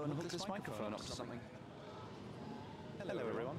and hook this microphone up to something. Hello everyone.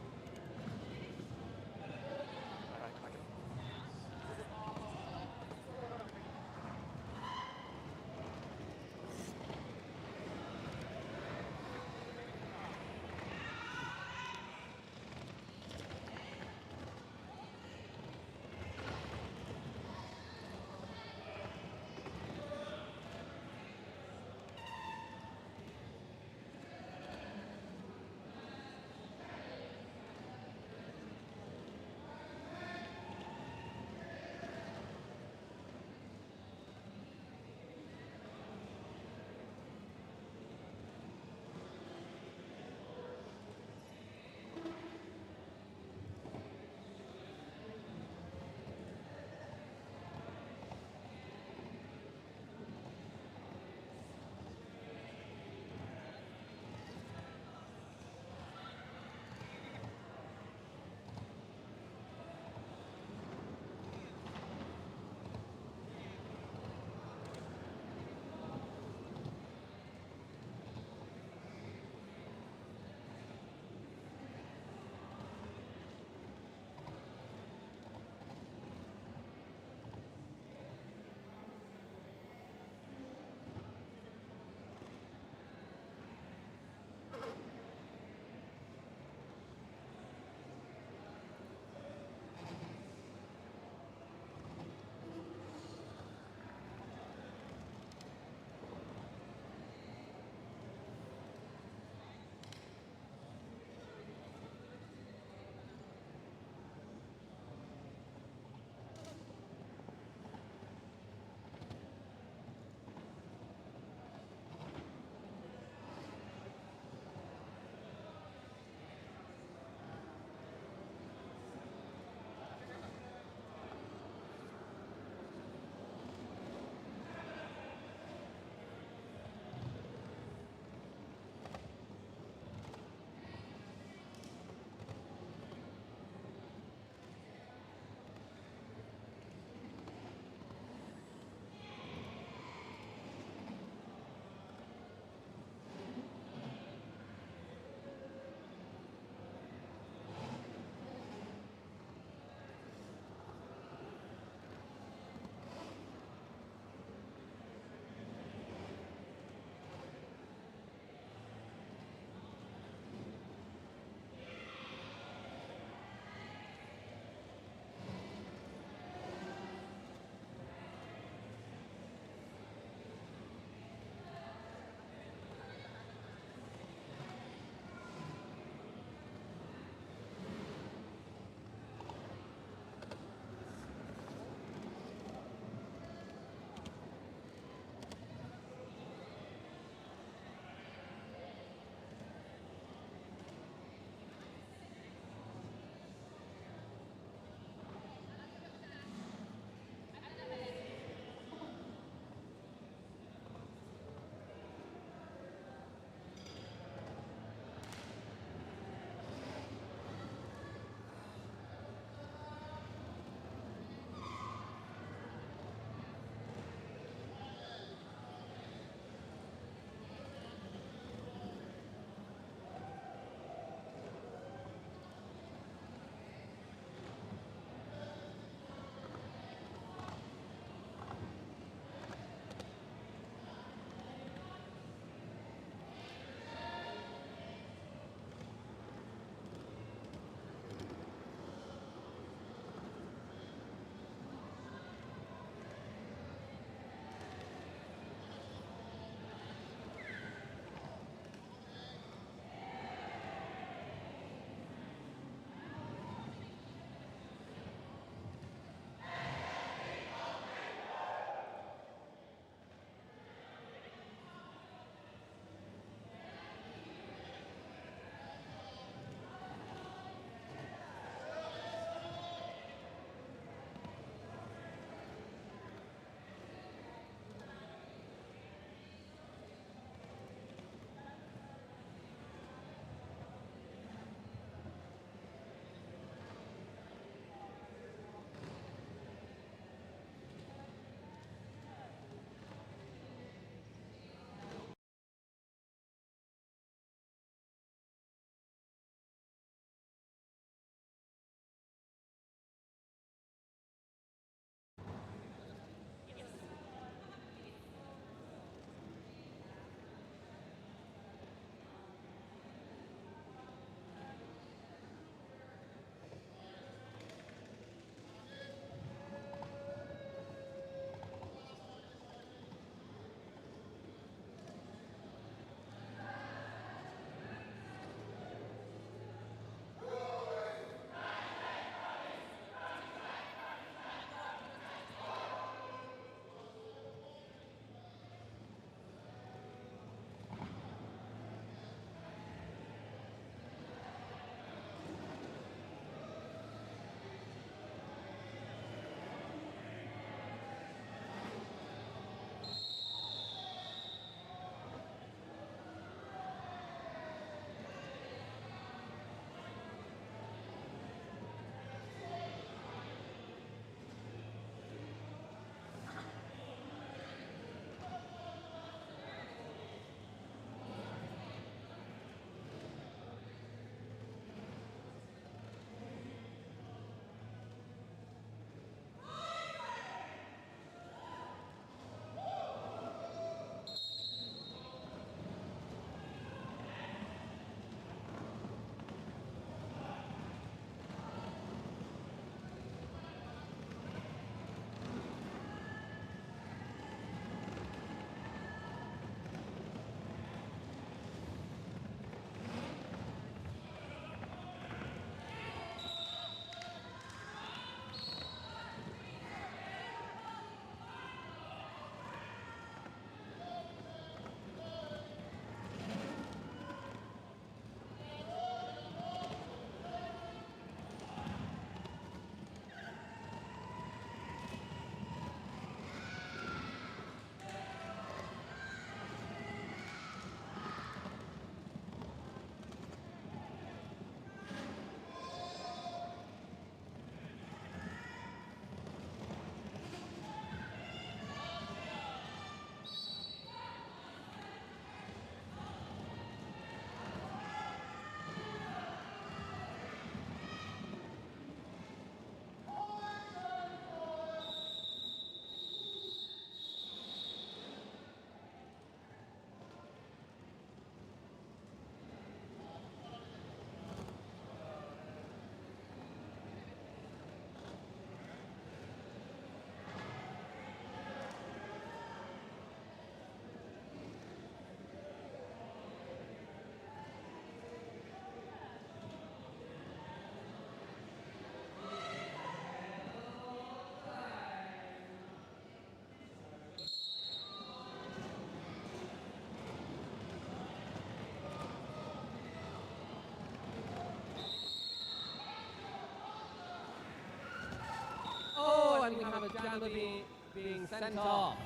a jammer being sent off.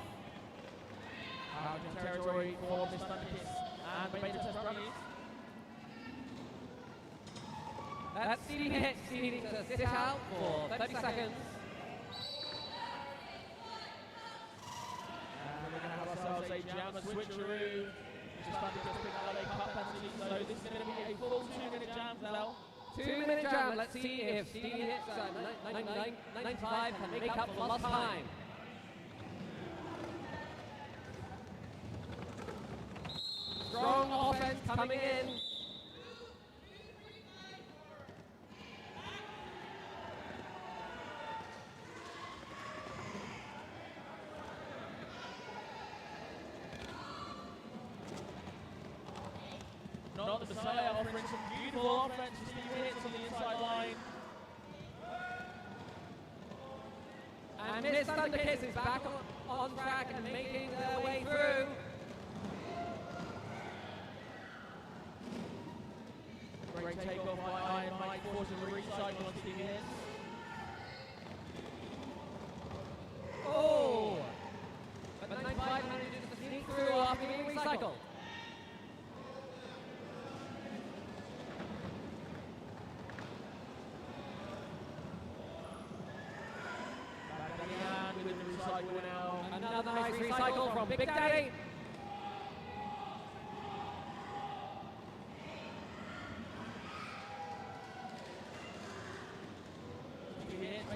Out in territory for Miss Thunderkiss and Beta Test Brummies. That's Stevie hit. Stevie needs to sit out for 30 seconds. And we're going to have ourselves a jammer switcheroo. Mrs. Thunderkiss picked up a cup penalty, so this is going to be a full 2-minute jam, Zell. 2-minute jam. Let's see if Stevie hits 95 can make up for lost time. Strong offense coming in. Not the Messiah offering some beautiful offense to Stevie hits on the inside line. And Miss Thunderkiss is back on track and making their way through. Great takeoff by Iron Mike, forcing the recycle on Stevie hits. Oh! But 95 manages to sneak through after being recycled. With the recycle now. Another nice recycle from Big Daddy.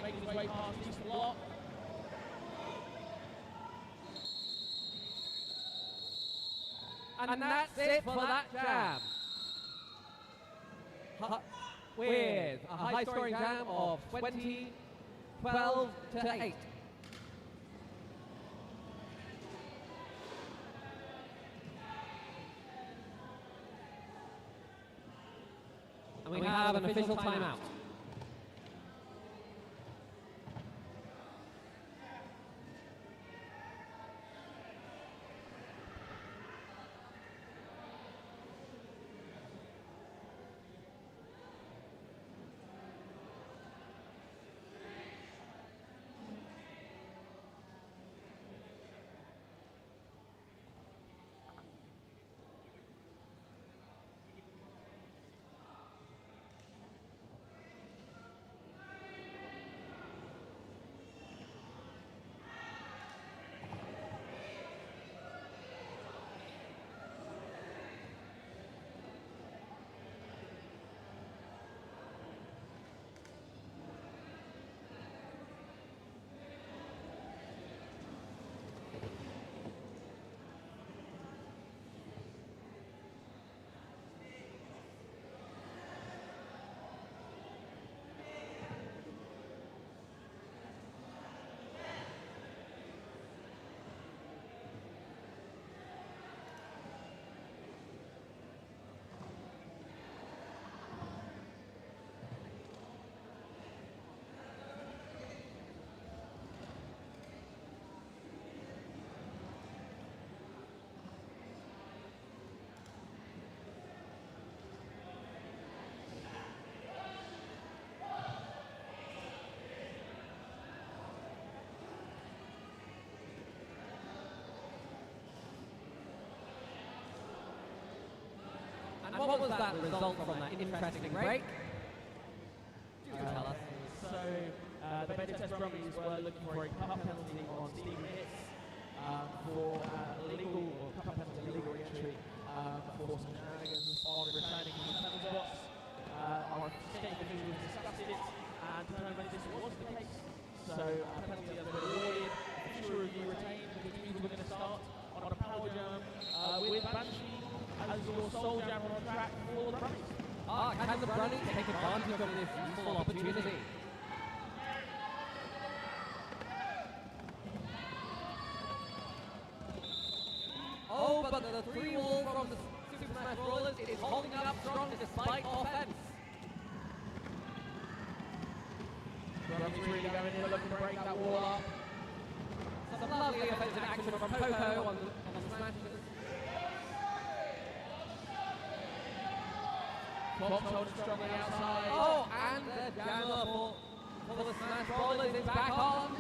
Making his way past East Block. And that's it for that jam. With a high-scoring jam of 12 to 8. And we have an official timeout. And what was that result from that interesting break? Do tell us. So, the Beta Test Brummies were looking for a cup penalty on Stevie hits for illegal entry for some shenanigans on returning from the penalty box. Our escape officials discussed it and determined this was the case. So, a penalty has been awarded, official review retained, which means we're going to start on a power jam with Banshee as your sole jammer on track for the Brummies. Can the Brummies take advantage of this useful opportunity? Oh, but the 3-wall from the Super Smash Brawlers is holding up strong despite offense. Brummies really going in, looking to break that wall up. Some lovely offensive action from Poco on the Smash. Fox holding strongly outside. Oh, and the jammer for the Smash Brawlers is back on.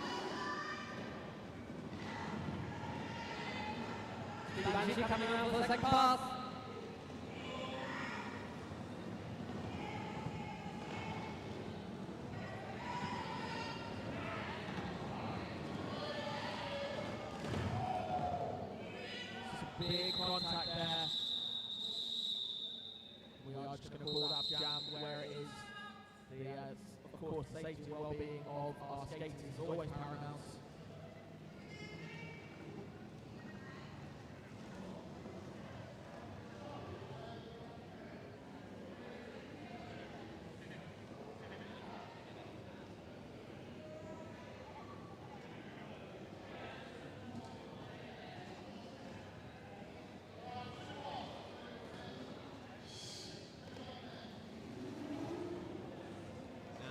Banshee coming around for the second pass. Big contact there. We are just going to call that jam where it is. Of course, safety and well-being of our skaters is always paramount.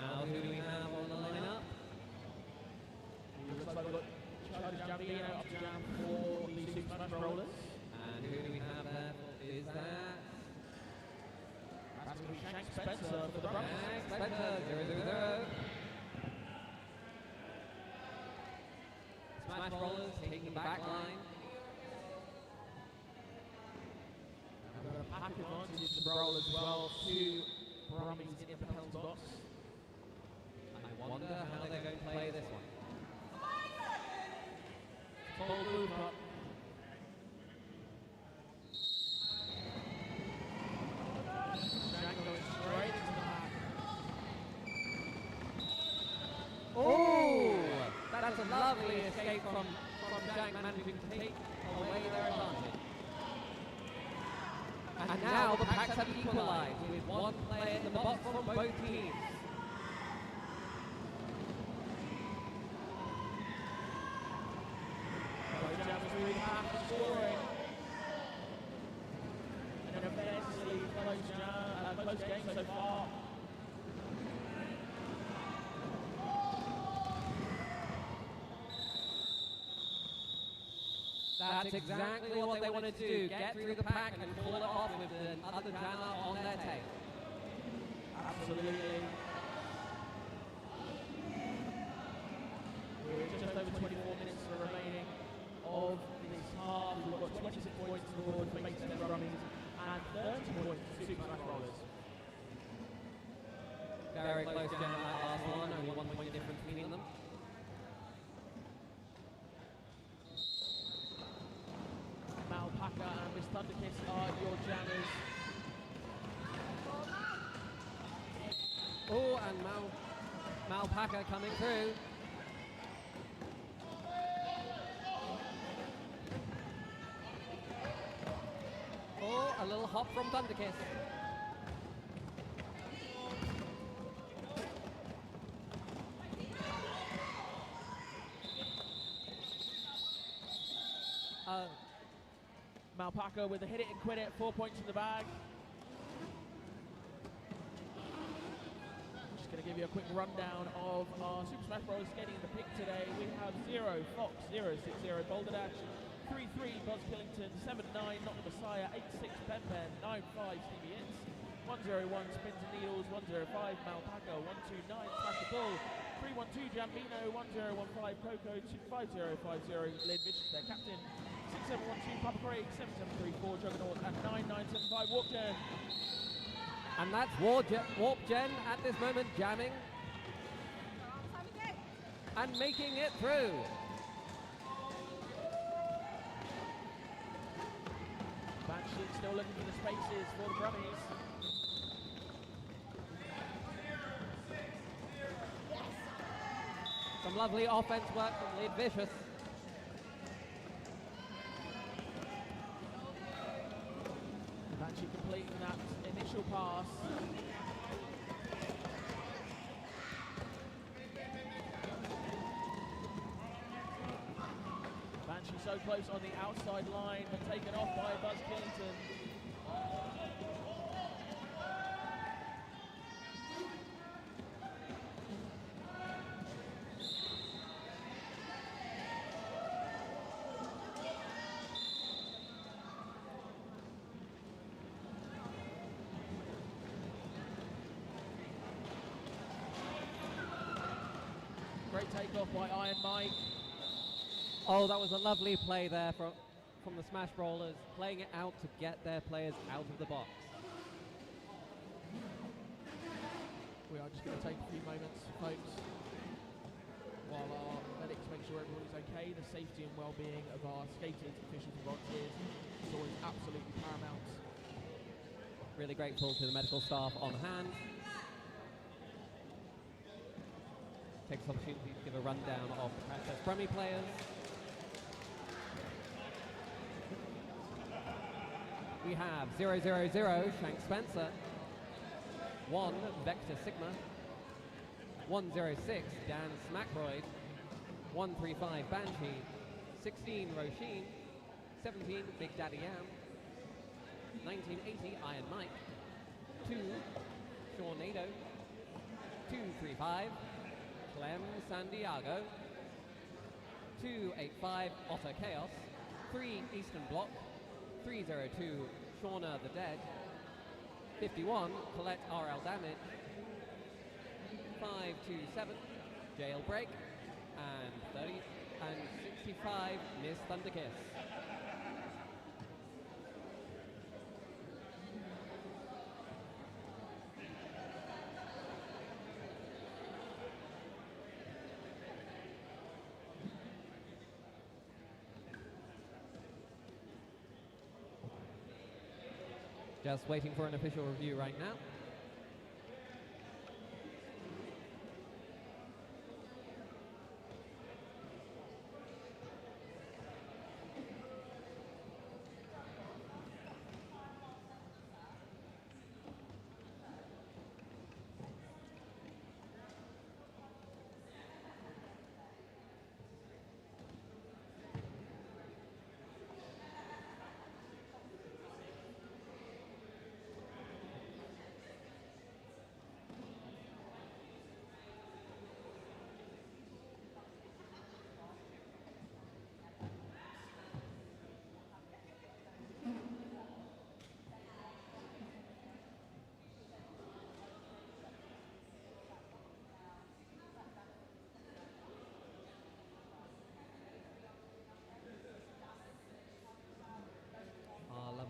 Now who do we have on the lineup? Looks like we've got Charlie Jambino up to jam for the Super Smash Rollers. And who do we have there? Is that That's going to be Shank Spencer for the Brummies. Spencer, 0-0-0. Smash Rollers taking the back line. We've got a pack advantage to Brawl as well to Brummies in the penalty box. I wonder how they're going to play this one. Full move up. Shank going straight into the pack. Oh! That's a lovely escape from Shank, managing to take away their advantage. And now the packs have equalised with one player in the box from both teams. Scoring. And an immensely close game so far. That's exactly what they want to do. Get through the pack and pull it off with the other jammer on their tail. Absolutely. We're just over 24 minutes remaining of this half. We've got 26 points to the board for 5Nations Brummies and 30 points for Super Smash Rollers. Very close jam that last one, only 1 point difference between them. Malpaca and Miss Thunderkiss are your jammers. Oh, and Malpaca coming through. Oh, a little hop from Thunderkiss. Malpaca with a hit it and quit it, 4 points in the bag. Just going to give you a quick rundown of our Super Smash Bros. Skating in the pick today. We have 0, Fox, 060, Boulder Dash, 3-3, Buzz Killington, 7-9, Not the Messiah, 8-6, Pen Pen, 9-5, Stevie Hits, 101, Spins and Needles, 105, Malpaca, 129, Smash the Bull, 312, Jambino, 1015, Coco, 5050, Lid Vicious, their captain, 6712, Papa Craig, 7734, Juggernaut, and 9975, Warp Gen. And that's Warp Gen at this moment jamming and making it through. Banshee still looking for the spaces for the Brummies. Some lovely offense work from Lid Vicious. Banshee completing that initial pass. Banshee so close on the outside line, but taken off by Buzz Killington. Great takeoff by Iron Mike. Oh, that was a lovely play there from the Smash Brawlers, playing it out to get their players out of the box. We are just going to take a few moments, folks, while our medics make sure everybody's okay. The safety and well-being of our skaters, officials and volunteers is always absolutely paramount. Really grateful to the medical staff on hand. Take this opportunity to give a rundown of the Crash Test Brummy players. We have 000 Shank Spencer, 1 Vector Sigma, 106 Dan Smackroyd, 135 Banshee, 16 Roshin, 17 Big Daddy Yam, 1980 Iron Mike, 2 Tornado, 235 Clem Santiago, 285 Otter Chaos, 3 Eastern Block, 302 Shauna the Dead, 51 Colette RL Damage, 527 Jailbreak, and 65 Miss Thunderkiss. Just waiting for an official review right now.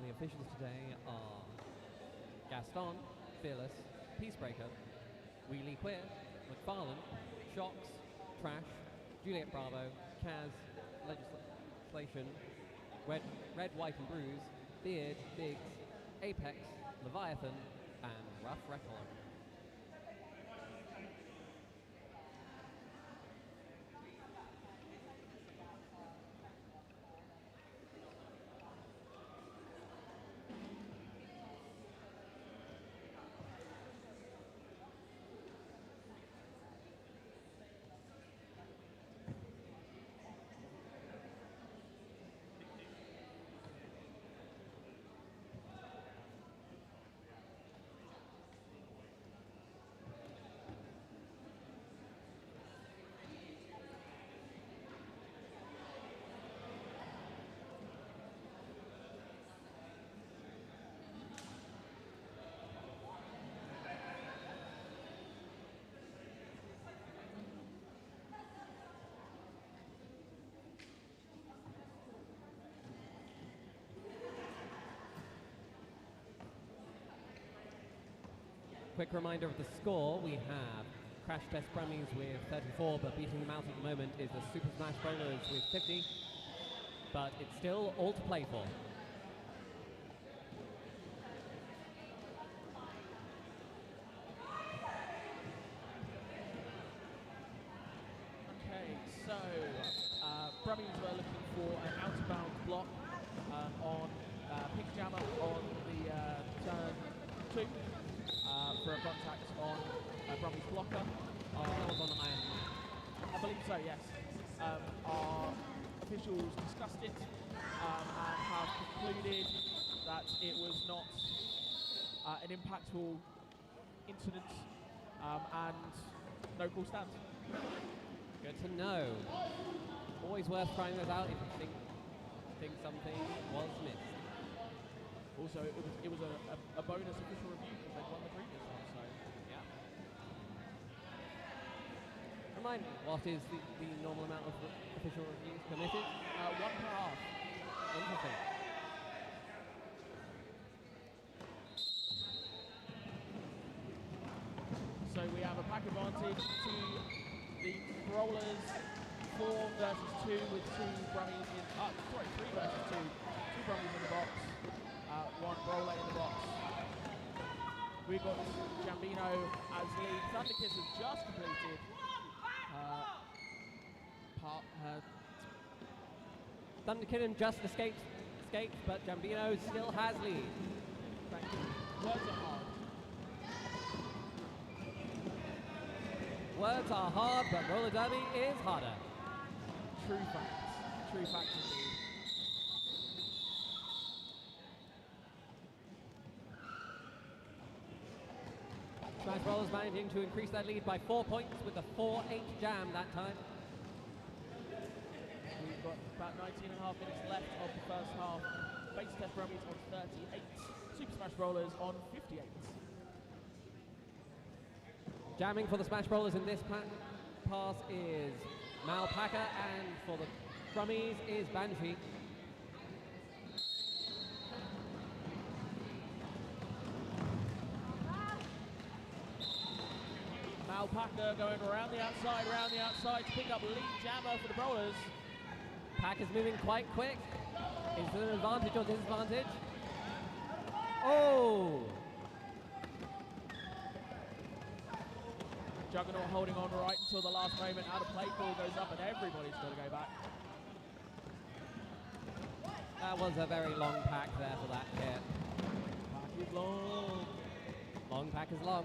The officials today are Gaston, Fearless, Peacebreaker, Wheelie Queer, McFarlane, Shocks, Trash, Juliet Bravo, Kaz, Legislation, Red, White and Bruise, Beard, Biggs, Apex, Leviathan, and Rough Record. Quick reminder of the score. We have Crash Test Brummies with 34, but beating them out at the moment is the Super Smash Brawlers with 50. But it's still all to play for. Okay, so Brummies were looking for an out-of-bounds block on Pink Jammer on the turn 2. For a contact on Brummy's blocker. That was on Iron Mike. I believe so, yes. Our officials discussed it and have concluded that it was not an impactful incident and no call stands. Good to know. Always worth trying those out if you think something was missed. Also, it was a bonus official review because they'd won the previous one, so yeah. Remind me, what is the normal amount of official reviews permitted? 1 per half. 1 per interesting. So we have a pack advantage to the Brawlers, 4 versus 2 with 2 Brummies in, 3 versus 2. 2 Brummies in the box, 1 Brawler in the box. We've got Jambino as lead. Thunderkiss has just completed Thunderkitten just escaped, but Jambino still has lead. Thank you. Words are hard. Words are hard, but roller derby is harder. True facts. True facts indeed. Smash Rollers managing to increase their lead by 4 points with a 4-8 jam that time. We've got about 19.5 minutes left of the first half. Base Test Brummies on 38. Super Smash Rollers on 58. Jamming for the Smash Rollers in this pass is Malpaca, and for the Brummies is Banshee. Malpaca going around the outside to pick up lead jammer for the Brawlers. Pack is moving quite quick. Is it an advantage or disadvantage? Oh! Juggernaut holding on right until the last moment. Out of play ball goes up and everybody's got to go back. That was a very long pack there for that hit. Pack is long. Long pack is long.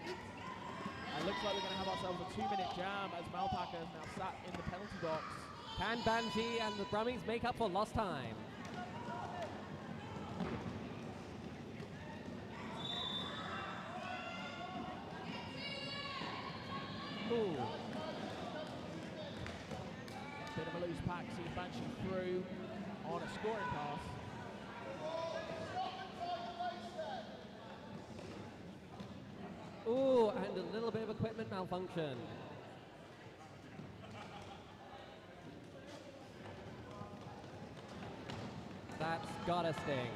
It looks like we're going to have ourselves a 2-minute jam as Malpaca is now sat in the penalty box. Can Banshee and the Brummies make up for lost time? Ooh. Bit of a loose pack, sees Banshee through on a scoring pass. Ooh, and a little bit of equipment malfunction. That's gotta sting.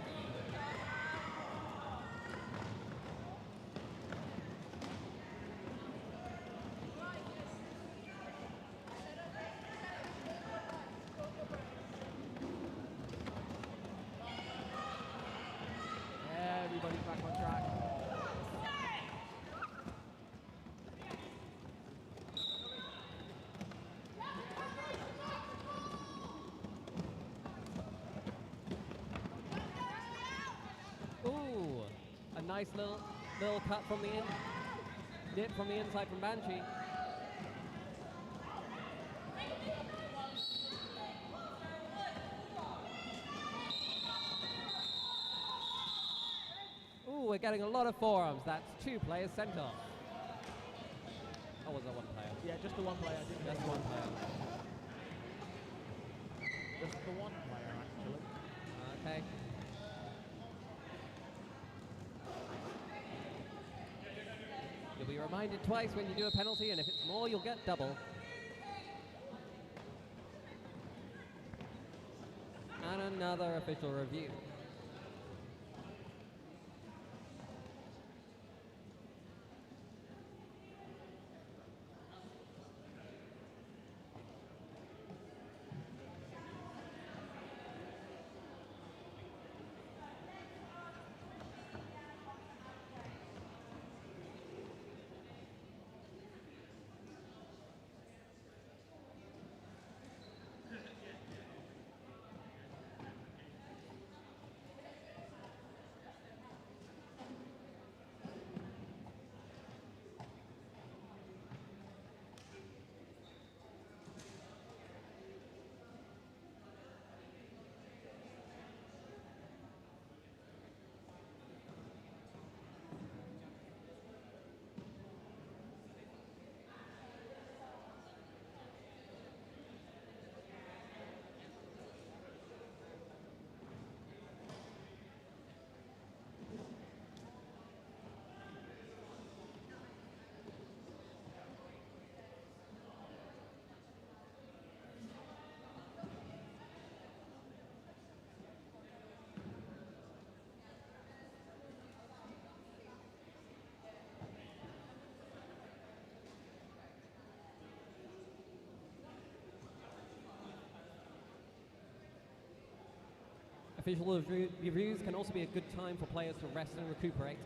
Everybody's back on track. Ooh, a nice little cut from the nip from the inside from Banshee. Ooh, we're getting a lot of forearms. That's 2 players sent off. Or was that 1 player? Yeah, just the 1 player. Just 1 player. Just the 1 player, actually. Okay. You'll be reminded twice when you do a penalty, and if it's more, you'll get double. And another official review. Official reviews can also be a good time for players to rest and recuperate.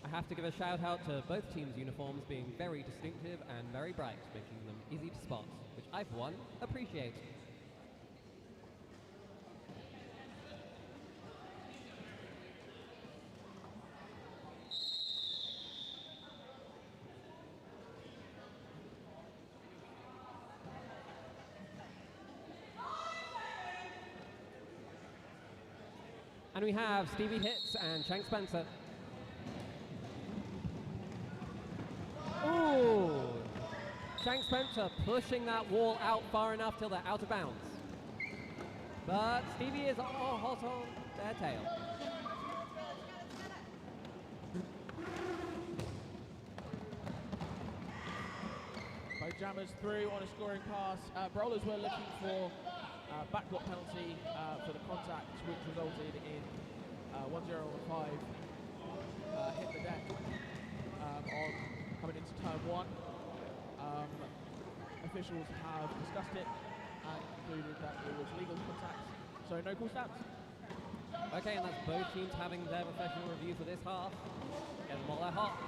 I have to give a shout out to both teams' uniforms being very distinctive and very bright, making them easy to spot, which I, for one, appreciate. And we have Stevie Hits and Shank Spencer. Ooh! Shank Spencer pushing that wall out far enough till they're out of bounds. But Stevie is hot on their tail. Both jammers through on a scoring pass. Brawlers were looking for backblock penalty for the contact, which resulted in 1-0-5 hit the deck on coming into turn 1. Officials have discussed it and concluded that it was legal contact, so no call stands. Okay, and that's both teams having their professional review for this half. Get them while they're hot.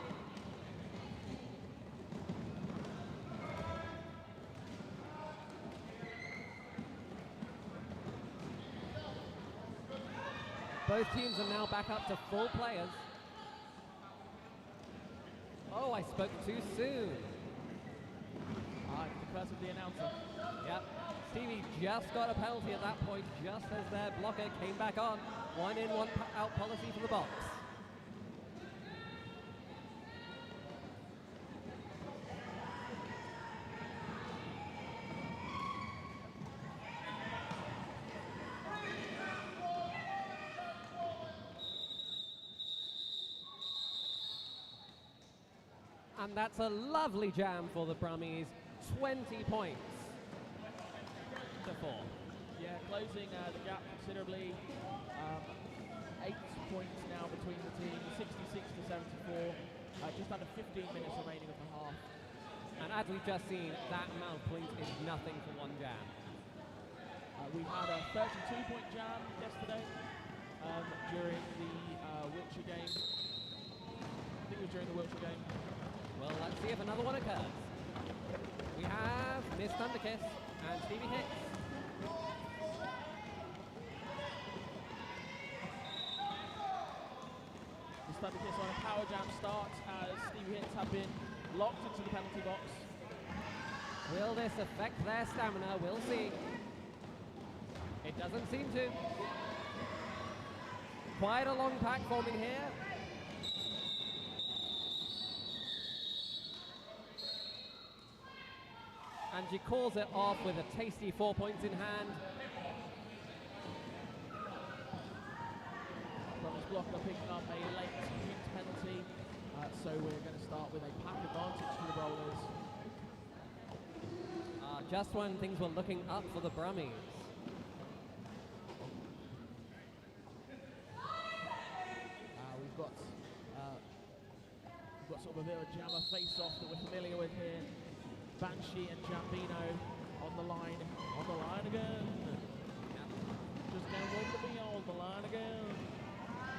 Both teams are now back up to full players. Oh, I spoke too soon. It's the curse of the announcer. Yep. Stevie just got a penalty at that point, just as their blocker came back on. 1 in, 1 out policy for the box. And that's a lovely jam for the Brummies. 20 points to 4. Yeah, closing the gap considerably. 8 points now between the teams, 66 to 74. Just under 15 minutes remaining of the half. And as we've just seen, that amount of points is nothing for one jam. We had a 32-point jam yesterday during the Wiltshire game. I think it was during the Wiltshire game. Well, let's see if another one occurs. We have Miss Thunderkiss and Stevie Hicks. Miss Thunderkiss on a power jam start as Stevie Hicks have been locked into the penalty box. Will this affect their stamina? We'll see. It doesn't seem to. Quite a long pack forming here. And she calls it off with a tasty 4 points in hand. Brummies blocker picking up a late hit penalty. So we're going to start with a pack advantage for the Bowlers. Just when things were looking up for the Brummies. We've got sort of a bit of a jammer face-off that we're familiar with here. Banshee and Jambino on the line again. Just down over the line again.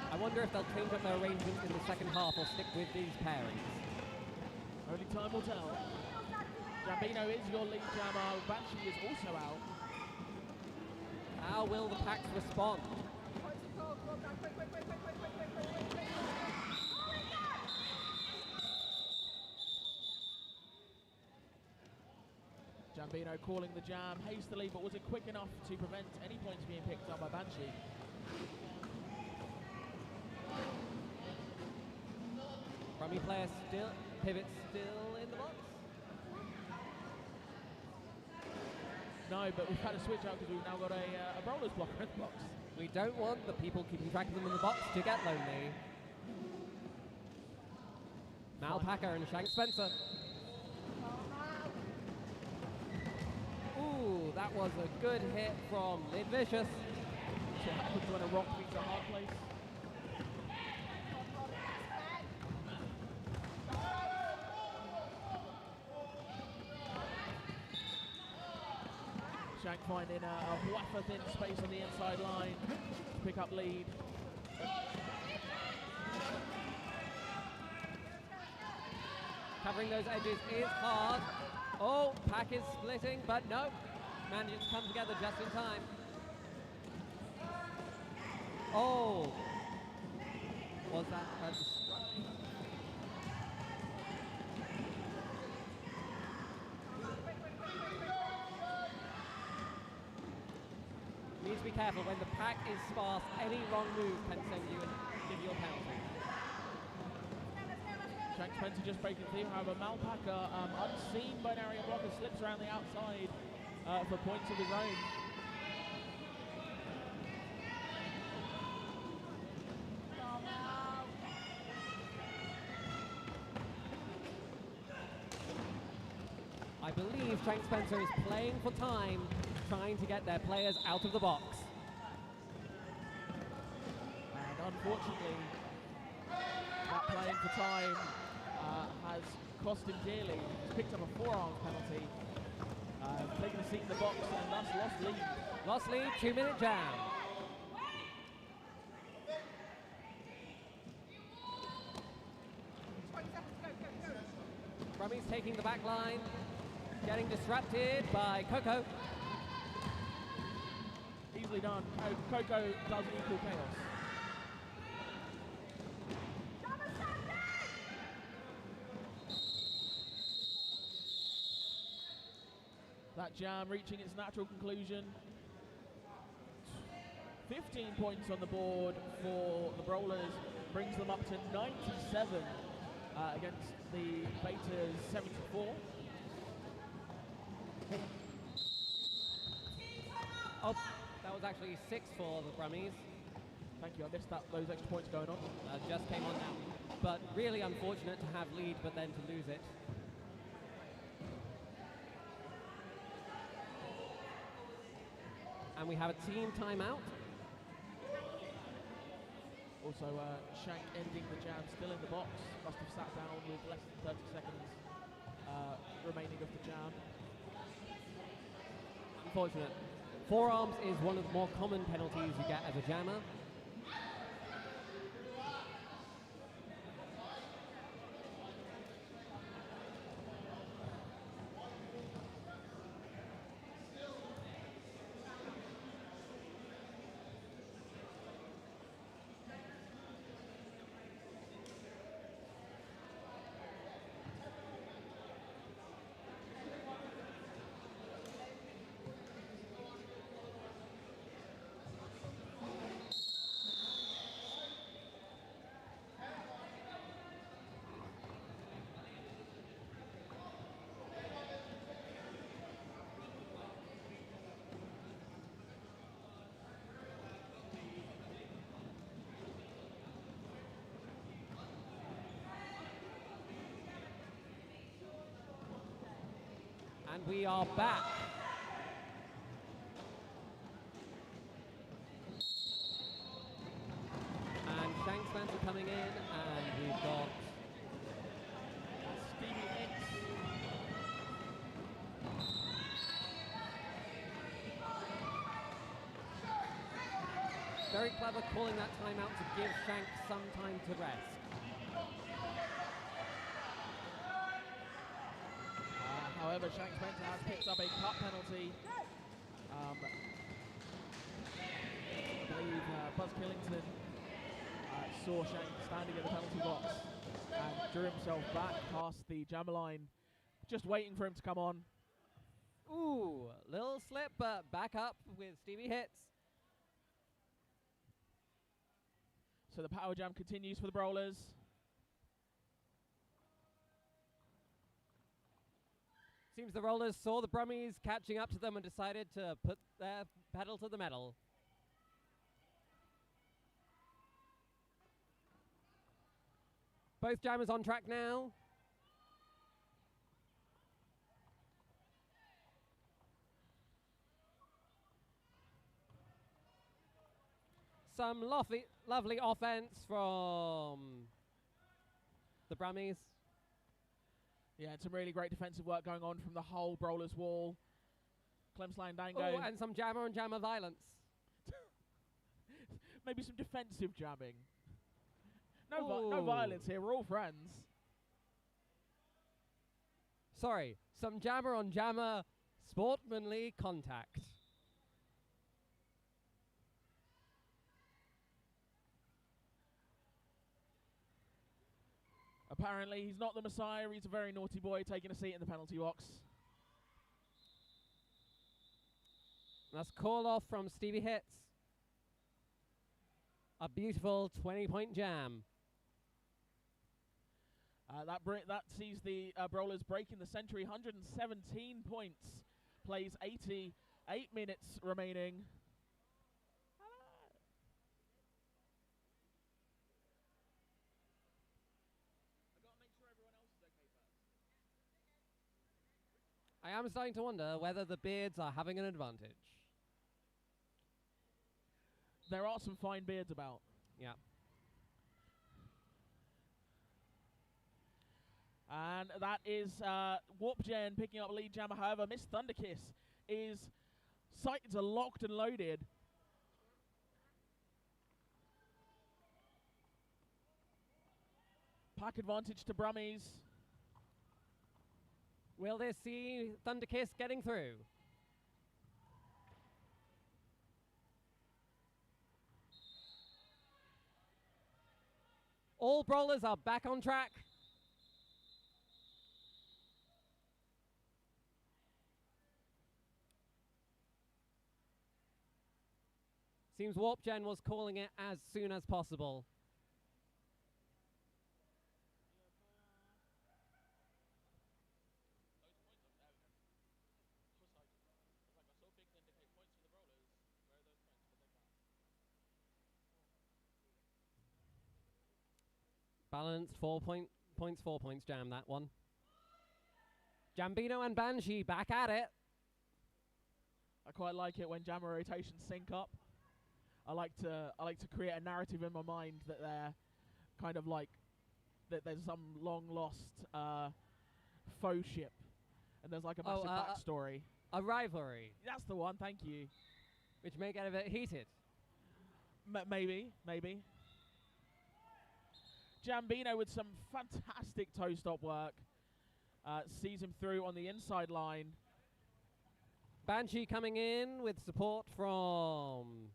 I wonder if they'll change up their arrangements in the second half or stick with these pairings. Only time will tell. Jambino is your lead jammer. Banshee is also out. How will the packs respond? Jambino calling the jam hastily, but was it quick enough to prevent any points being picked up by Banshee? Brummie player still, pivot still in the box? No, but we've had a switch out because we've now got a Brawlers blocker in the box. We don't want the people keeping track of them in the box to get lonely. Mal Packer and Shank Spencer. Ooh, that was a good hit from Lid Vicious. That's what happens when a rock meets a hard place. Shank finding a wafer thin space on the inside line to pick up lead. Covering those edges is hard. Oh, Pack is splitting, but no. Manages to come together just in time. Oh. Was that a destruction? Need to be careful. When the pack is sparse, any wrong move can send you and give you a penalty. Shank Spencer just breaking through, however, Mal Packer, unseen by an area blocker, slips around the outside for points of his own. I believe Shank Spencer is playing for time, trying to get their players out of the box. And unfortunately, that playing for time has cost him dearly. He's picked up a forearm penalty, taken a seat in the box and thus lost lead. Lost lead, 2-minute jam. Brummies taking the back line, getting disrupted by Coco. Easily done. Coco does equal chaos. That jam reaching its natural conclusion. 15 points on the board for the Brawlers, brings them up to 97 against the Betas 74. Oh, that was actually 6 for the Brummies. Thank you, I missed those extra points going on. Just came on now. But really unfortunate to have lead, but then to lose it. And we have a team timeout. Also, Shank ending the jam still in the box. Must have sat down with less than 30 seconds remaining of the jam. Unfortunate. Forearms is one of the more common penalties you get as a jammer. And we are back. And Shank Spencer coming in, and we've got Stevie Hicks. very clever calling that timeout to give Shank some time to rest. However, Shank Spencer has picked up a cut penalty. I believe Buzz Killington saw Shank standing in the penalty box and drew himself back past the jammer line, just waiting for him to come on. Ooh, little slip, but back up with Stevie Hits. So the power jam continues for the Brawlers. Seems the Rollers saw the Brummies catching up to them and decided to put their pedal to the metal. Both jammers on track now. Some lovely offense from the Brummies. Yeah, some really great defensive work going on from the whole Brawlers wall. Clemsline Dango. Oh, and some jammer on jammer violence. Maybe some defensive jamming. No violence here. We're all friends. Sorry, some jammer on jammer sportsmanly contact. Apparently, he's not the Messiah. He's a very naughty boy taking a seat in the penalty box. That's call off from Stevie Hits. A beautiful 20-point jam. That sees the Brawlers breaking the century. 117 points. Plays 88 minutes remaining. I am starting to wonder whether the beards are having an advantage. There are some fine beards about. Yeah. And that is Warpgen picking up lead jammer. However, Miss Thunderkiss is sights are locked and loaded. Pack advantage to Brummies. Will they see Thunderkiss getting through? All Brawlers are back on track. Seems Warpgen was calling it as soon as possible. Balanced 4 points jam that one. Jambino and Banshee back at it. I quite like it when jammer rotations sync up. I like to create a narrative in my mind that they're kind of like that there's some long lost faux ship, and there's like a massive backstory. A rivalry. That's the one. Thank you. Which may get a bit heated. Maybe. Jambino with some fantastic toe stop work. Sees him through on the inside line. Banshee coming in with support from...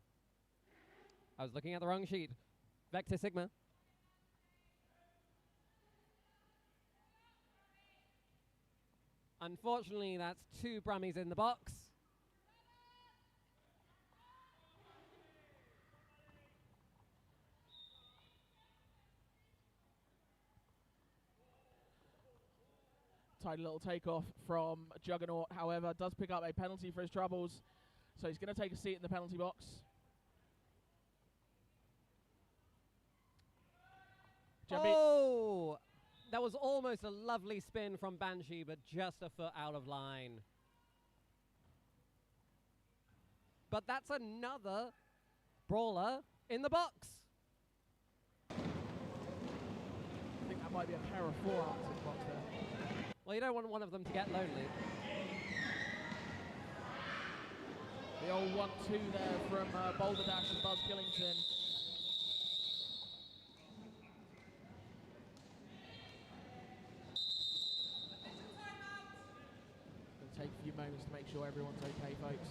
I was looking at the wrong sheet. Vector Sigma. Unfortunately, that's 2 Brummies in the box. Tidy little takeoff from Juggernaut, however, does pick up a penalty for his troubles. So he's going to take a seat in the penalty box. Oh! That was almost a lovely spin from Banshee, but just a foot out of line. But that's another Brawler in the box. I think that might be a pair of forearms in the box there. Well, you don't want one of them to get lonely. The old 1-2 there from Boulder Dash and Buzz Killington. It'll take a few moments to make sure everyone's okay, folks.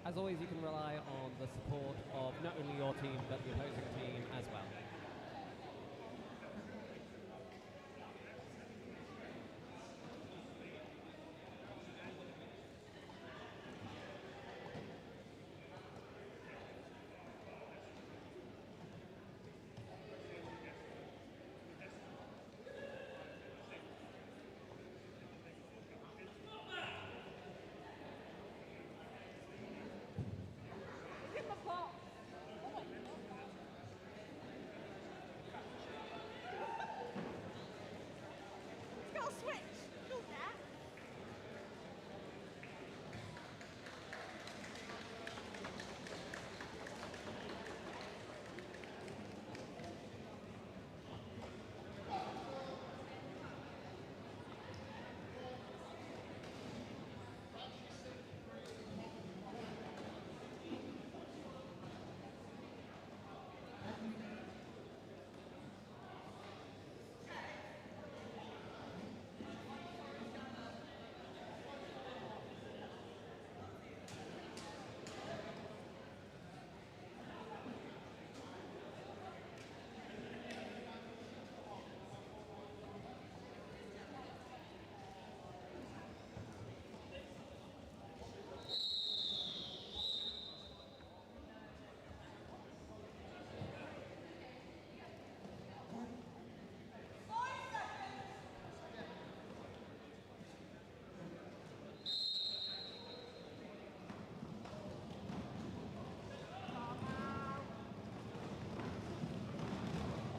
As always, you can rely on the support of not only your team, but the opposing team as well.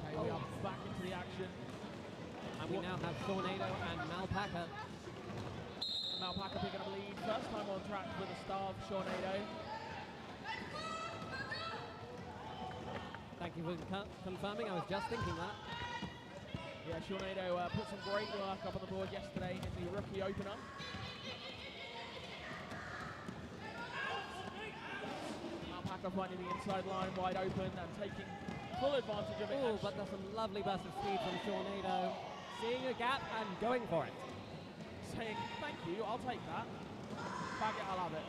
Okay, we are back into the action. And we now have Tornado and Malpaca. Malpaca picking up a lead. First time on track with a star of Tornado. Thank you for confirming. I was just thinking that. Yeah, Tornado put some great work up on the board yesterday in the rookie opener. Malpaca finding the inside line wide open and taking full advantage of it. Oh, but there's some lovely burst of speed from Tornado. Seeing a gap and going for it. Saying, thank you, I'll take that. Bag it, I'll have it.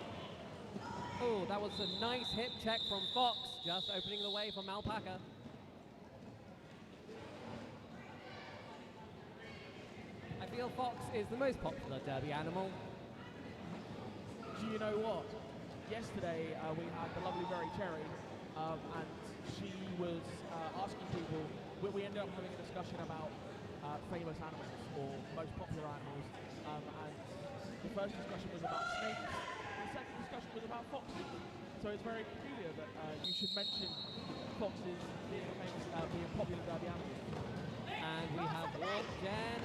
Oh, that was a nice hip check from Fox, just opening the way for Malpaca. I feel Fox is the most popular derby animal. Do you know what? Yesterday we had the lovely Very Cherry, and she was asking people. We ended up having a discussion about famous animals or most popular animals, and the first discussion was about snakes. The second discussion was about foxes. So it's very peculiar that you should mention foxes being famous, being popular derby animals. And we have Walk Jen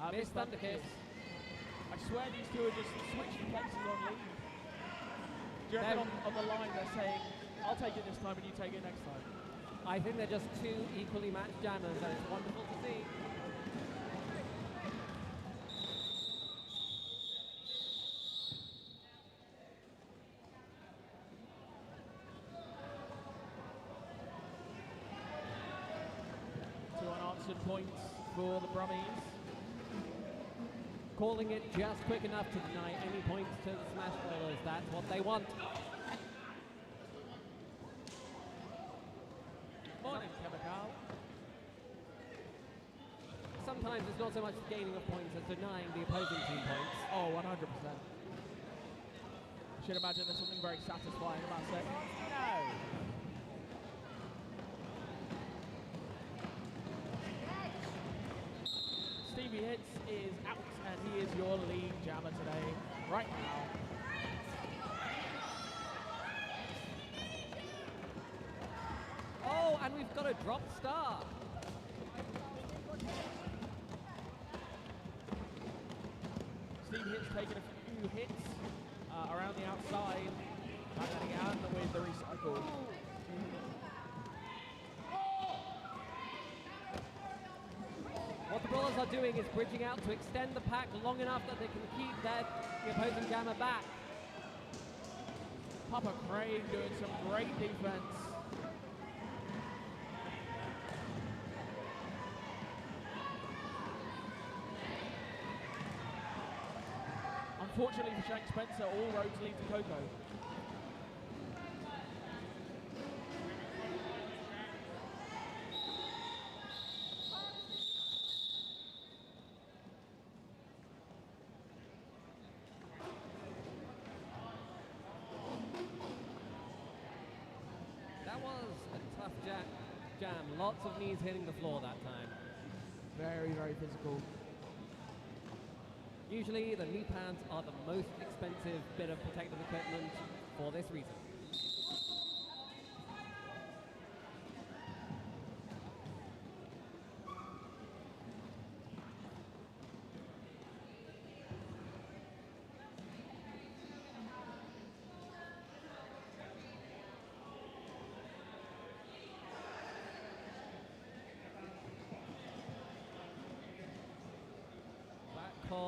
and Miss Thunderkiss. I swear these two are just switching places on lead. Do you reckon on the line they're saying, I'll take it this time and you take it next time? I think they're just two equally matched jammers, and it's wonderful to see. Two unanswered points for the Brummies. Calling it just quick enough to deny any points to the Smash Brothers. That's what they want. Morning, Chemical. Sometimes it's not so much the gaining of points as denying the opposing team points. Oh, 100%. I should imagine there's something very satisfying about saying, no. Stevie Hits is out, and he is your lead jammer today, right now. Oh, and we've got a drop star. Stevie Hits taking a few hits around the outside, and then again with the recycle. What the Brawlers are doing is bridging out to extend the pack long enough that they can keep the opposing jammer back. Papa Craig doing some great defense. Unfortunately for Shank Spencer, all roads lead to Coco. That was a tough jam. Lots of knees hitting the floor that time. Very, very physical. Usually the knee pads are the most expensive bit of protective equipment for this reason.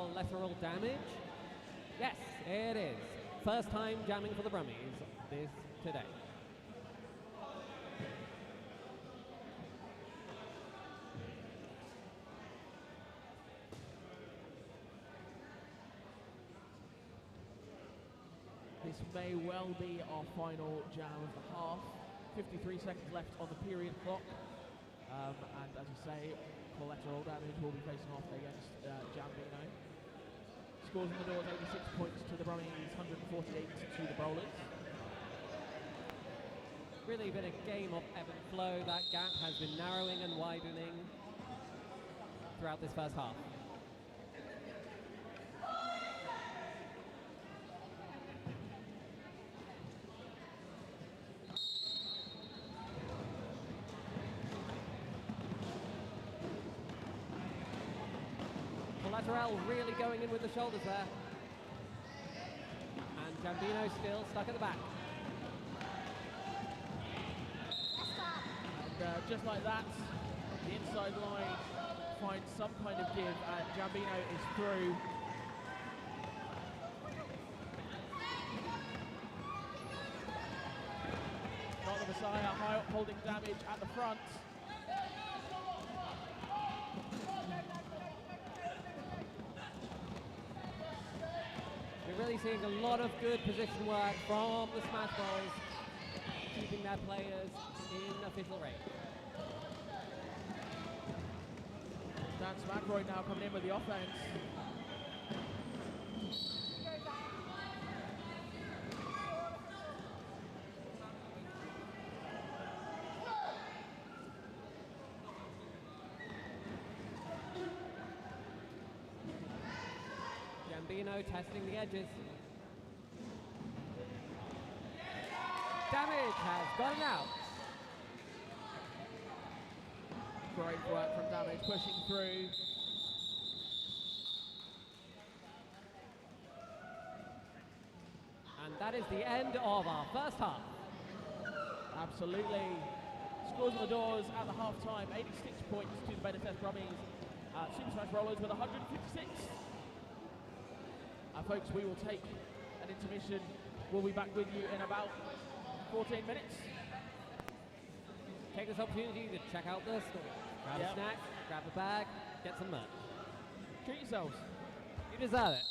collateral damage? Yes, it is. First time jamming for the Brummies today. This may well be our final jam of the half. 53 seconds left on the period clock. And as you say, collateral damage will be facing off against Jambino. Scores in the doors, 86 points to the Brummies, 148 to the Bowlers. Really been a game of ebb and flow. That gap has been narrowing and widening throughout this first half. Collateral really going in with the shoulders there. And Jambino still stuck at the back. And just like that, the inside line finds some kind of give, and Jambino is through. Not the Messiah, holding damage at the front. We're really seeing a lot of good position work from the Smash Bros, keeping their players in official range. Dan Smackroyd now coming in with the offense. Jambino testing the edges. Damage has gotten out. Great work from Damage, pushing through. And that is the end of our first half. Absolutely. Scores on the doors at the half-time, 86 points to the Beta Test Brummies. Super Smash Rollers with 156. Folks, we will take an intermission. We'll be back with you in about 14 minutes. Take this opportunity to check out the store. Grab a snack, grab a bag, get some merch. Treat yourselves. You deserve it.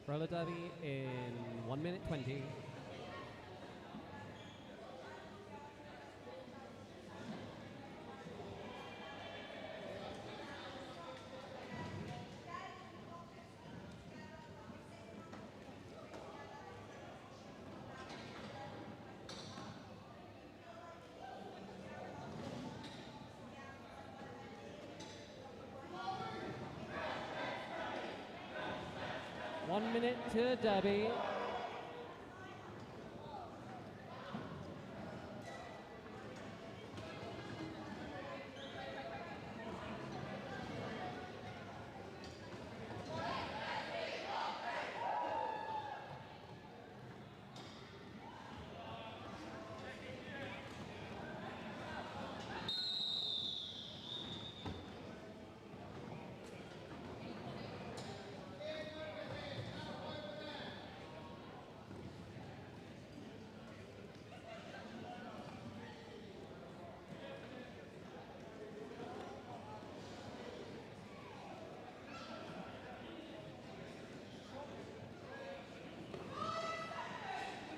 Roller derby in 1 minute 20. One minute to derby.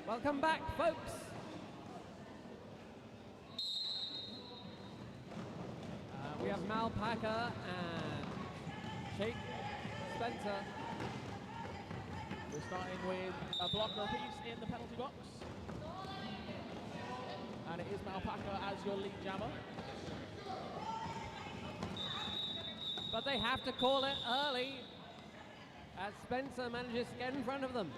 Welcome back, folks. We have Mal Packer and Shake Spencer. We're starting with a blocker apiece in the penalty box. And it is Mal Packer as your lead jammer. But they have to call it early as Spencer manages to get in front of them.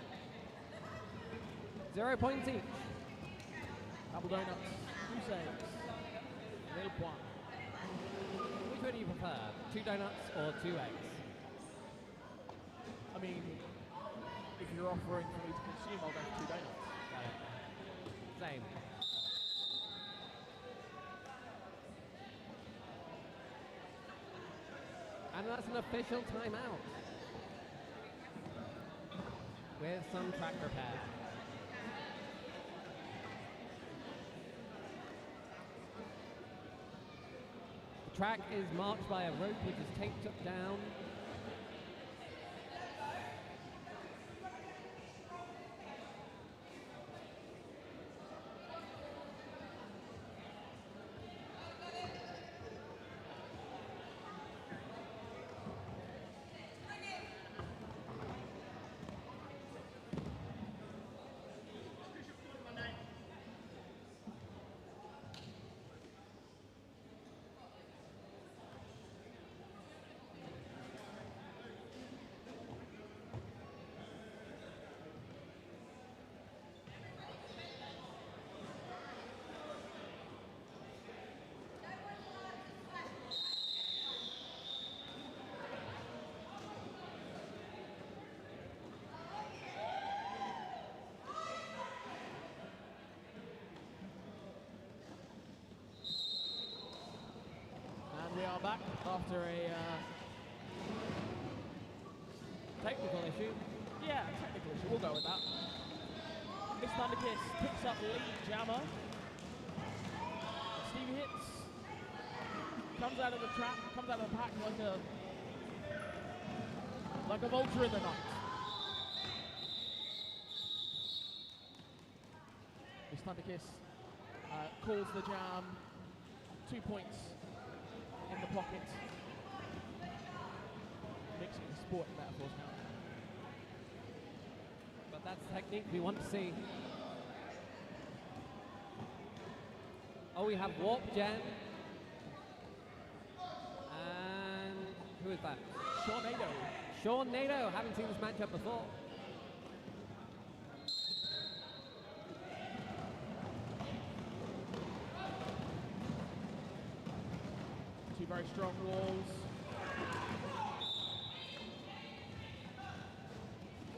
0 points each. Double donuts, 2 saves, 0 point. Which one do you prefer? 2 donuts or 2 eggs? I mean, if you're offering for me to consume, I'll go for 2 donuts. Got it. Same. And that's an official timeout. With some track repair. The track is marked by a rope which is taped up down. We are back after a Technical issue. yeah, technical issue. We'll go with that. Miss Thunderkiss picks up lead jammer. Stevie hits. Comes out of the trap, comes out of the pack like a vulture in the night. Miss Thunderkiss calls the jam. 2 points in the pocket. Mixing the sport metaphors now. But that's the technique we want to see. Oh, we have Warp Gen. And who is that? Tornado. Sean Nato. Haven't seen this matchup before. Two very strong walls.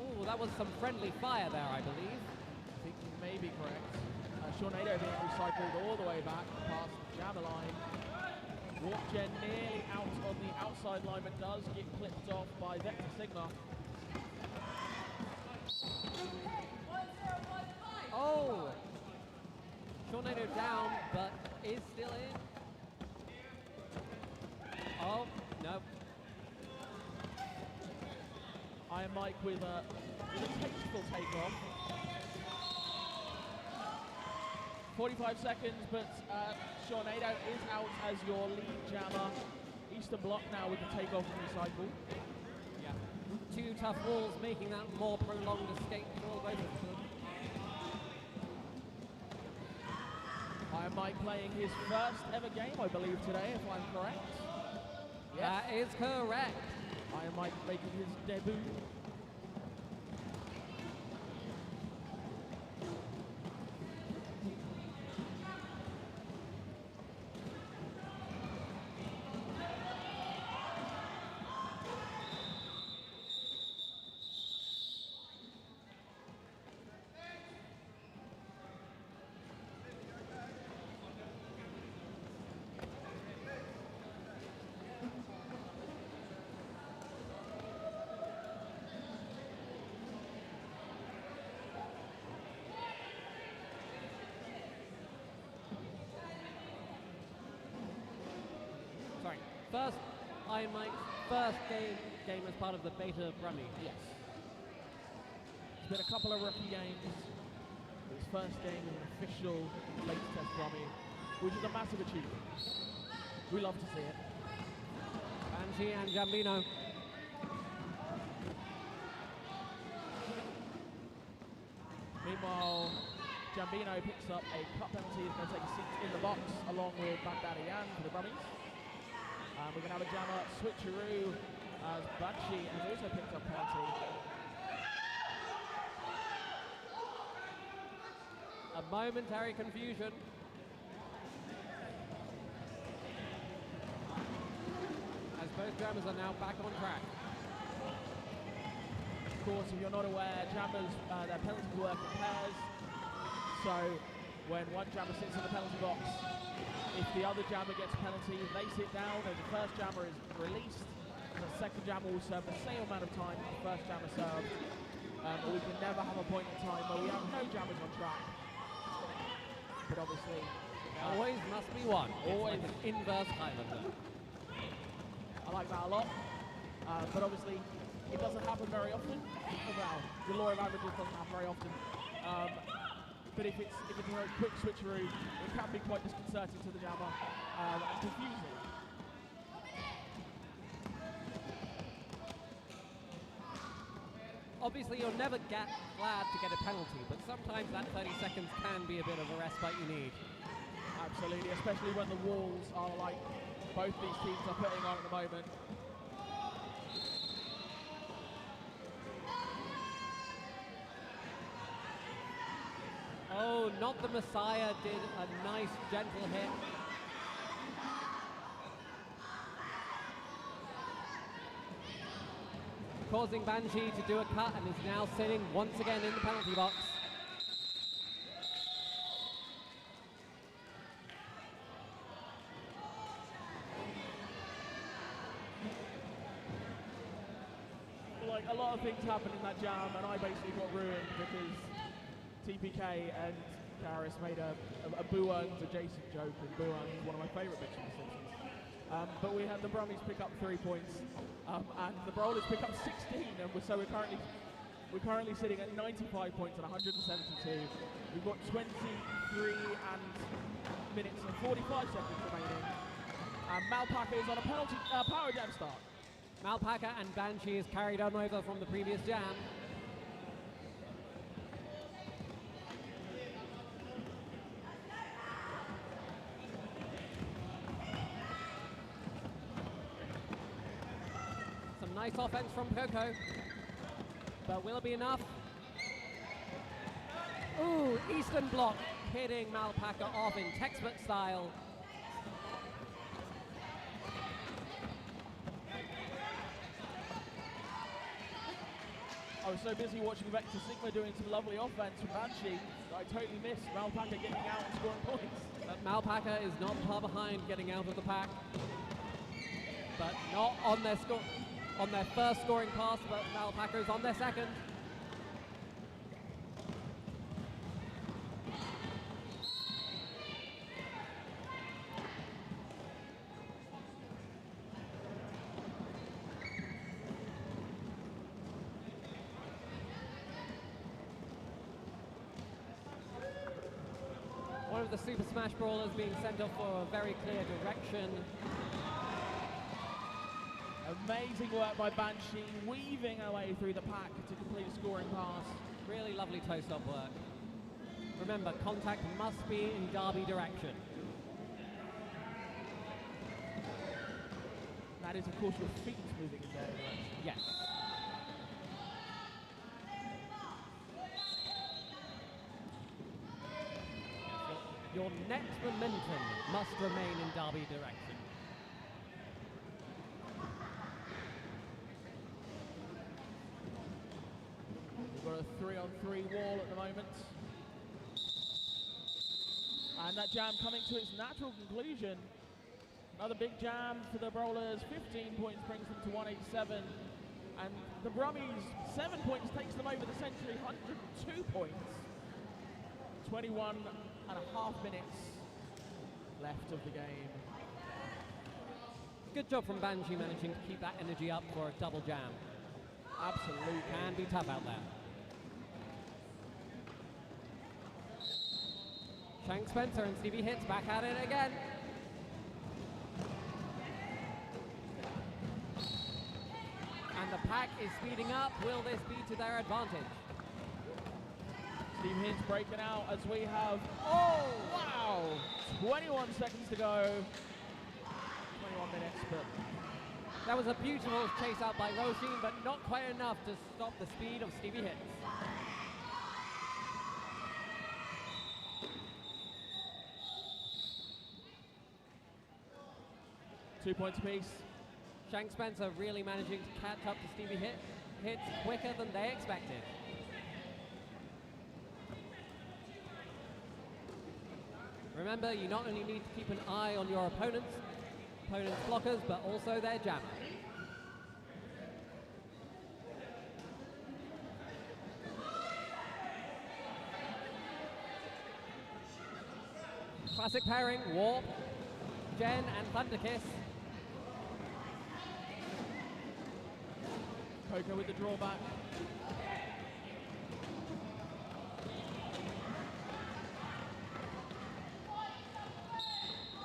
Oh, that was some friendly fire there, I believe. I think you may be correct. Tornado being recycled all the way back past the jammer line. Warp Gen nearly out on the outside line, but does get clipped off by Vector Sigma. Oh! Tornado down, but is still in. Oh, no. Iron Mike with a tasteful takeoff. 45 seconds, but Tornado is out as your lead jammer. Eastern Bloc now with the takeoff and recycle. Yeah. Two tough walls making that more prolonged escape for both of them. Iron Mike playing his first ever game, I believe, today, if I'm correct. Yes. That is correct. Iron Mike making his debut. Sorry. First, Iron Mike's first game as part of the beta Brummy. Yes. It's been a couple of rookie games. His first game is an official beta test Brummy, which is a massive achievement. We love to see it. Banshee and Jambino. Meanwhile, Jambino picks up a cut penalty. He's going to take a seat in the box along with Baghdadi Yan for the Brummies. We're going to have a jammer switcheroo as Banshee has also picked up penalty. A momentary confusion. As both jammers are now back on track. Of course, if you're not aware, jammers, their penalties work in pairs. So when one jammer sits in the penalty box, if the other jammer gets a penalty, they sit down, and the first jammer is released. The second jammer will serve the same amount of time as the first jammer served. We can never have a point in time where we have no jammers on track. But obviously, Always must be one. Always. It's like an inverse Highlander. I like that a lot. But obviously, it doesn't happen very often. Well, the law of averages doesn't happen very often. But if it's a very quick switcheroo, it can be quite disconcerting to the jammer and confusing. Obviously, you're never glad to get a penalty, but sometimes that 30 seconds can be a bit of a respite you need. Absolutely, especially when the walls are like both these teams are putting on at the moment. Oh, not the Messiah did a nice gentle hit. Causing Banshee to do a cut and is now sitting once again in the penalty box. Like, a lot of things happened in that jam, and I basically got ruined because TPK and Garrus made a Boo-Earns adjacent joke, and Boo-Earns is one of my favourite bits from The Simpsons. But we had the Brummies pick up 3 points, and the Brawlers pick up 16, and we're currently sitting at 95 points and 172. We've got 23 minutes and 45 seconds remaining, and Malpaca is on a penalty power jam start. Malpaca and Banshee is carried on over from the previous jam. Some nice offense from Coco, but will it be enough? Ooh, Eastern Bloc hitting Malpaca off in textbook style. I was so busy watching Vector Sigma doing some lovely offense from Banshee that I totally missed Malpaca getting out and scoring points. But Malpaca is not far behind getting out of the pack. But not on their first scoring pass, but Malpaca is on their second. of the Super Smash Brawlers being sent off for a very clear direction. Amazing work by Banshee, weaving her way through the pack to complete a scoring pass. Really lovely toe-stop work. Remember, contact must be in Derby direction. That is, of course, your feet moving in their direction. Yes. Your net momentum must remain in Derby direction. We've got a 3-on-3 wall at the moment. And that jam coming to its natural conclusion. Another big jam for the Brawlers. 15 points brings them to 187. And the Brummies, 7 points takes them over the century, 102 points. 21 and a half minutes left of the game. Good job from Banshee managing to keep that energy up for a double jam. Absolutely. Can be tough out there. Shank Spencer and Stevie Hits back at it again. And the pack is speeding up. Will this be to their advantage? Steve Hintz breaking out as we have, oh wow, 21 seconds to go. 21 minutes, but That was a beautiful chase out by Roshin, but not quite enough to stop the speed of Stevie Hits. .2 points apiece. Shank Spencer really managing to catch up to Stevie Hits quicker than they expected. Remember, you not only need to keep an eye on your opponent's blockers, but also their jammer. Classic pairing, Warp, Jen and Thunderkiss. Coco with the drawback.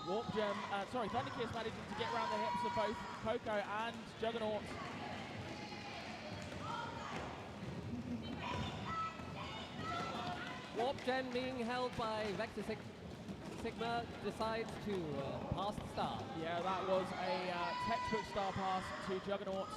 Warp Gem, Thunderkiss managing to get around the hips of both Coco and Juggernaut. Warp Gen being held by Vector Sigma decides to pass the star. Yeah, that was a textbook star pass to Juggernaut.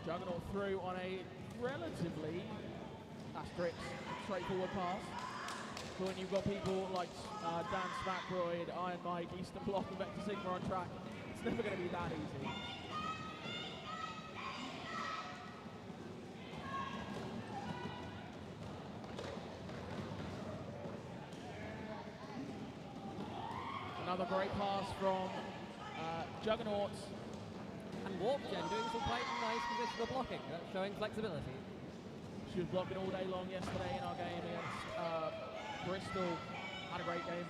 Juggernaut through on a relatively straightforward pass. So when you've got people like Dan Smackroyd, Iron Mike, Eastern Block and Vector Sigma on track, it's never going to be that easy. Another great pass from Juggernaut. And Warp Gen doing some quite nice positional blocking, showing flexibility. She was blocking all day long yesterday in our game against Bristol. Had a great game.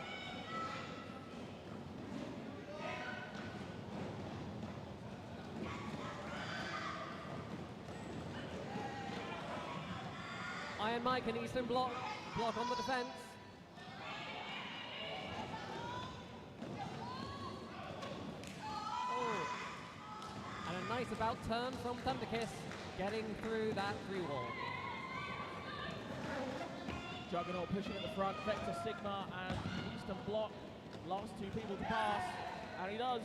Iron Mike and Eastern Block on the defense. Nice about turn from Thunderkiss, getting through that free wall. Juggernaut pushing at the front, Vector Sigma and Eastern Block. Last two people to pass, and he does.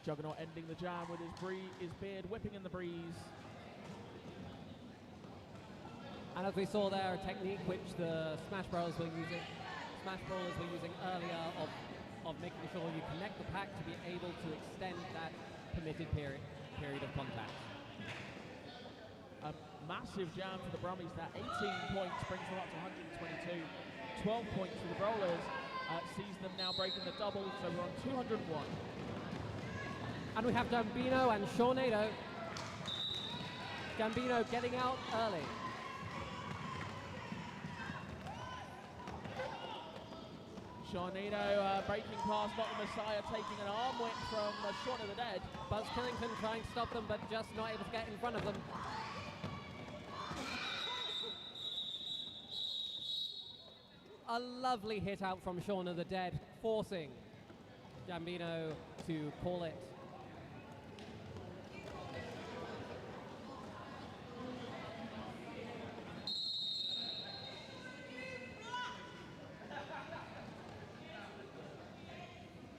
Juggernaut ending the jam with his beard whipping in the breeze. And as we saw there, a technique which the Smash Brawlers were using earlier of making sure you connect the pack to be able to extend that permitted period of contact. A massive jam for the Brummies there. 18 points brings them up to 122. 12 points for the Brawlers sees them now breaking the double, so we're on 201. And we have Gambino and Shawnado. Gambino getting out early. Shawnito breaking past, not the Messiah, taking an arm whip from Shaun of the Dead. Buzz Killington trying to stop them, but just not able to get in front of them. A lovely hit out from Shaun of the Dead, forcing Gambino to call it.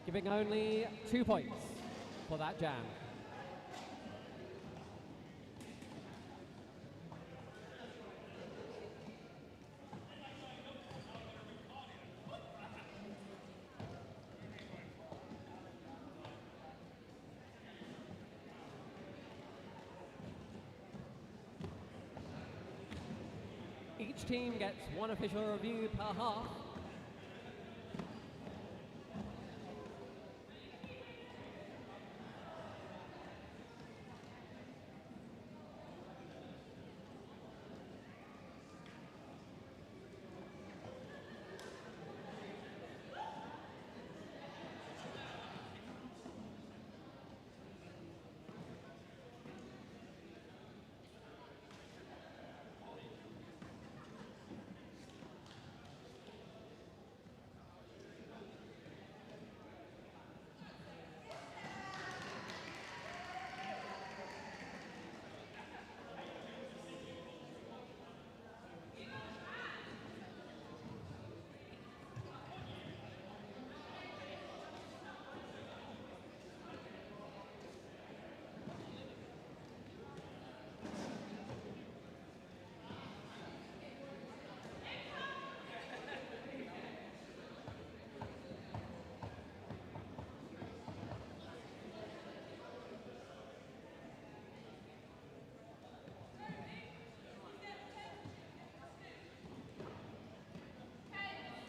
Giving only 2 points for that jam. Each team gets one official review per half.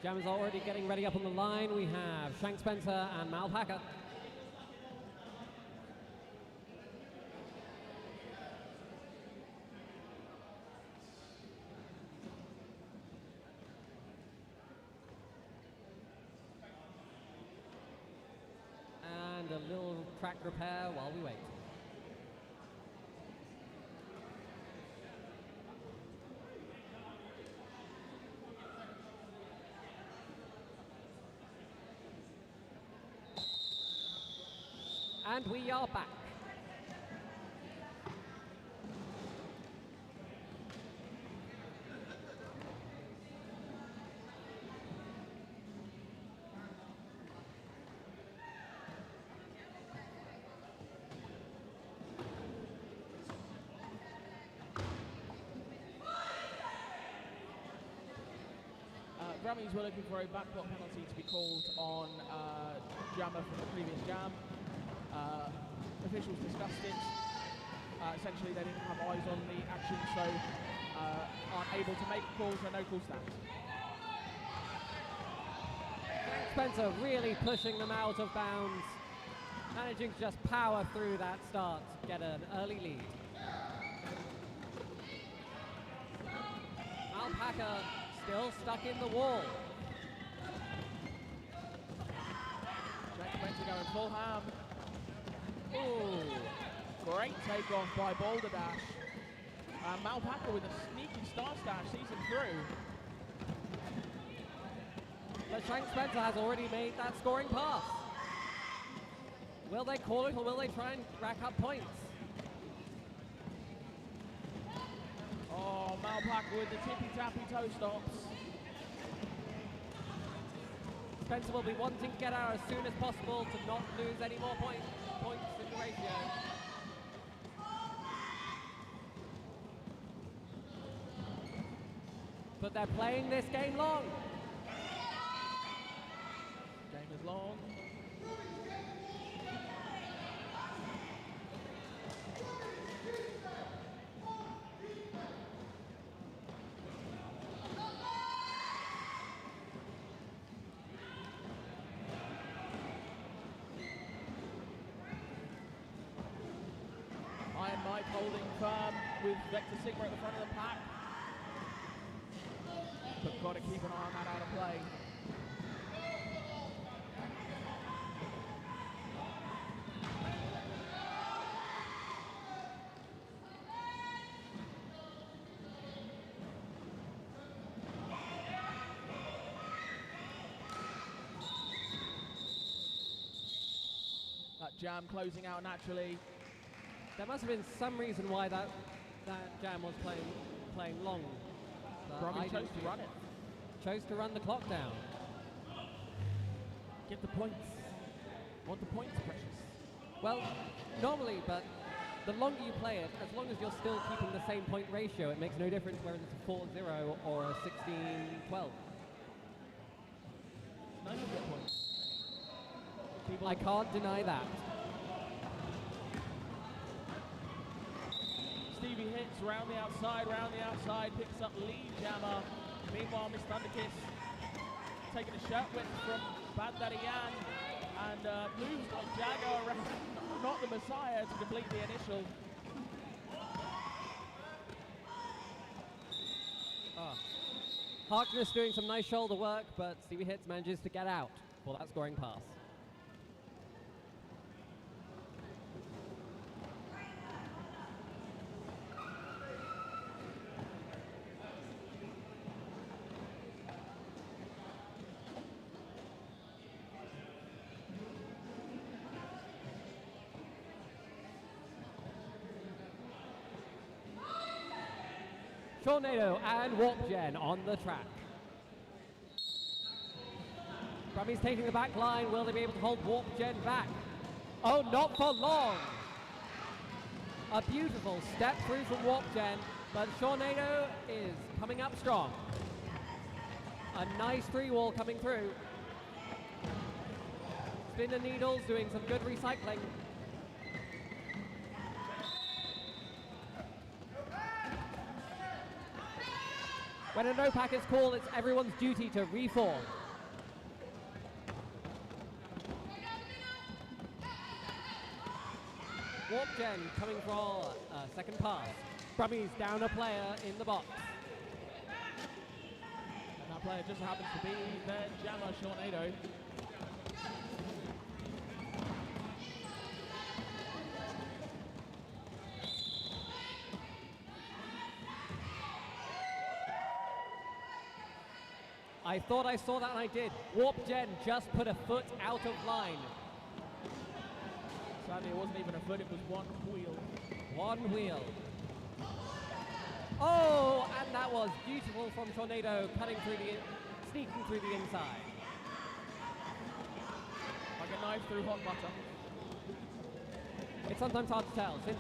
Jam is already getting ready up on the line. We have Shank Spencer and Mal Packer. And a little track repair while we wait. And we are back. Grammys were looking for a backblock penalty to be called on Jammer from the previous jam. Officials discussed it. Essentially, they didn't have eyes on the action, so aren't able to make calls, so no call stands. Spencer really pushing them out of bounds, managing to just power through that start, get an early lead. Alpaca still stuck in the wall. Jack Spencer going full ham. Ooh, great takeoff by Boulder Dash. Malpaca with a sneaky start dash sees him through. But Shank Spencer has already made that scoring pass. Will they call it or will they try and rack up points? Oh, Malpaca with the tippy-tappy toe stops. Spencer will be wanting to get out as soon as possible to not lose any more points in the ratio. But they're playing this game long. Game is long. Iron Mike holding firm with Vector Sigma at the front of the pack. But got to keep an eye on that out of play. jam closing out naturally. There must have been some reason why that jam was playing long. Brummy chose to run it. Chose to run the clock down. Get the points. Want the points, precious. Well, normally, but the longer you play it, as long as you're still keeping the same point ratio, it makes no difference whether it's a 4-0 or a 16-12. Nice to get points. I can't deny that. Stevie hits round the outside, picks up lead jammer. Meanwhile, Miss Thunderkiss taking a shirt width from Bad Daddy Yan and moves on Jago around, not the Messiah, to complete the initial. Harkness doing some nice shoulder work, but Stevie Hits manages to get out for that scoring pass. Tornado and Warp Gen on the track. Brummy's taking the back line. Will they be able to hold Warp Gen back? Oh, not for long. A beautiful step through from Warp Gen, but Tornado is coming up strong. A nice 3-wall coming through. Spinner Needles doing some good recycling. When a no-pack is called, it's everyone's duty to reform. Warp Gen coming for a second pass. Brummy's down a player in the box. And that player just happens to be their jammer, Tornado. I thought I saw that and I did. Warp Gen just put a foot out of line. Sadly, it wasn't even a foot, it was one wheel. One wheel. Oh, and that was beautiful from Tornado, sneaking through the inside. Like a knife through hot butter. It's sometimes hard to tell. Since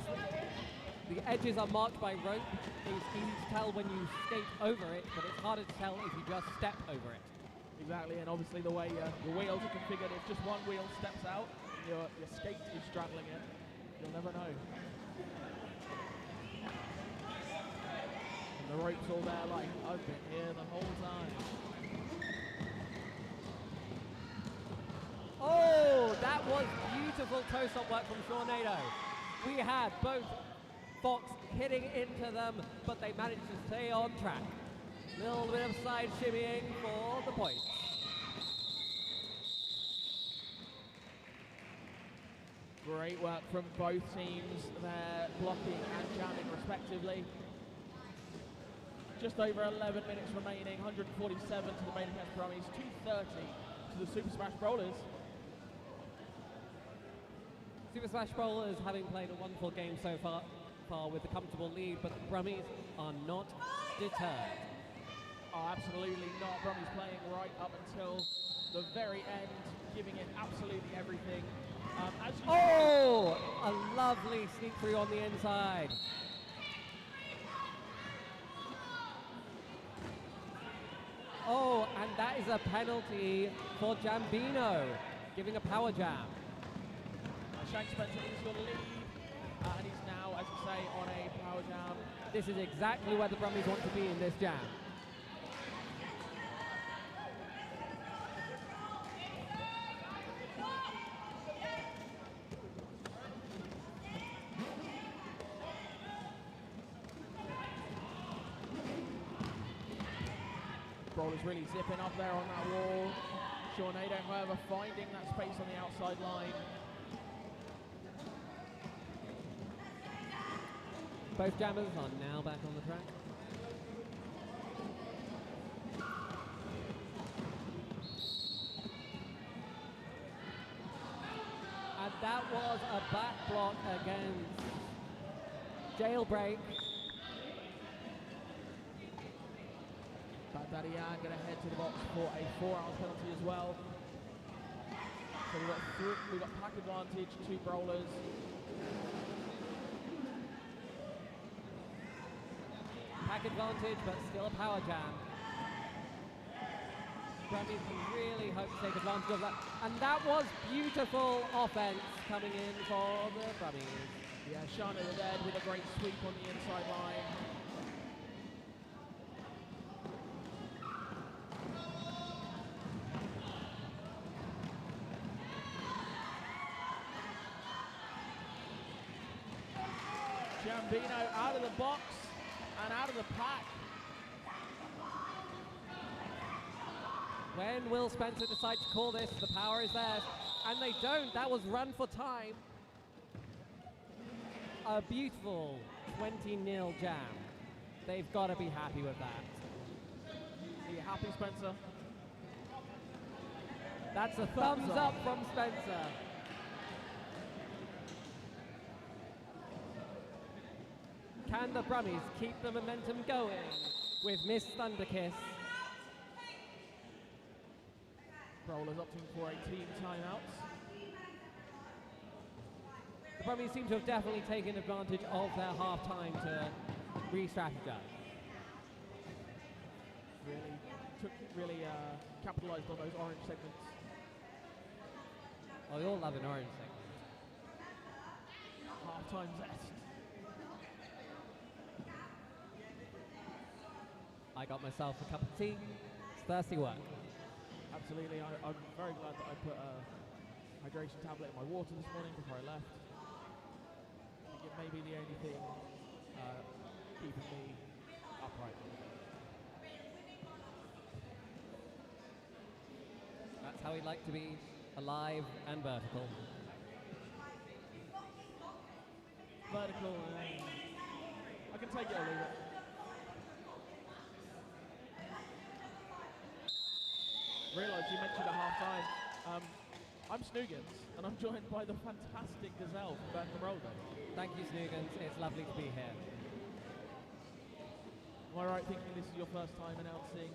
the edges are marked by rope, it's easy to tell when you skate over it, but it's harder to tell if you just step over it. Exactly, and obviously the way your wheels are configured, if just one wheel steps out, your skate is straddling it, you'll never know. And the rope's all there like, I've been here the whole time. Oh, that was beautiful toe-stop work from Tornado. We had both Fox hitting into them, but they managed to stay on track. Little bit of side shimmying for the points. Great work from both teams there, blocking and jamming respectively. Just over 11 minutes remaining, 147 to the main event Brummies, 230 to the Super Smash Brawlers. Super Smash Brawlers having played a wonderful game so far with a comfortable lead, but the Brummies are not deterred. Oh, absolutely not. Brummies playing right up until the very end, giving it absolutely everything. A lovely sneak through on the inside. Oh, and that is a penalty for Jambino, giving a power jam. Shank Spencer is going to lead, and he's now, as you say, on a power jam. This is exactly where the Brummies want to be in this jam. Brawler's really zipping up there on that wall. Tornado, however, finding that space on the outside line. Both jammers are now back on the track. And that was a back block against Jailbreak. Baghdadian going to head to the box for a 4-hour penalty as well. So we've got pack advantage, 2 brawlers. Pack advantage, but still a power jam. Brummies can really hope to take advantage of that. And that was beautiful offense coming in for the Brummies. Yeah, Shana the Dead with a great sweep on the inside line. Jambino out of the box and out of the pack. When will Spencer decide to call this? The power is theirs. And they don't. That was run for time. A beautiful 20-0 jam. They've got to be happy with that. Are you happy, Spencer? That's a thumbs up from Spencer. Can the Brummies keep the momentum going with Miss Thunderkiss? Brawlers opting for a team timeout. The Brummies seem to have definitely taken advantage of their half-time to re-strategize. Really capitalised on those orange segments. Oh, we all love an orange segment. Half-time zest. I got myself a cup of tea. It's thirsty work. Absolutely, I'm very glad that I put a hydration tablet in my water this morning before I left. I think it may be the only thing keeping me upright. That's how we like to be, alive and vertical. Vertical, I can take it or leave it. Realised you mentioned at half-time. I'm Snoogans, and I'm joined by the fantastic Gazelle from Burnham Roller. Thank you, Snoogans. It's lovely to be here. Am I right thinking this is your first time announcing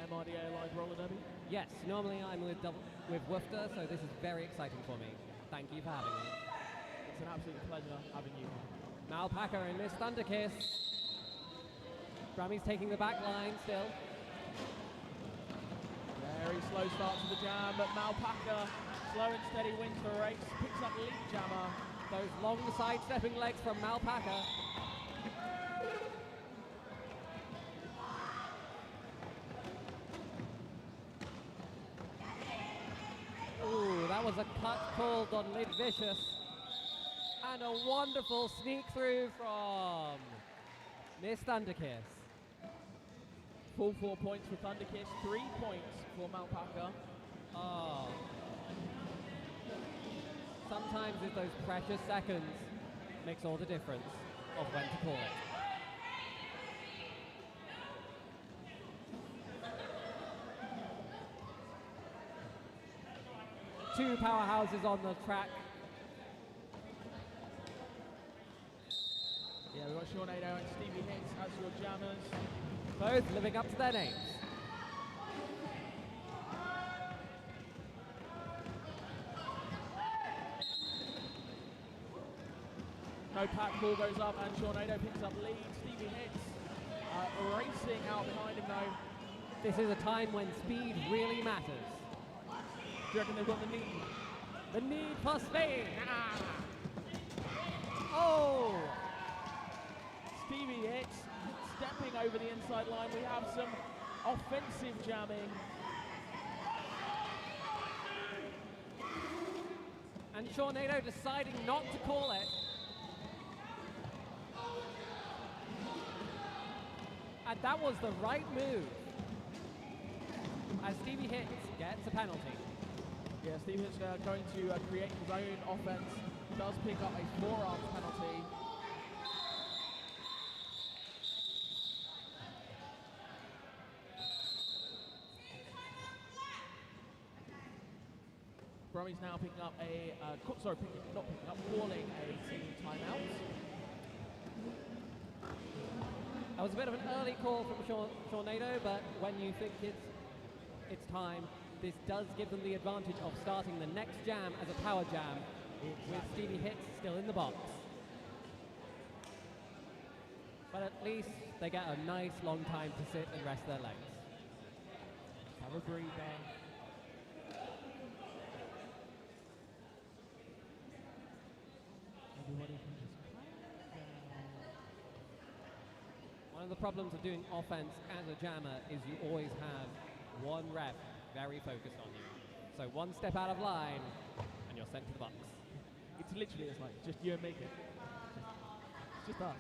MRDA Live Roller Derby? Yes, normally I'm with Woofter, so this is very exciting for me. Thank you for having me. It's an absolute pleasure having you here. Mal Packer and Miss Thunderkiss. Brummies taking the back line still. Very slow start to the jam, but Malpaca, slow and steady, wins the race, picks up lead jammer. Those long side-stepping legs from Malpaca. Ooh, that was a cut called on Lid Vicious. And a wonderful sneak through from Miss Thunderkiss. Full 4 points for Thunderkiss, 3 points for Malpaca. Oh. Sometimes it's those precious seconds makes all the difference of when to call it. Two powerhouses on the track. Yeah, we've got Seanado and Stevie Hicks as your jammers. Both living up to their names. No pack ball goes up and Seanado picks up lead. Stevie Hicks racing out behind him though. This is a time when speed really matters. Do you reckon they've got the need? The need for speed. Ah. Oh! Stevie Hicks stepping over the inside line. We have some offensive jamming. And Seanado deciding not to call it. And that was the right move. As Stevie Hicks gets a penalty. Yeah, Stevie Hicks going to create his own offense. Does pick up a forearm penalty. Brummy's now picking up calling a team timeout. That was a bit of an early call from Tornado, but when you think it's time, this does give them the advantage of starting the next jam as a power jam with Stevie Hits still in the box. But at least they get a nice long time to sit and rest their legs. Have a breather. Everybody can just calm down. One of the problems of doing offense as a jammer is you always have one ref very focused on you. So one step out of line and you're sent to the box. It's literally just you and me. It's just us.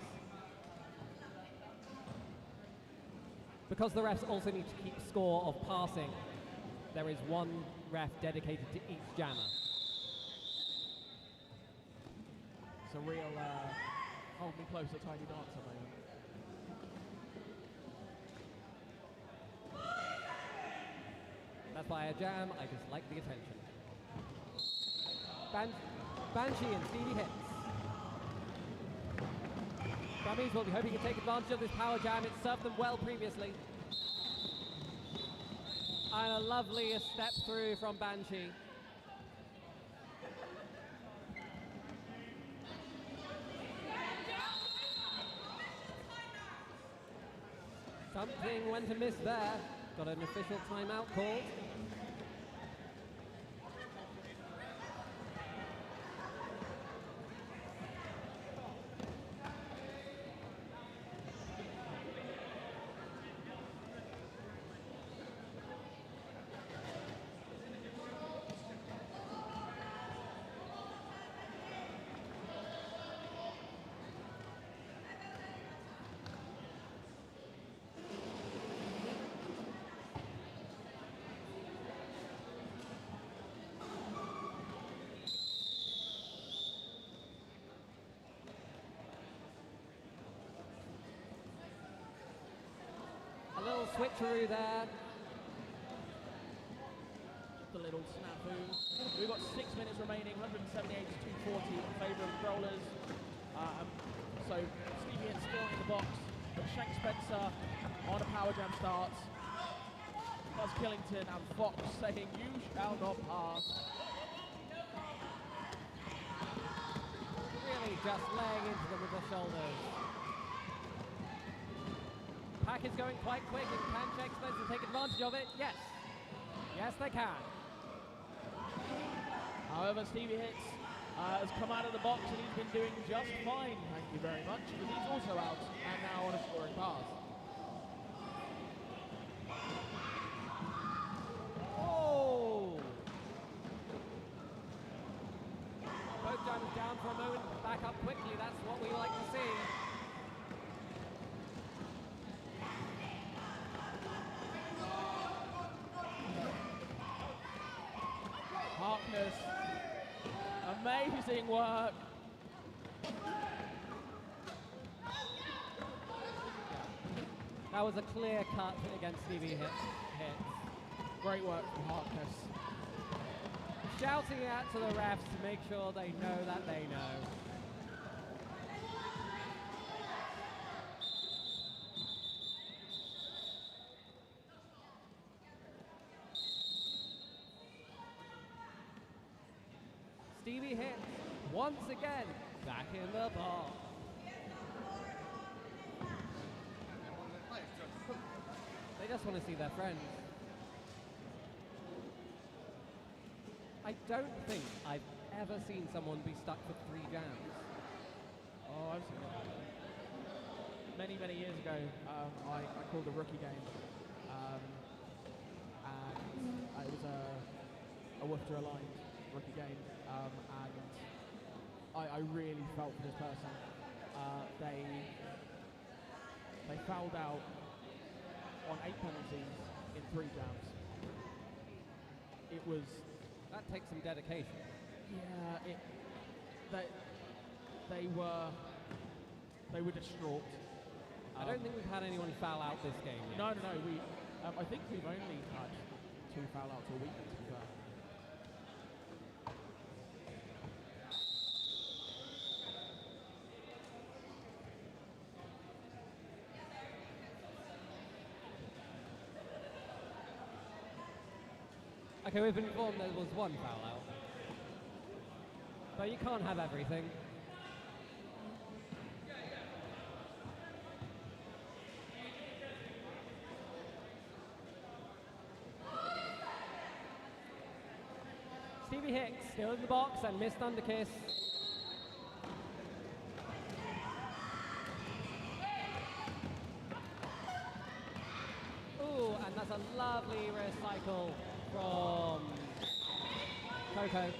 Because the refs also need to keep score of passing, there is one ref dedicated to each jammer. It's a real hold me closer, tiny dancer moment. That's why I jam, I just like the attention. Banshee and Stevie Hits. Brummies will be hoping to take advantage of this power jam. It served them well previously. And a lovely step through from Banshee. Something went amiss there. Got an official timeout called. Little switcheroo there. Just a little snafu. We've got 6 minutes remaining, 178 to 240 in favour of the Growlers. So Stevie Hits still in the box, but Shank Spencer on a power jam starts. Buzz Killington and Fox saying, "You shall not pass." Really just laying into them with the shoulders. Pack is going quite quick, and can Shank Spencer take advantage of it? Yes. Yes, they can. However, Stevie Hits has come out of the box and he's been doing just fine, thank you very much, because he's also out and now on a scoring pass. Oh! Both jammers down for a moment, back up quickly. That's what we like to see. Harkness, amazing work. That was a clear cut against Stevie Hits. Great work from Harkness. Shouting out to the refs to make sure they know that they know. Stevie Hits, once again, back in the box. They just want to see their friends. I don't think I've ever seen someone be stuck for 3 jams. Oh, I've seen it. Many, many years ago, I called a rookie game, and it was a Woofter aligned rookie game, and I really felt for this person. They fouled out on 8 penalties in 3 jams. It was... That takes some dedication. Yeah, they were distraught. I don't think we've had anyone foul out this game yet. No. I think we've only had 2 foul outs all weekend, to be fair. Okay, we've been informed there was one foul out. But you can't have everything. Stevie Hicks still in the box and missed underkiss. Ooh, and that's a lovely recycle from Coco.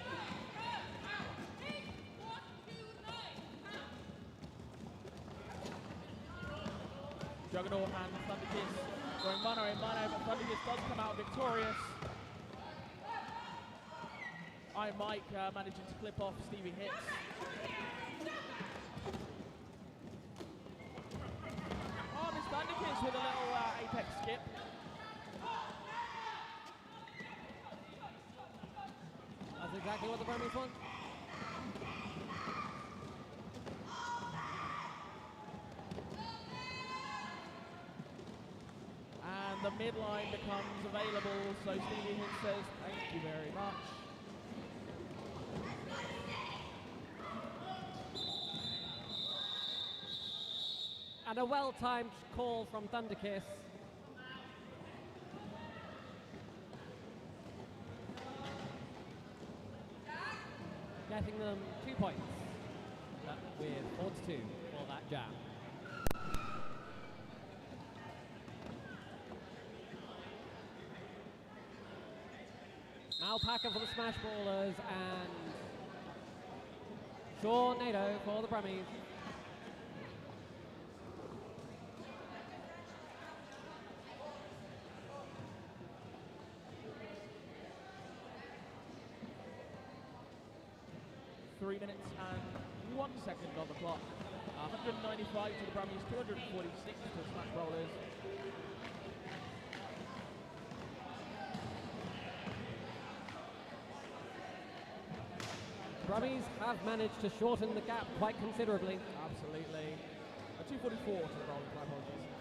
Juggernaut and Thunderkiss going mano a mano, but Thunderkiss does come out victorious. Mike managing to clip off Stevie Hicks. Oh, Miss Thunderkiss with a little apex skip. That's exactly what the Brummies want. And the midline becomes available, so Stevie Hicks says, thank you very much. And a well-timed call from Thunderkiss. Getting them 2 points with 4-2 for that jam. Alpaca for the Smash Ballers and Tornado for the Brummies. Three minutes and 1 second on the clock. 195 to the Brummies, 246 to the Smash Bowlers. Brummies have managed to shorten the gap quite considerably. Absolutely. 244 to the Bowlers, my apologies.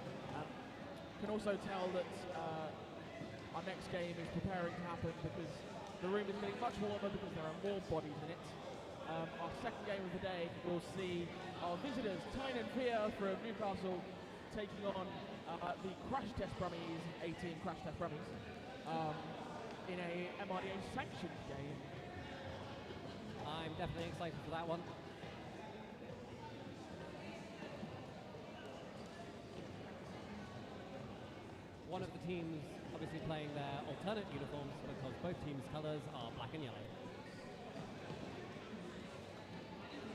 Can also tell that our next game is preparing to happen because the room is getting much warmer because there are more bodies in it. Our second game of the day will see our visitors, Tyne and Fear from Newcastle, taking on the Crash Test Brummies, 18 Crash Test Brummies, in a MRDA sanctioned game. I'm definitely excited for that one. One of the teams obviously playing their alternate uniforms because both teams' colours are black and yellow.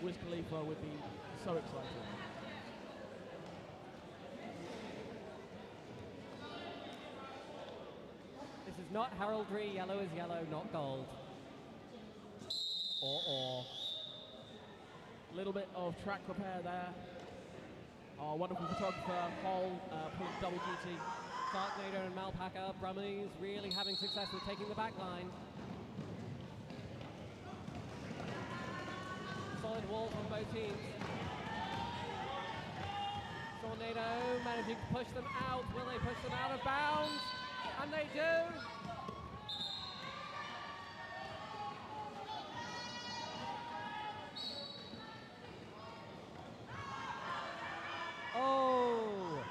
Wiz Khalifa would be so excited. This is not heraldry, yellow is yellow, not gold. Or. A little bit of track repair there. Our wonderful photographer, Hall, pulling double duty. Sharknado and Malpaca, Brummies really having success with taking the back line. Solid wall from both teams. Tornado managing to push them out. Will they push them out of bounds? And they do! Oh!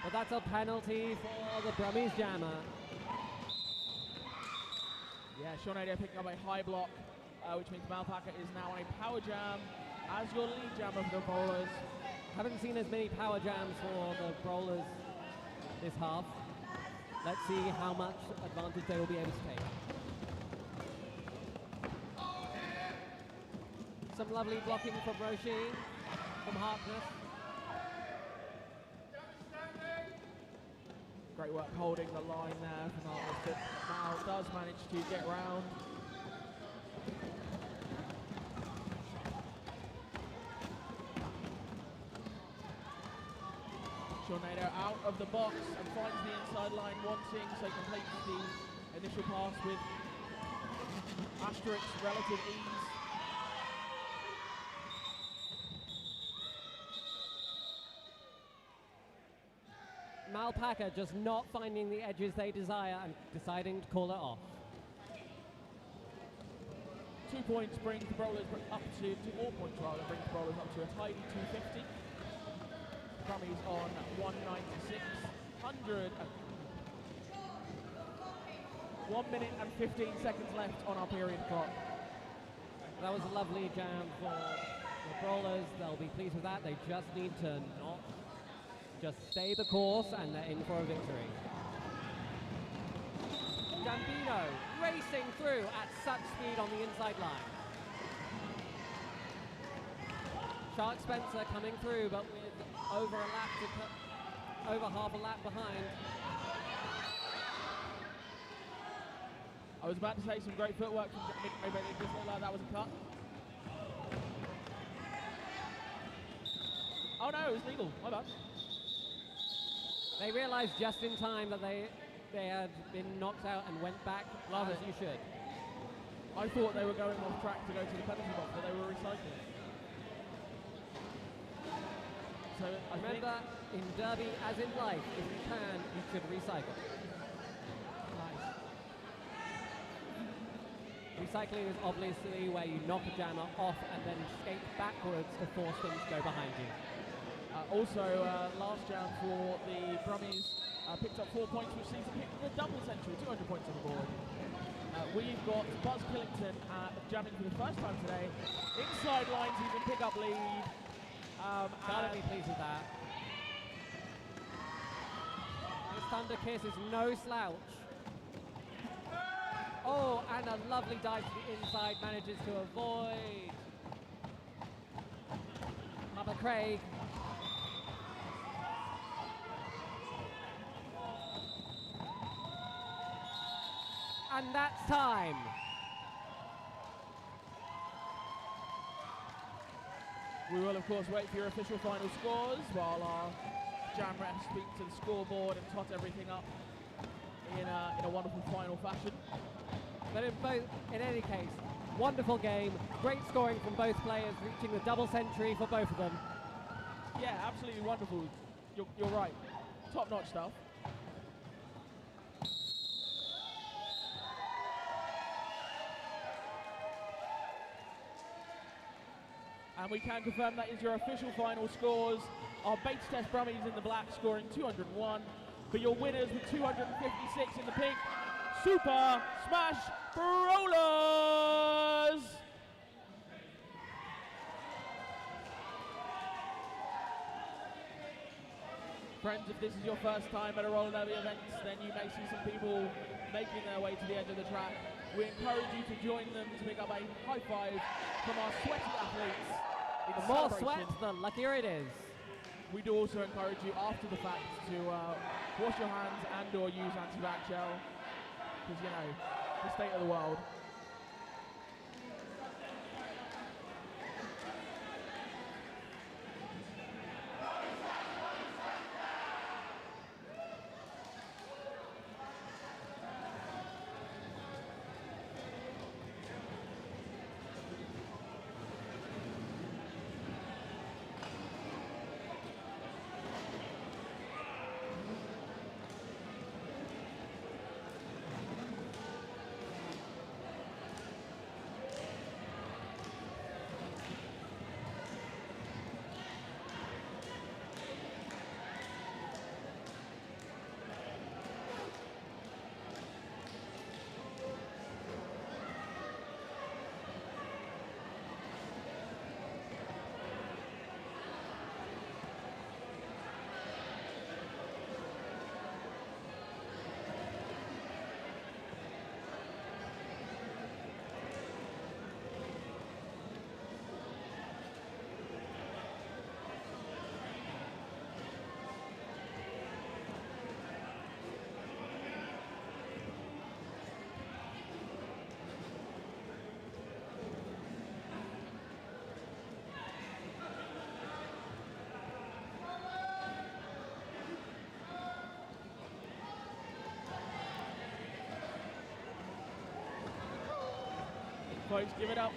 But that's a penalty for the Brummies jammer. Yeah, Tornado picking up a high block, which means Malpaca is now on a power jam as your lead jammer for the bowlers. Haven't seen as many power jams for the bowlers this half. Let's see how much advantage they will be able to take. Some lovely blocking from Roshi, from Harkness. Great work holding the line there from Harkness, but now does manage to get round. Tornado out of the box and finds the inside line wanting, so completes the initial pass with asterisk relative ease. Malpaca just not finding the edges they desire and deciding to call it off. 2 points brings the Brawlers up to 2 more points rather, brings the Brawlers up to a tidy 250. Brummies on 196. 1 minute and 15 seconds left on our period clock. That was a lovely jam for the Brawlers. They'll be pleased with that. They just need to not just stay the course, and they're in for a victory. Gambino racing through at such speed on the inside line. Shark Spencer coming through, but with over half a lap behind. I was about to say some great footwork from Gambino, but it just looked like that was a cut. Oh no, it was legal. My bad. They realized just in time that they had been knocked out and went back. Love as it. you should. I thought they were going off track to go to the penalty box, but they were recycling. So Remember, in Derby, as in life, if you can, you should recycle. Nice. Recycling is obviously where you knock a jammer off and then skate backwards to force them to go behind you. Also, last jam for the Brummies picked up 4 points, which seems to pick the double century, 200 points on the board. We've got Buzz Killington jamming for the first time today. Inside lines, he can pick up lead. Gotta be pleased with that. This Thunder Kiss is no slouch. Oh, and a lovely dive to the inside, manages to avoid Mother Craig. And that's time. We will, of course, wait for your official final scores while our jam refs speak to the scoreboard and tot everything up in a wonderful final fashion. But in any case, wonderful game, great scoring from both players, reaching the double century for both of them. Yeah, absolutely wonderful. You're right. Top-notch stuff. And we can confirm that is your official final scores. Our Bates Test Brummies in the black scoring 201, but your winners with 256 in the pink, Super Smash Brawlers! Friends, if this is your first time at a roller derby event, then you may see some people making their way to the edge of the track. We encourage you to join them to pick up a high five from our sweaty athletes. The more sweat, the luckier it is. We do also encourage you after the fact to wash your hands and or use anti-vax gel, because, you know, the state of the world. Folks, give it up.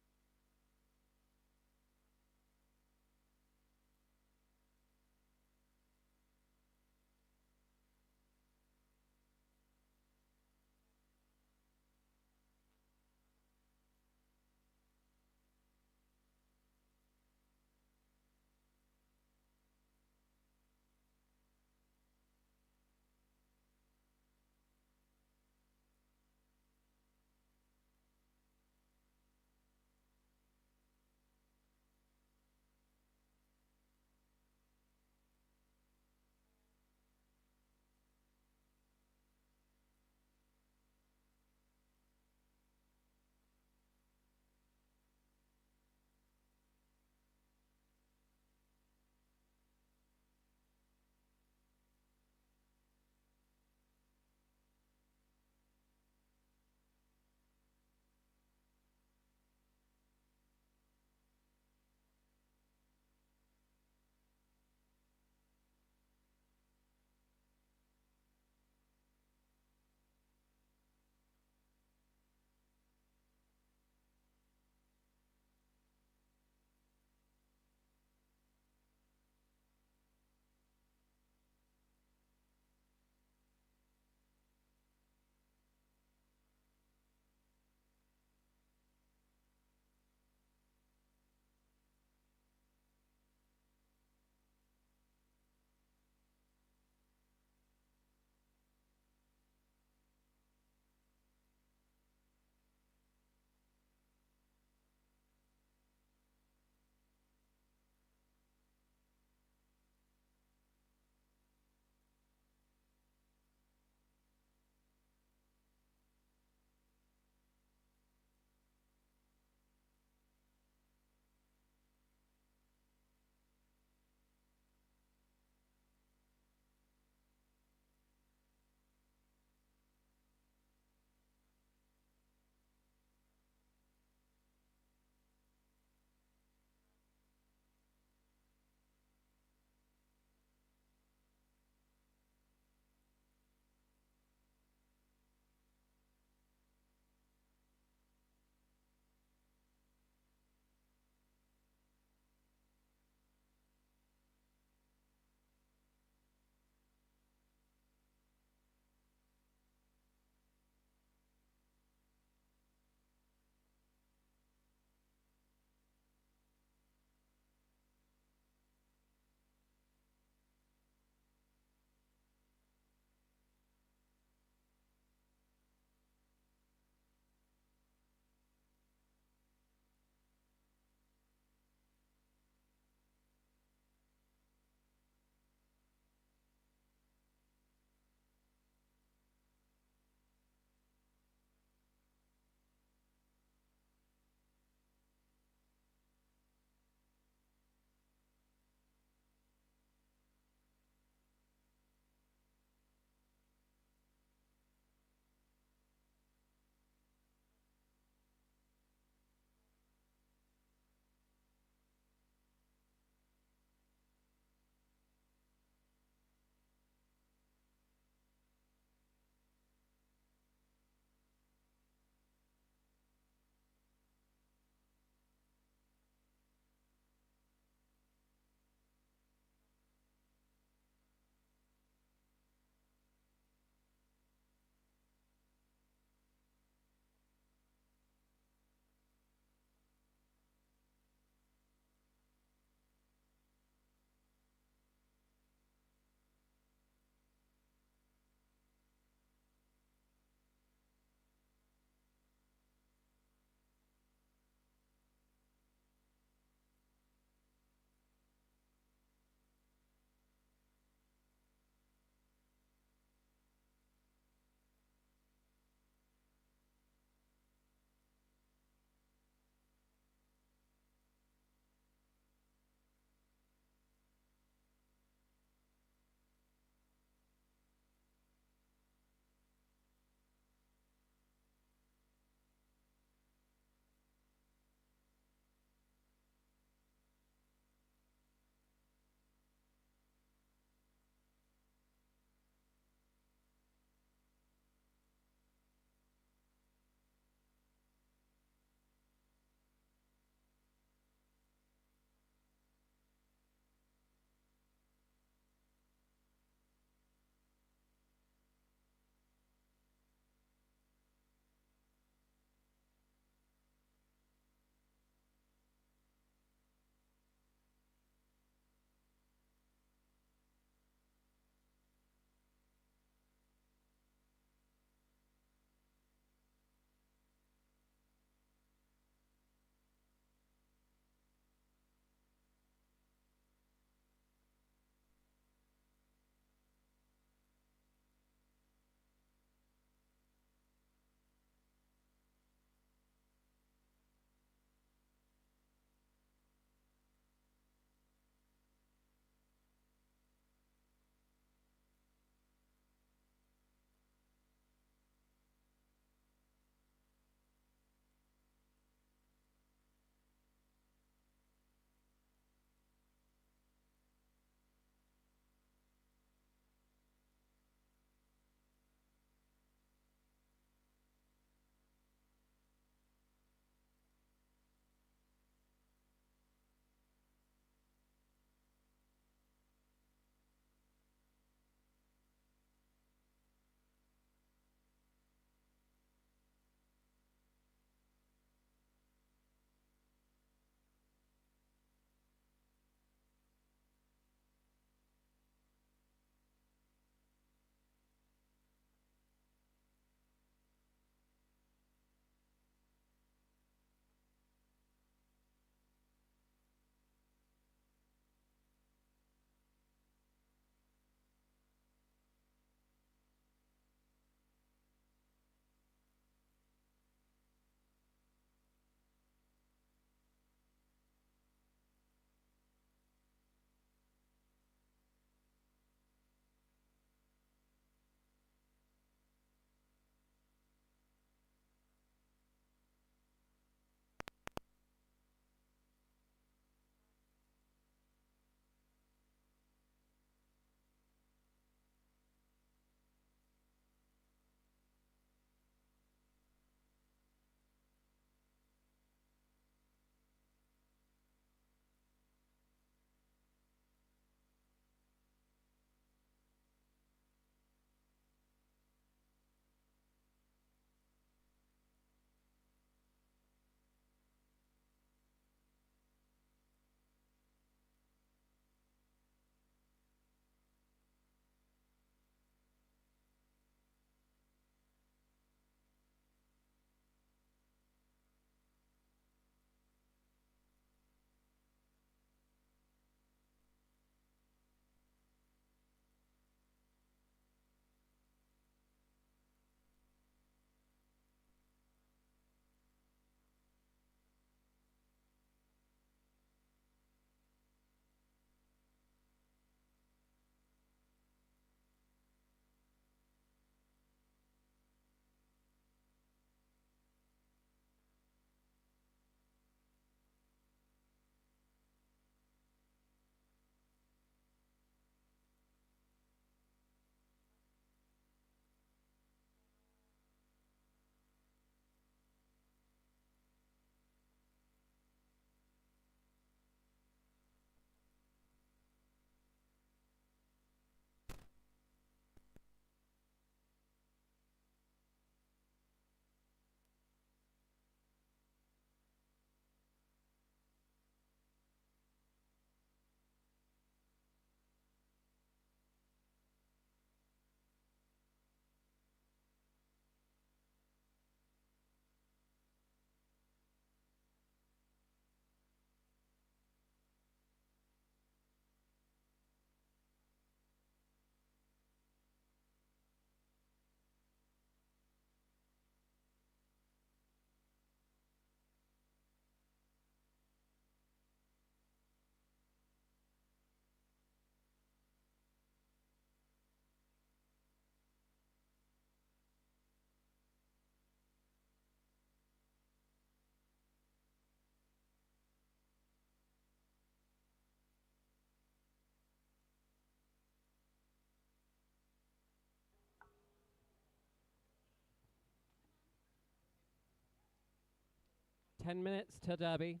10 minutes to Derby.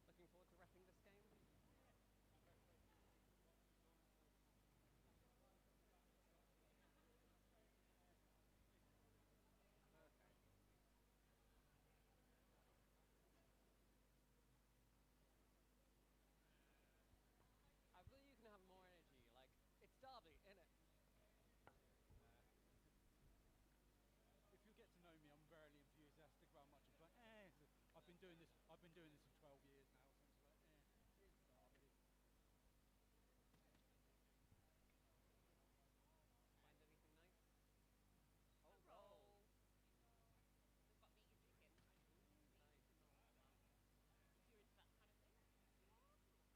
Looking forward to wrapping this game. Okay. I believe you can have more energy. Like, it's Derby, innit? If you get to know me, I'm very enthusiastic about much. I'm like, I've been doing this for 12 years now, so I'm just like, it's Derby. Find anything nice? Oh, A roll.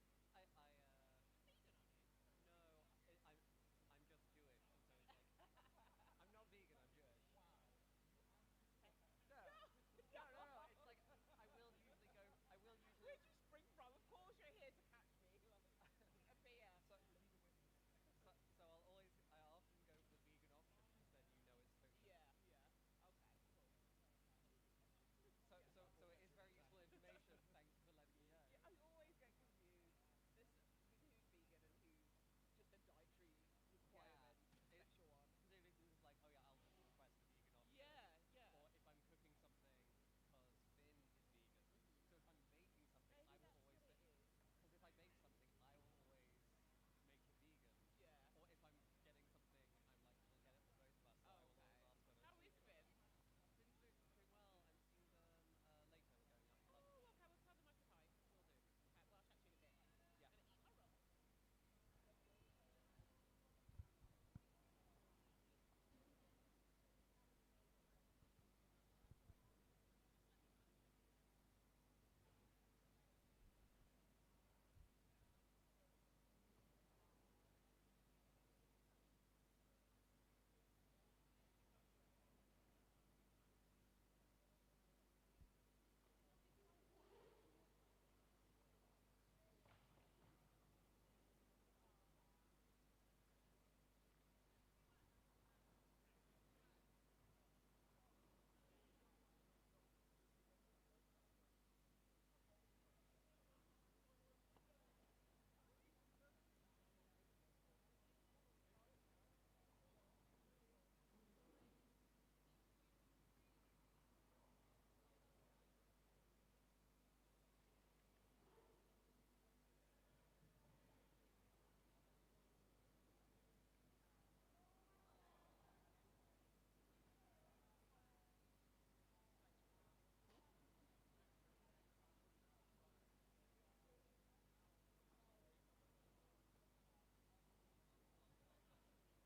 We've got vegan chicken. Nice. If you're into that kind of thing. Vegan, aren't you? No, I'm just Jewish, and so it's like, I'm not vegan, I'm Jewish. Wow. No, it's like, I will usually. Where'd you spring from? Of course you're here to catch me. A beer. So I often go for the vegan option, because then you know it's totally. Yeah. Okay, cool. So it is very useful information, thank you for letting me know. Yeah, I always get confused. This who's vegan and who's just a dietary requirement special one. Particularly if it's like, oh yeah, I'll just request a vegan option. Yeah. Or if I'm cooking something, because Finn is vegan. So if I'm making something, Maybe I will that's always what it is. because if I make something, I will always make it vegan. Yeah. Or if I'm getting something, I'm like, we'll get it for both of us. So I will always ask whether How it's is vegan. Finn? Finn's doing well. I'm seeing them later. We're going out for lunch.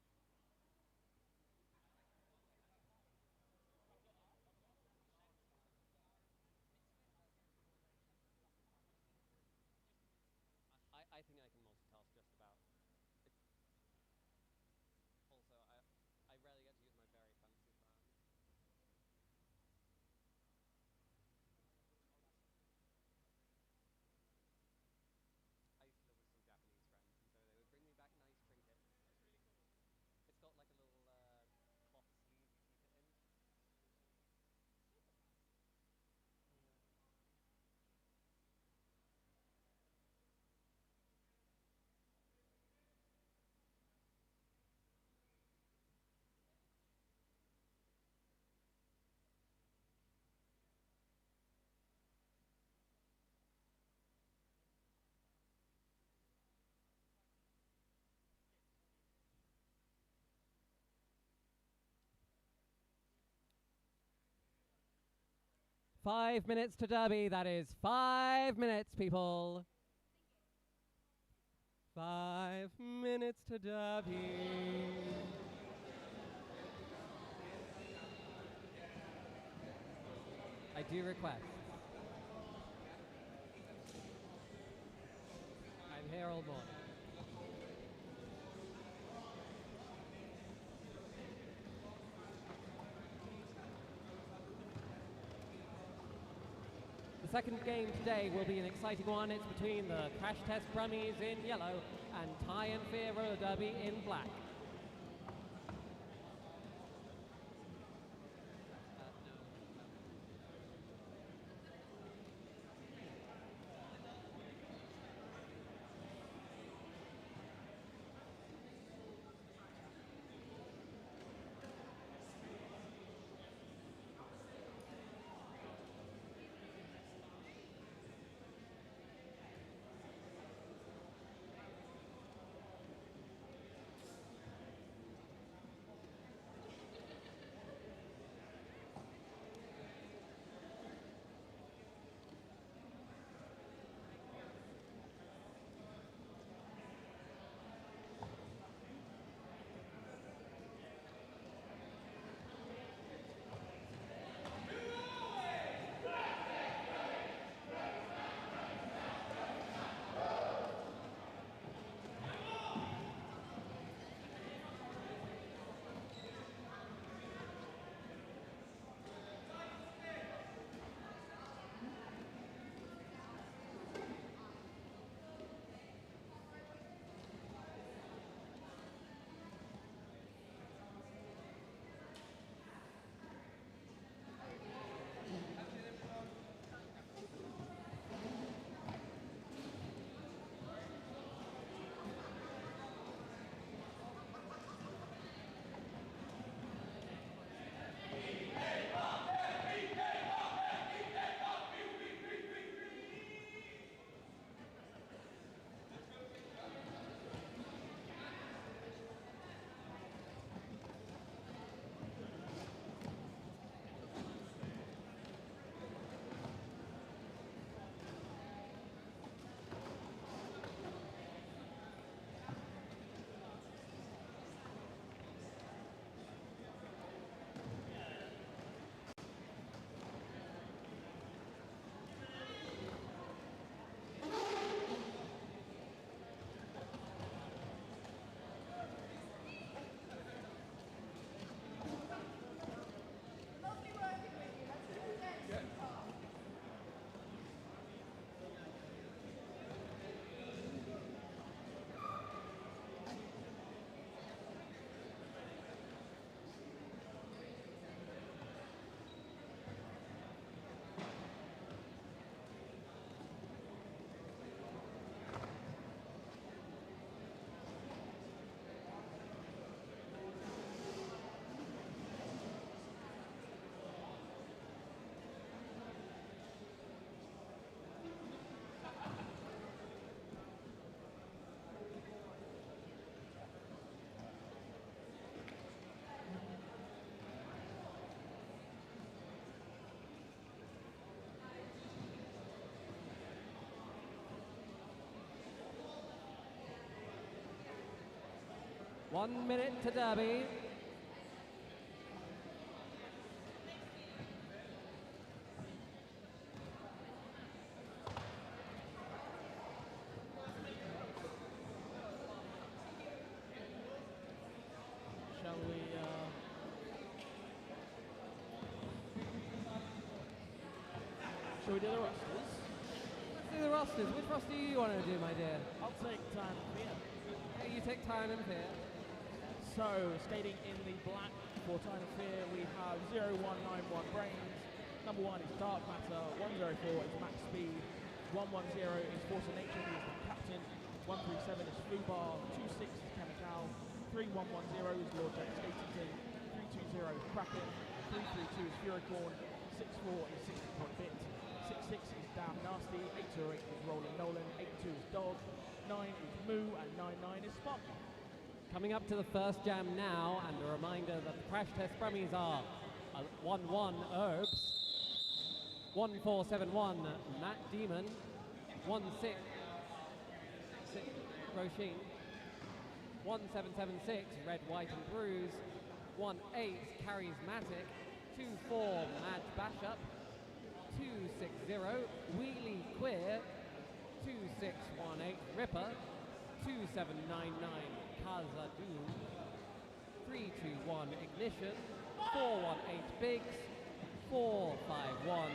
Oh, okay, we'll tell them I said hi. Will do. Okay, well, I'll chat to you in a bit. Yeah. I'm gonna eat my roll. I think I can multitask just about. Also, I rarely get to use my very fancy fan. I used to live with some Japanese friends, and so they would bring me back nice trinkets. That's really cool. It's got like a little cloth sleeve you keep it in. Super nice. Five minutes to Derby. That is 5 minutes, people. 5 minutes to Derby. I do request. clear all morning. The second game today will be an exciting one. It's between the Crash Test Brummies in yellow and Tie and Fear Roller Derby in black. One minute to Derby. Shall we? Shall we do the rosters? Let's do the rosters. Which roster do you want to do, my dear? I'll take time here. Okay, you take Time and Fear. So, skating in the black for Time of Fear, we have 0191 Brains. Number 1 is Dark Matter. 104 is Max Speed. 110 is Force of Nature, he is the captain. 137 is Flubar. 26 is Chemical. 3110 is Lord Jack Skating Team. 320 is Kraken. 332 is Furicorn. 64 is 60 Point Bit. 66 is Damn Nasty. 808 is Rolling Nolan. 82 is Dog. 9 is Moo, and 99 is Sparky. Coming up to the first jam now, and a reminder that the Crash Test Brummies are 1-1 Herbs, 1471 Matt Demon, 16 Roshin, 1776 Red, White and Bruise, 18 Charismatic, 24 Madge Bashup, 260 Wheelie Queer, 2618 Ripper, 2799 Kazadoon, 321 Ignition, 418 Biggs, 451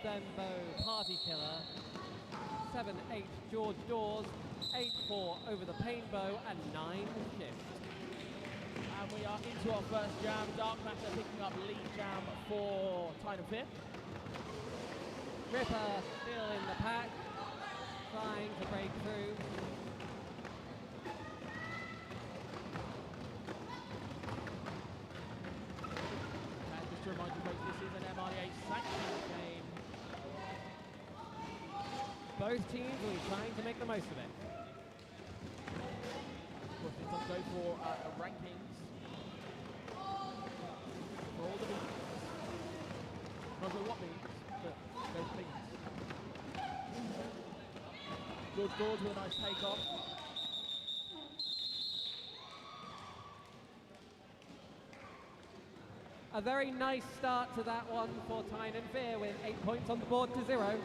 Thembo Party Killer, 78 George Dawes, 84 Over the Painbow, and 9 Shift. And we are into our first jam. Dark Matter picking up lead jam for Tide of Fear. Ripper still in the pack, trying to break through. And just to remind you folks, this is an MRDA sanctioned game. Both teams will be trying to make the most of it. Of course, it does go for rankings for all the beats. Not sure what beats, but those beats. George Dawes with a nice takeoff. A very nice start to that one for Tyne and Fear with 8 points on the board to 0.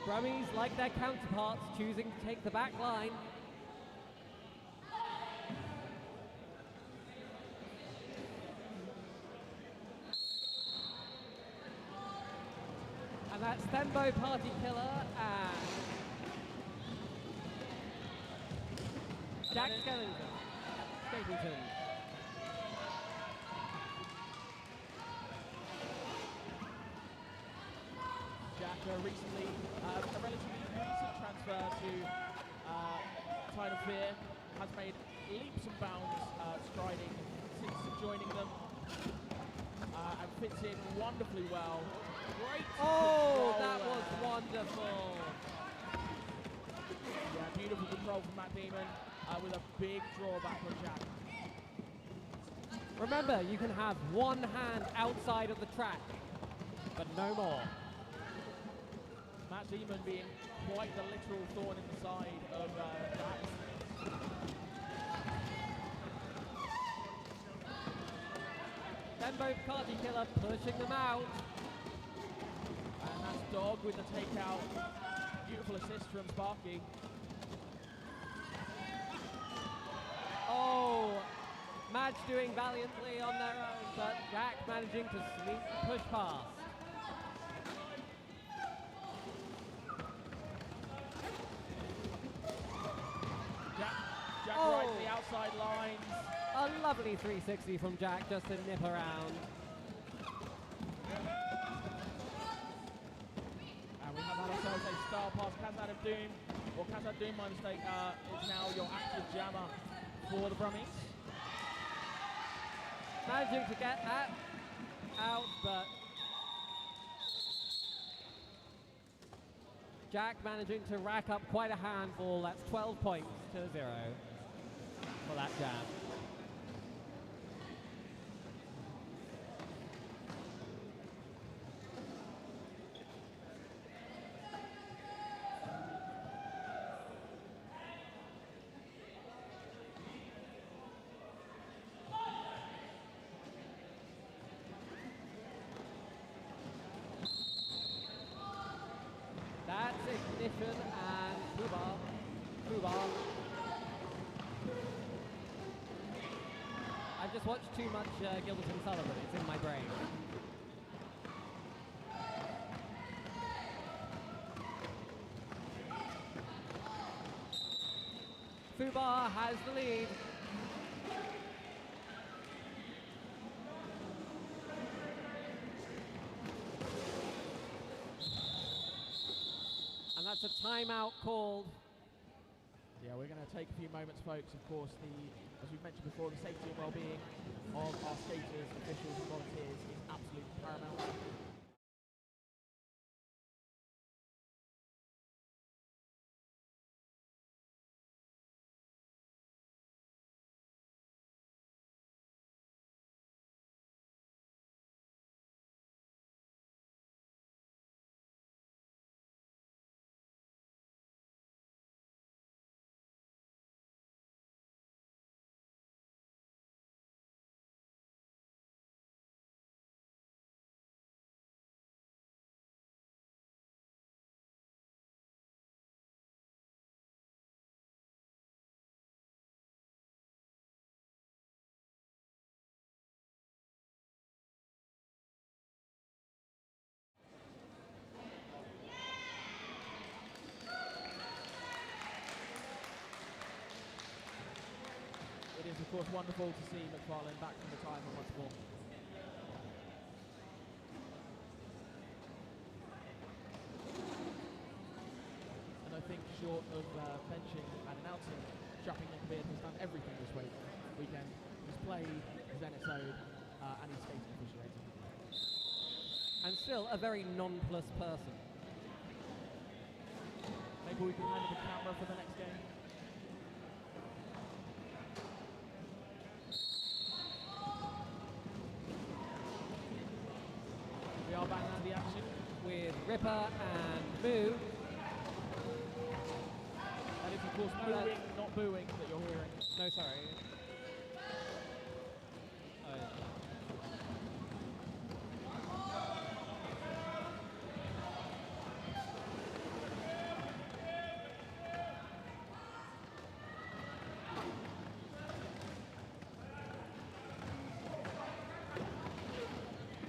Brummies, like their counterparts, choosing to take the back line. And that's Thembo Party Killer and Jack Skellington. Jack recently, a relatively recent transfer to Tide of Fear, has made leaps and bounds striding since joining them, and fits in wonderfully well. Great Oh, control that there. was wonderful. Yeah, beautiful control from Matt Demon, with a big drawback on Jack. Remember, you can have one hand outside of the track, but no more. Matt Demon being quite the literal thorn in the side of Jack. Thembo Party Killer pushing them out. And that's Dog with the takeout. Beautiful assist from Sparky. Oh, Madge doing valiantly on their own, but Jack managing to sneak push past. Jack Oh. right to the outside lines. A lovely 360 from Jack just to nip around. And we have had ourselves a star pass. Kazad of Doom, or Kazad Doom, my mistake, is now your active jammer for the Brummies. Managing to get that out, but Jack managing to rack up quite a handful. That's 12 points to 0 for that jam. That's Ignition and Fubar. I've just watched too much Gilbert and Sullivan. It's in my brain. Fubar has the lead. And that's a timeout called. Yeah, we're going to take a few moments, folks. Of course, as we've mentioned before, the safety and well-being of our skaters, officials, and volunteers is absolutely paramount. it's of course wonderful to see McFarlane back from retirement once more. And I think short of benching and announcing, Strapping Beard has done everything this weekend. He's played, he's NSO'd, and he's skating officiated. And still a very nonplussed person. Maybe we can hand him a camera for the next game. We are back into the action with Ripper and Moo. That is, of course, mooing, not booing, that you're hearing. No, sorry.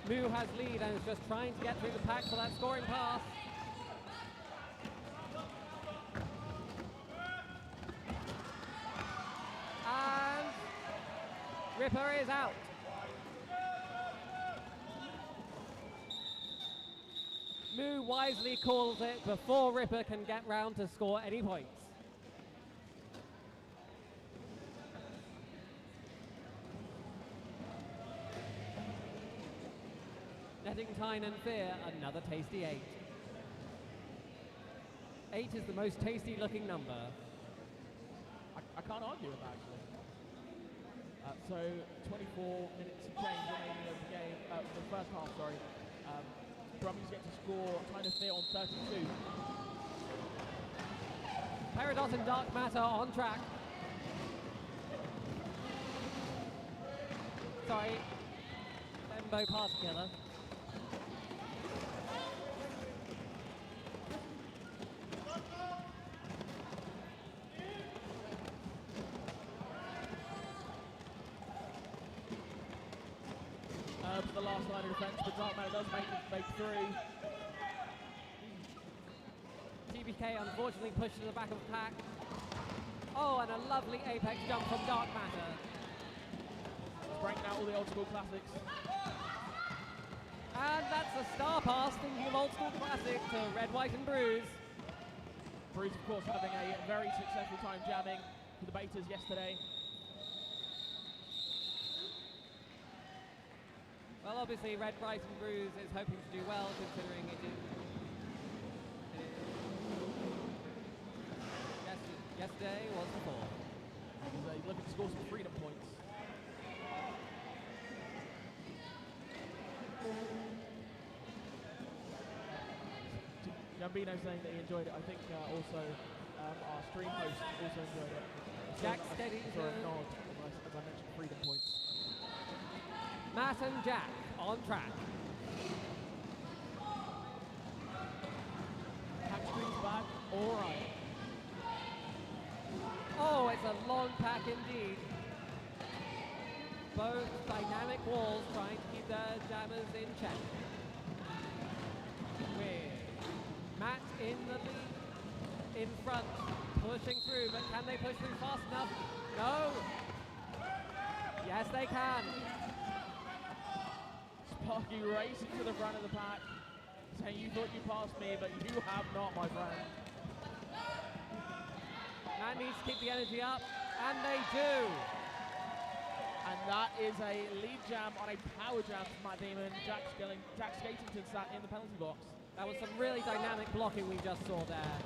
Moo has lead and is just trying to get through the pack for that scoring pass. And Ripper is out. Moo wisely calls it before Ripper can get round to score any points. Netting Tyne and Fear, another tasty 8. 8 is the most tasty looking number. I can't argue with that, actually. So 24 minutes of change remaining of the game, the first half, sorry. Brummies get to score Tyne and Fear on 32. Peridot and Dark Matter on track. Sorry, Lembo pass killer. The last line of defence, but Dark Matter does make through. TBK unfortunately pushed to the back of the pack. Oh, and a lovely apex jump from Dark Matter. It's breaking out all the old school classics. And that's a star pass, thinking of old school classic to Red, White and Bruise. Bruise, of course, having a very successful time jamming for the Betas yesterday. Well, obviously, Red, White and Bruise is hoping to do well, considering it is yesterday was before. He's looking to score some freedom points. Gambino saying that he enjoyed it. I think also our stream host also enjoyed it. Jack steady for a nod, as I mentioned, freedom points. Matt and Jack on track. Pack stream's back, all right. Oh, it's a long pack indeed. Both dynamic walls trying to keep their jammers in check. With Matt in the lead, in front, pushing through, but can they push through fast enough? No. Yes, they can. Sparky racing to the front of the pack, saying you thought you passed me, but you have not, my friend. Matt needs to keep the energy up, and they do. And that is a lead jam on a power jam from Matt Damon. Jack Skatington sat in the penalty box. That was some really dynamic blocking we just saw there.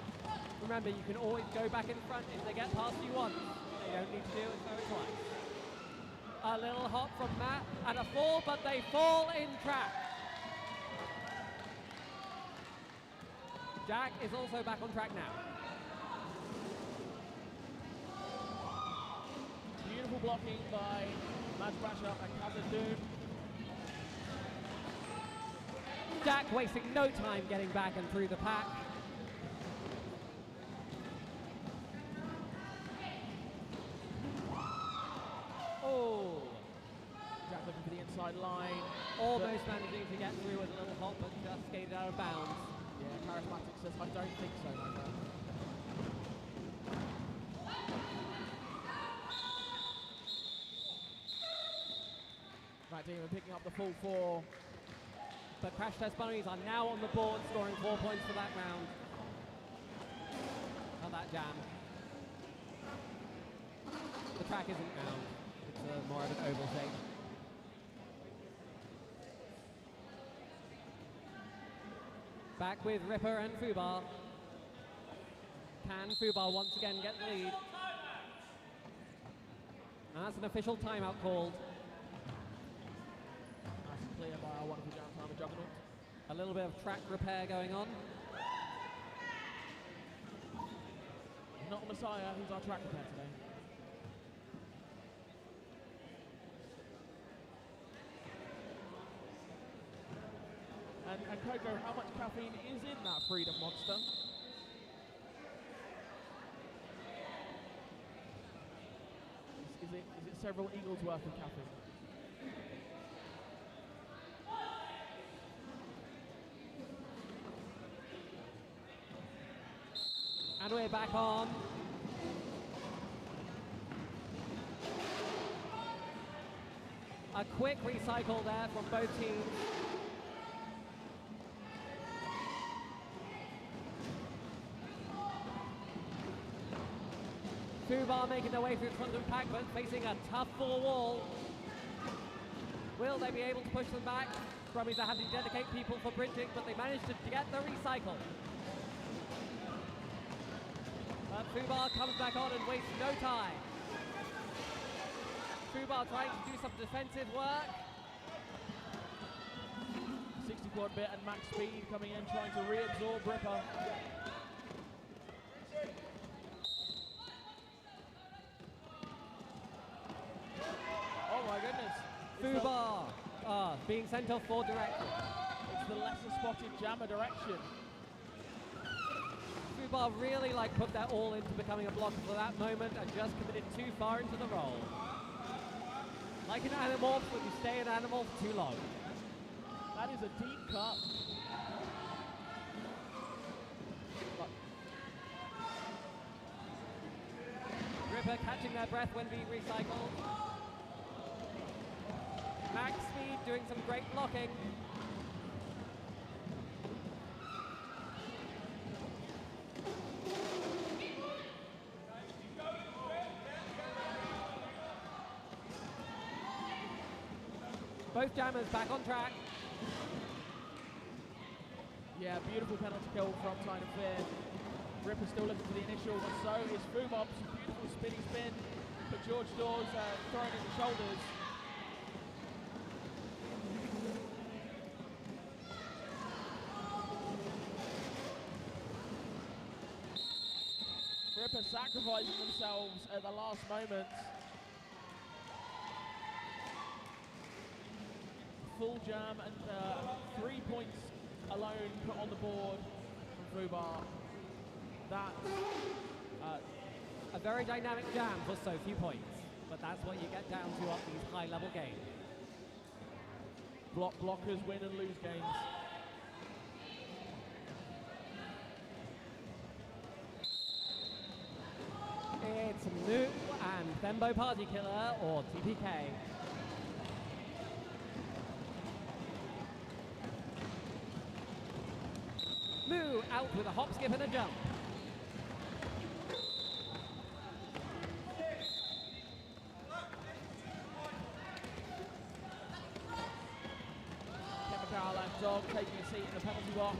Remember, you can always go back in front if they get past you once. They don't need to do it so twice. A little hop from Matt and a fall, but they fall in track. Jack is also back on track now. Beautiful blocking by Matt Brasher and Kazadun. Jack wasting no time getting back and through the pack. Oh. Jack looking for the inside line. Almost managing to get through with a little hop, but just skated out of bounds. Yeah, Charismatic says, I don't think so, my friend. Matt Damon picking up the full 4. But Crash Test Bunnies are now on the board, scoring 4 points for that round. Not that jam. The track isn't round. It's more of an oval shape. Back with Ripper and Fubar. Can Fubar once again get the lead? And that's an official timeout called. Nice and clear by our wonderful Jam Timer Juggernaut. A little bit of track repair going on. Not Messiah, he's our track repair today. And Coco, how much caffeine is in that Freedom Monster? Is it several Eagles worth of caffeine? And we're back on. A quick recycle there from both teams. Fubar making their way through the front of the pack, but facing a tough full wall. Will they be able to push them back? Brummies are having to dedicate people for bridging, but they managed to get the recycle. But Fubar comes back on and wastes no time. Fubar trying to do some defensive work. 60 quad bit and max speed coming in, trying to reabsorb Ripper. Oh my goodness. Fubar being sent off for direction. It's the lesser spotted jammer direction. Fubar really put their all into becoming a blocker for that moment and just committed too far into the role. Like an animorph, when you stay an animal for too long. That is a deep cut. Ripper catching their breath when being recycled. Max Speed doing some great blocking. Both jammers back on track. Yeah, beautiful penalty kill from Sign of Fear. Ripper still looking for the initial, but so is Fumob. Beautiful spinning spin, but George Dawes throwing in the shoulders. Ripper sacrificing themselves at the last moment. Full jam and 3 points alone put on the board from Fubar. That's a very dynamic jam for so few points, but that's what you get down to at these high-level games. Blockers win and lose games. It's Mu and Thembo Party Killer, or TPK. Mu out with a hop, skip and a jump. Chemical and Dog taking a seat in the penalty box.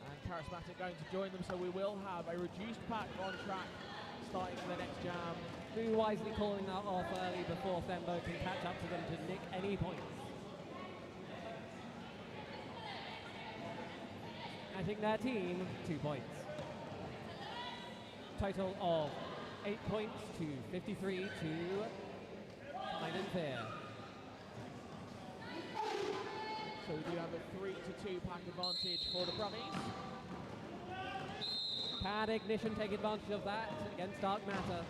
And Charismatic going to join them, so we will have a reduced pack on track starting the next jam. Mu wisely calling that off early before Thembo can catch up to them to nick any points. I think their team, 2 points. Total of 8 points to 53 to Sign and Fear. So we do have a 3-2 pack advantage for the Brummies. Can Ignition take advantage of that against Dark Matter?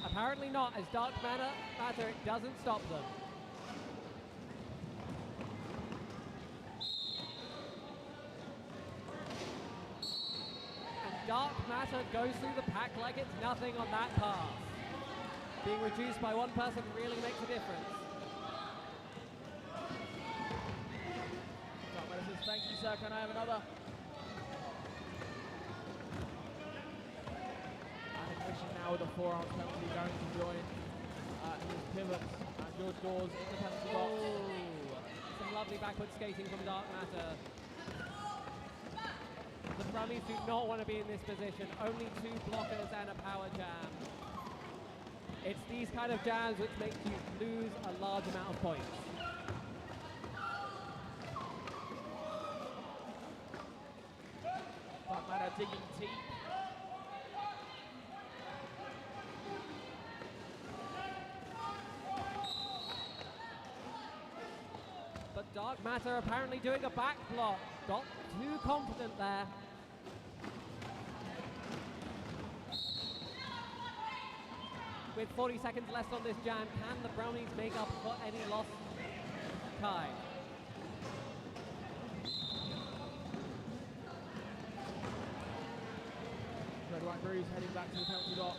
Apparently not, as Dark Matter it doesn't stop them. And Dark Matter goes through the pack like it's nothing on that pass. Being reduced by one person really makes a difference. Dark Matter says, thank you, sir. Can I have another? And Ignition now with a 4-arm penalty going to join his pivots. And George Dawes in the penalty box. Some lovely backward skating from Dark Matter. The Brummies do not want to be in this position. Only 2 blockers and a power jam. It's these kind of jams which make you lose a large amount of points. Dark Matter digging deep. But Dark Matter apparently doing a back block. Got too confident there. With 40 seconds left on this jam, can the Brownies make up for any lost time? Red, white, bruise heading back to the penalty box.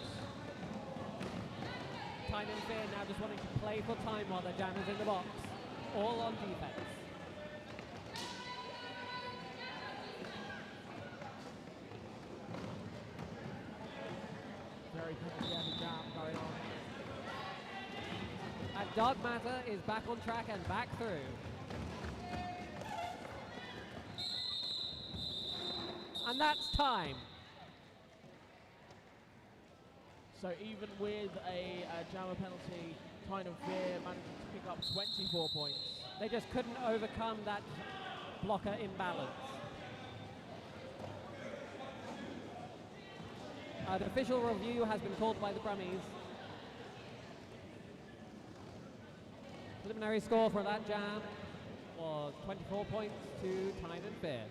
Time and Fear now just wanting to play for time while their jam is in the box. All on defense. Very penalty-heavy jam going on. And Dark Matter is back on track and back through. And that's time. So even with a jammer penalty, Time and Fear managing to pick up 24 points. They just couldn't overcome that blocker imbalance. The official review has been called by the Brummies. Preliminary score for that jam was 24 points to Time and Fear.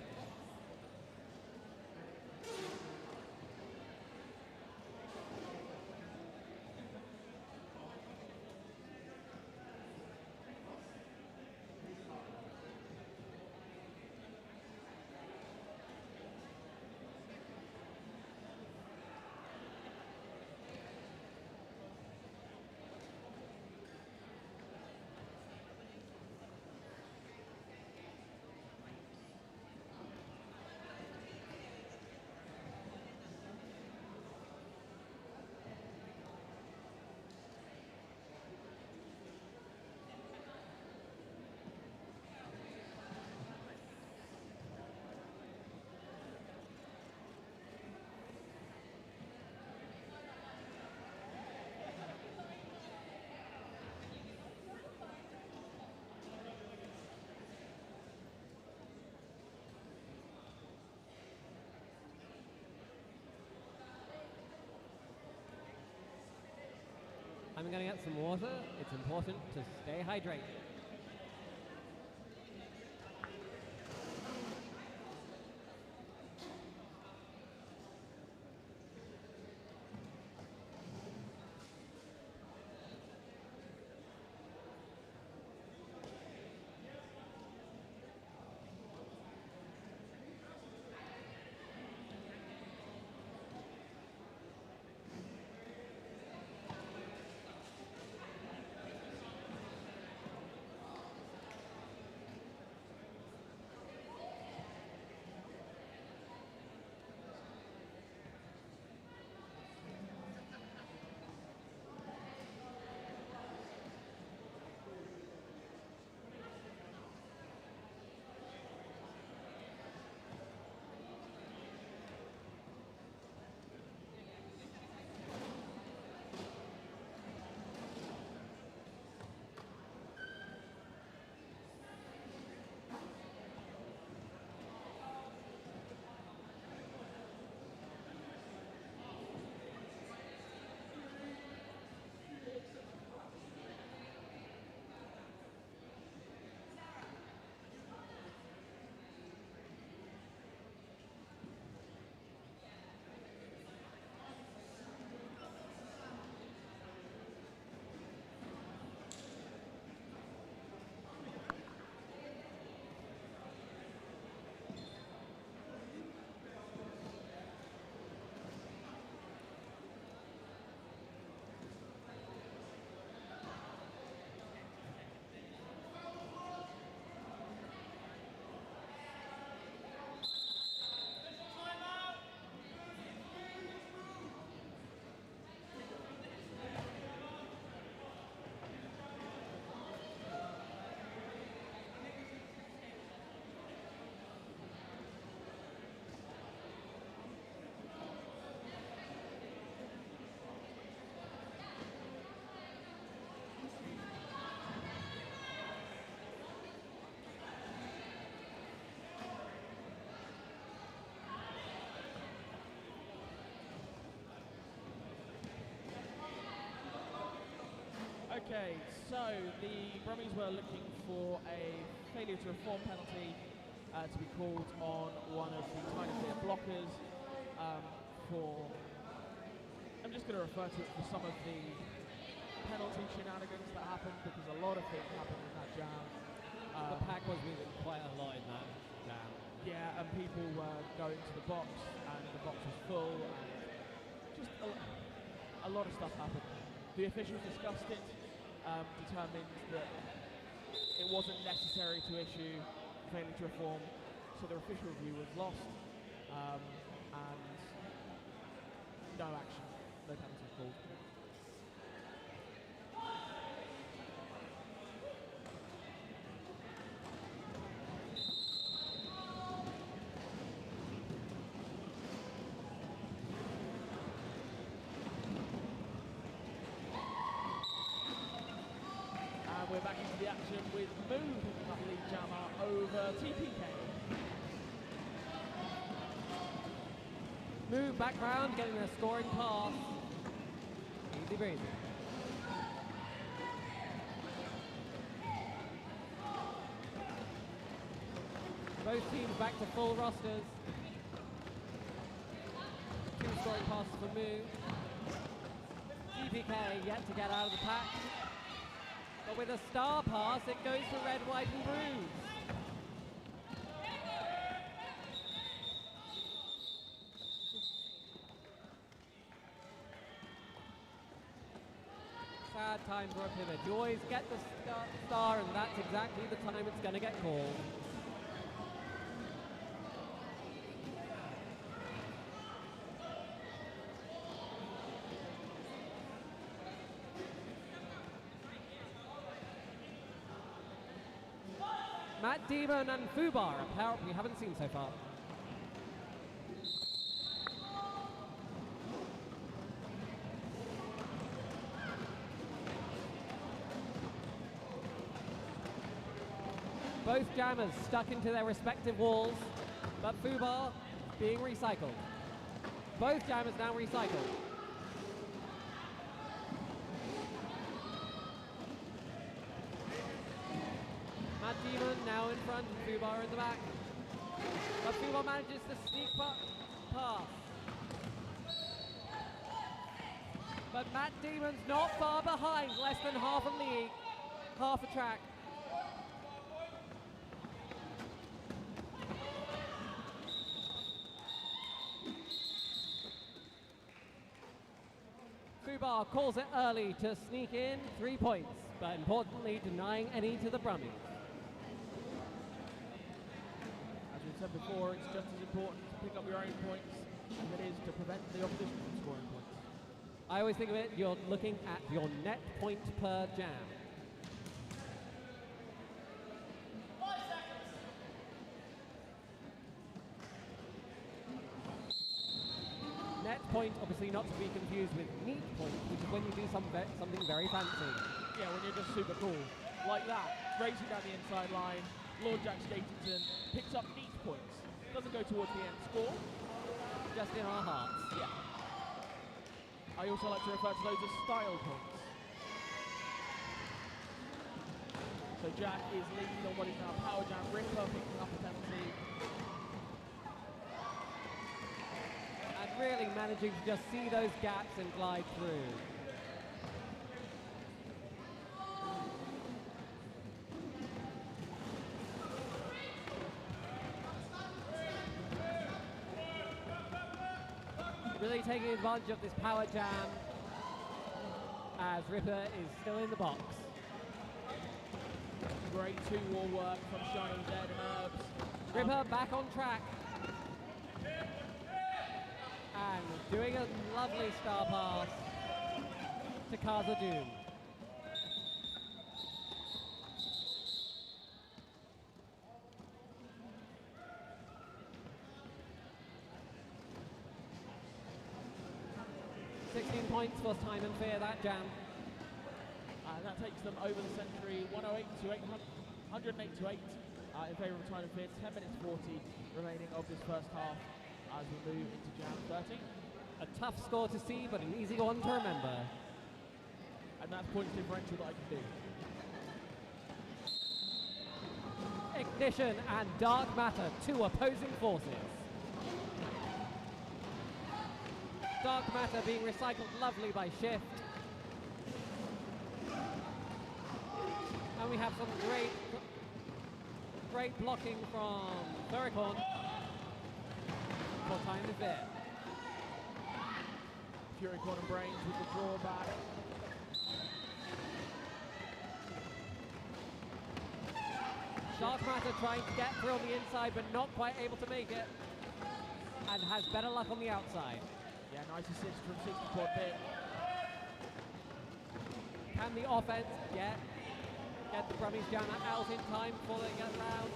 I'm going to get some water. It's important to stay hydrated. Okay, so the Brummies were looking for a failure to reform penalty to be called on one of the Time and Fear blockers for, I'm just going to refer to it for some of the penalty shenanigans that happened, because a lot of things happened in that jam. The pack was moving quite a lot in that jam. Yeah, and people were going to the box, and the box was full, and just a lot of stuff happened. The officials discussed it, determined that it wasn't necessary to issue failure to reform, so their official review was lost, and no action, no penalty called. And we're back into the action with Moo picking up lead jammer over TPK. Move back round, getting a scoring pass. Easy breezy. Both teams back to full rosters. 2 scoring passes for Moo. TPK yet to get out of the pack. But with a star pass, it goes to red, white and bruise. Sad time for a pivot. You always get the star, and that's exactly the time it's going to get called. Matt Demon and Fubar, a pair we haven't seen so far. Both jammers stuck into their respective walls, but Fubar being recycled. Both jammers now recycled. Matt Demon now in front and Fubar in the back. But Fubar manages to sneak pass. But Matt Demon's not far behind, less than half a league, half a track. Fubar calls it early to sneak in 3 points, but importantly denying any to the Brummies. As we said before, it's just as important to pick up your own points as it is to prevent the opposition from scoring points. I always think of it, you're looking at your net point per jam. Net point, obviously not to be confused with neat point, which is when you do something very fancy. Yeah, when you're just super cool. Like that, racing down the inside line, Lord Jack Skatington picks up neat points. Doesn't go towards the end score. Just in our hearts. Yeah. I also like to refer to those as style points. So Jack is leading on what is now a power jam. Ripper picking up a penalty. And really managing to just see those gaps and glide through. Really taking advantage of this power jam as Ripper is still in the box. Great two-wall work from Shiny Dead and Herbs. Ripper back on track. And doing a lovely star pass to Kaza Doom. Points for Time and Fear, that jam. That takes them over the century, 108 to 108 to 8 in favour of Time and Fear. 10 minutes 40 remaining of this first half as we move into jam 13. A tough score to see, but an easy one to remember. and that's points differential that I can do. Ignition and Dark Matter, two opposing forces. Dark Matter being recycled lovely by Shift. And we have some great blocking from Furicorn for Time to Fear. Furicorn and Brains with the drawback. Dark Matter trying to get through on the inside, but not quite able to make it. And has better luck on the outside. Yeah, nice assist from 60 quad bit. Can the offense get the Brummies Jammer out in time before they get round?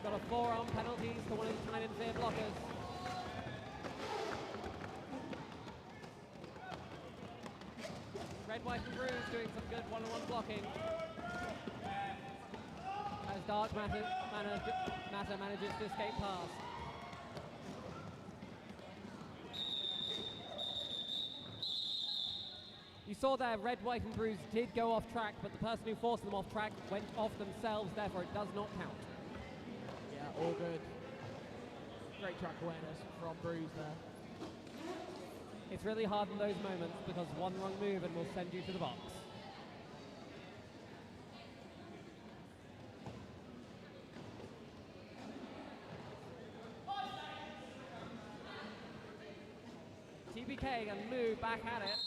Got a forearm penalties for one of the Time and Fear blockers. Red, White and Bruise doing some good one-on-one blocking. As Dark Matter manages to escape past. You saw there, Red, White and Bruise did go off track, but the person who forced them off track went off themselves, therefore it does not count. Yeah, all good. Great track awareness from Bruise there. It's really hard in those moments because one wrong move and will send you to the box. TBK and Lou back at it.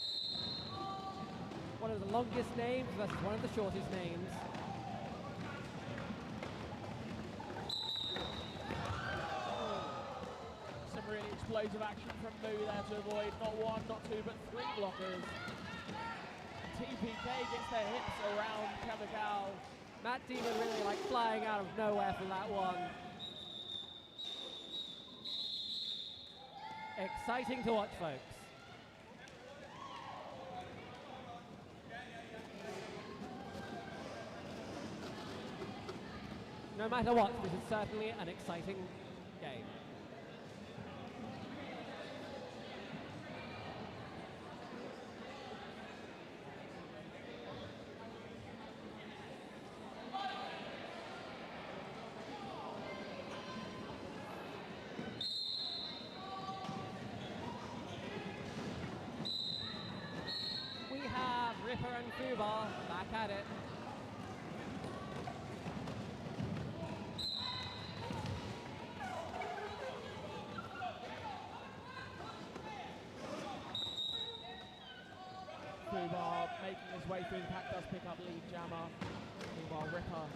One of the longest names versus one of the shortest names. Some really explosive action from Lou there to avoid not one, not two, but three blockers. TPK gets their hips around Chemical. Matt Demon really like flying out of nowhere for that one. Exciting to watch, folks. No matter what, this is certainly an exciting game. We have Ripper and Fubar back at it. Fubar making his way through the pack, does pick up lead Jammer. Meanwhile, Ripper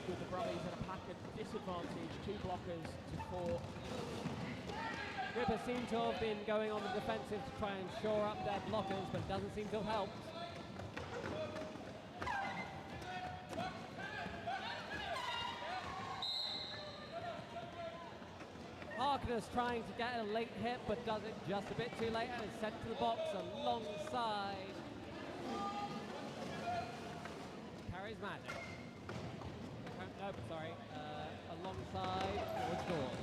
with the Brummies in a pack at disadvantage, 2 blockers to 4. Ripper seem to have been going on the defensive to try and shore up their blockers, but it doesn't seem to have helped. Harkness trying to get a late hit, but does it just a bit too late and is sent to the box alongside Carries Magic. No, sorry, alongside George Dawes,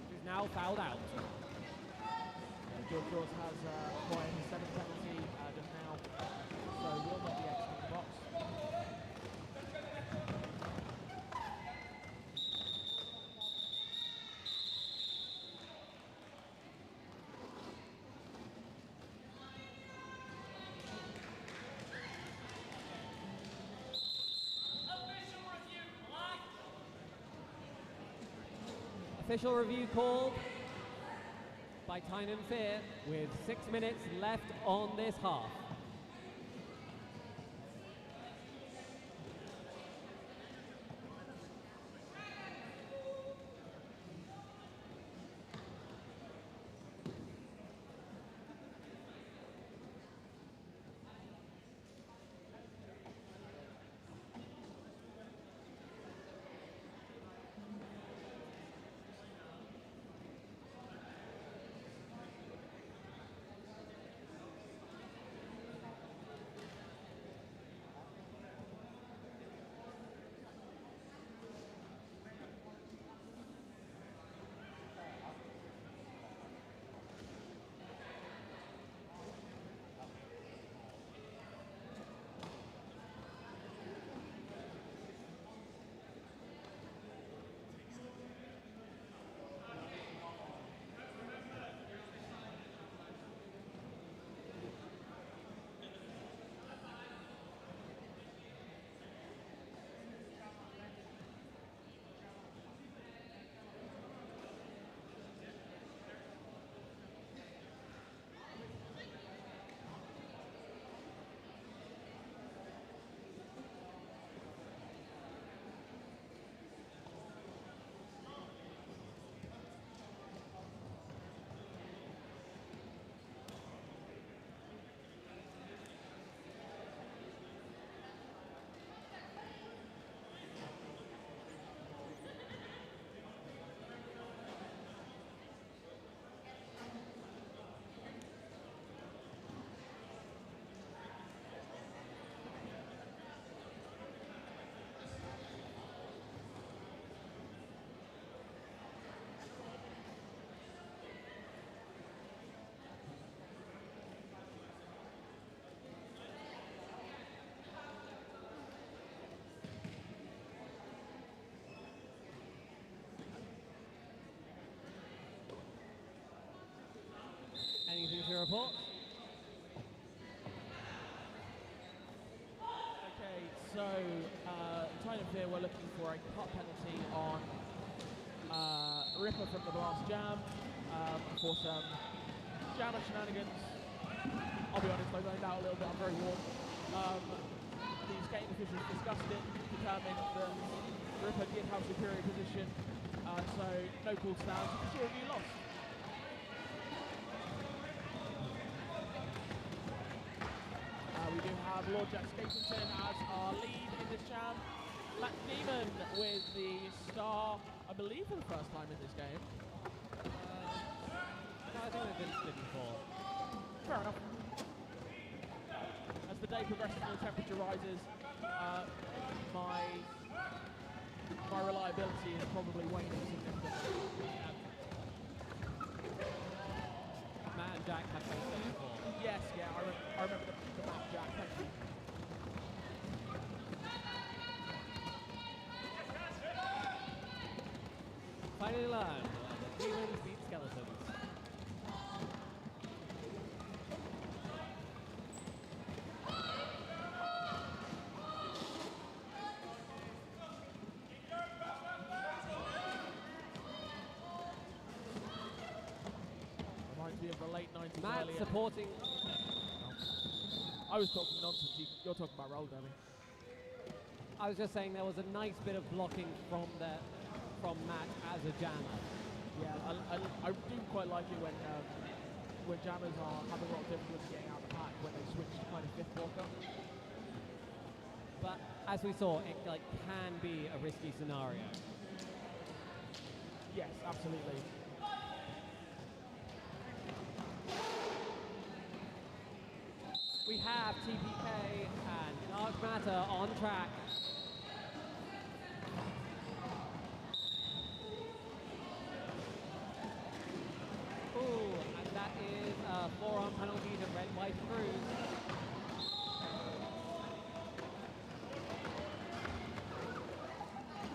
who's now fouled out. George Dawes has acquired his 7th penalty just now, so will not be exiting the box. Official review called by Time and Fear with 6 minutes left on this half. to report. Okay, so China Fear were looking for a cut penalty on Ripper from the last jam for some jammer shenanigans. I'll be honest, I zoned out a little bit, I'm very warm. The skating officials discussed it, determined that Ripper did have superior position, so no cool stands, it's a review loss. We do have Lord Jack Skapington as our lead in this jam. Matt Demon with the star, I believe for the first time in this game. No, I think they've been split before. Fair enough. As the day progresses and the temperature rises, my reliability is probably waning significantly. Matt and Jack have both done it before. Yes, yeah, I remember the map, Jack, thank you. Finally learned that demons beat skeletons. Reminds me of the late 90s. Matt earlier. supporting. I was talking nonsense, you're talking about roll derby. I was just saying there was a nice bit of blocking from Matt as a jammer. Yeah, I do quite like it when jammers are having a lot of difficulty getting out of the pack when they switch to kind of fifth blocker. But as we saw, it can be a risky scenario. Yes, absolutely. We have TPK and Dark Matter on track. Ooh, and that is a forearm penalty to Red White Cruz.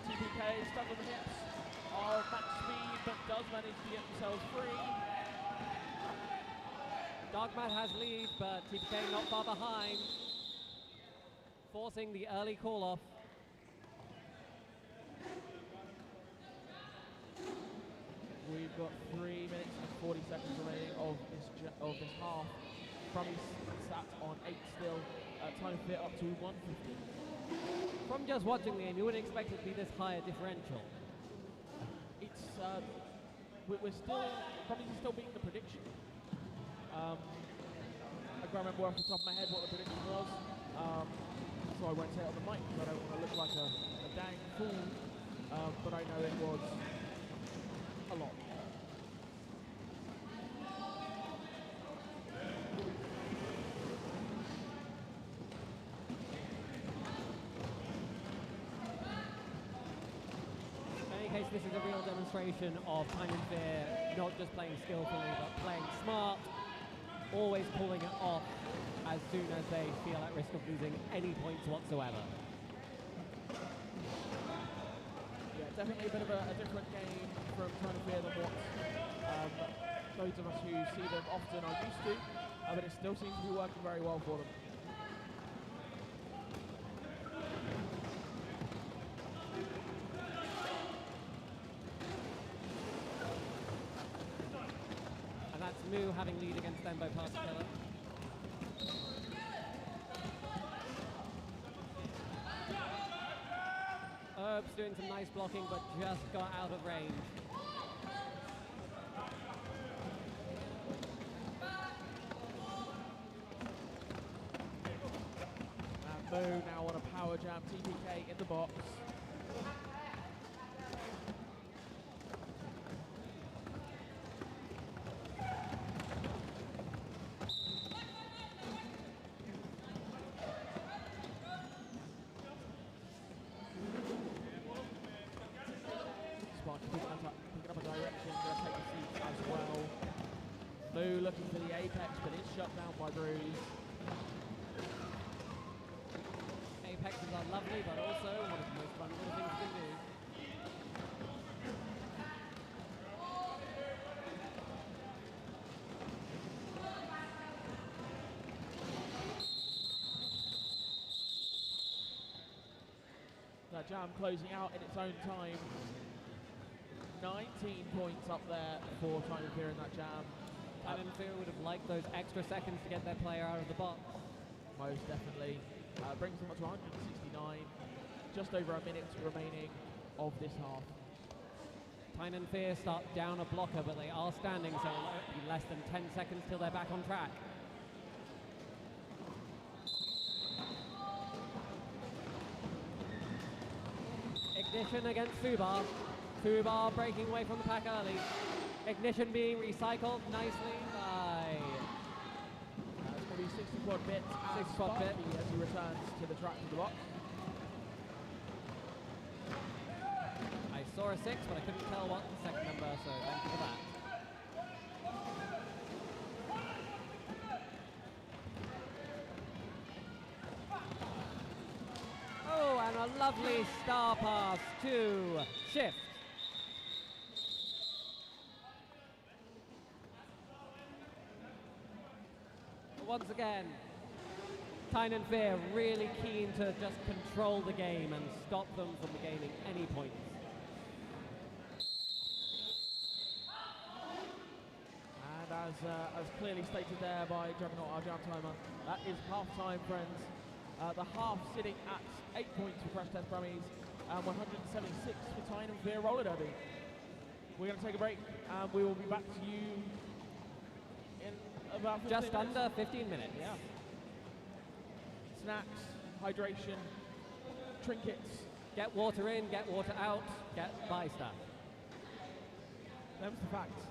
TPK stuck on the hips of max speed, but does manage to get themselves free. Darkmat has lead, but TPK not far behind, forcing the early call-off. We've got 3 minutes and 40 seconds remaining of this half. Brummies sat on 8 still. Time fit up to 150. From just watching the game, you wouldn't expect it to be this high a differential. It's we're still Brummies is still beating the prediction. I can't remember off the top of my head what the prediction was, so I won't say it on the mic because I don't want to look like a dang fool. But I know it was a lot. In any case, this is a real demonstration of Time and Fear, not just playing skillfully, but playing smart, always pulling it off as soon as they feel at risk of losing any points whatsoever. Yeah, definitely a bit of a different game from Time and Fear than what those of us who see them often are used to, but it still seems to be working very well for them. And that's Moo having lead against Dembo past Killer. Herb's doing some nice blocking, but just got out of range. And Moo now on a power jam, TPK in the box. Picking up a direction, going to take a seat as well. Moo looking for the apex, but it's shut down by Bruise. Apexes are lovely, but also one of the most vulnerable things you can do. jam closing out in its own time. 19 points up there for Time of Fear in that jam. Time and Fear would have liked those extra seconds to get their player out of the box. Most definitely. Brings them up to 169. Just over a minute remaining of this half. Time and Fear start down a blocker, but they are standing, so it'll be less than 10 seconds till they're back on track. Ignition against Fubar. Fubar breaking away from the pack early. Ignition being recycled nicely by... It's going to be 60 quad bits as 60 quad bit. Sparky as he returns to the track of the box. I saw a 6, but I couldn't tell what the second number, so thank you for that. Oh, and a lovely star pass to Shift. Once again, Tyne and Fear really keen to just control the game and stop them from gaining any points. And as clearly stated there by Juggernaut, our jam timer, that is half time, friends. The half sitting at 8 points for Crash Test Brummies and 176 for Tyne and Fear Roller Derby. We're going to take a break and we will be back to you in about 15 Just minutes. under 15 minutes. Yeah. Snacks, hydration, trinkets. Get water in, get water out, buy stuff. Them's the facts.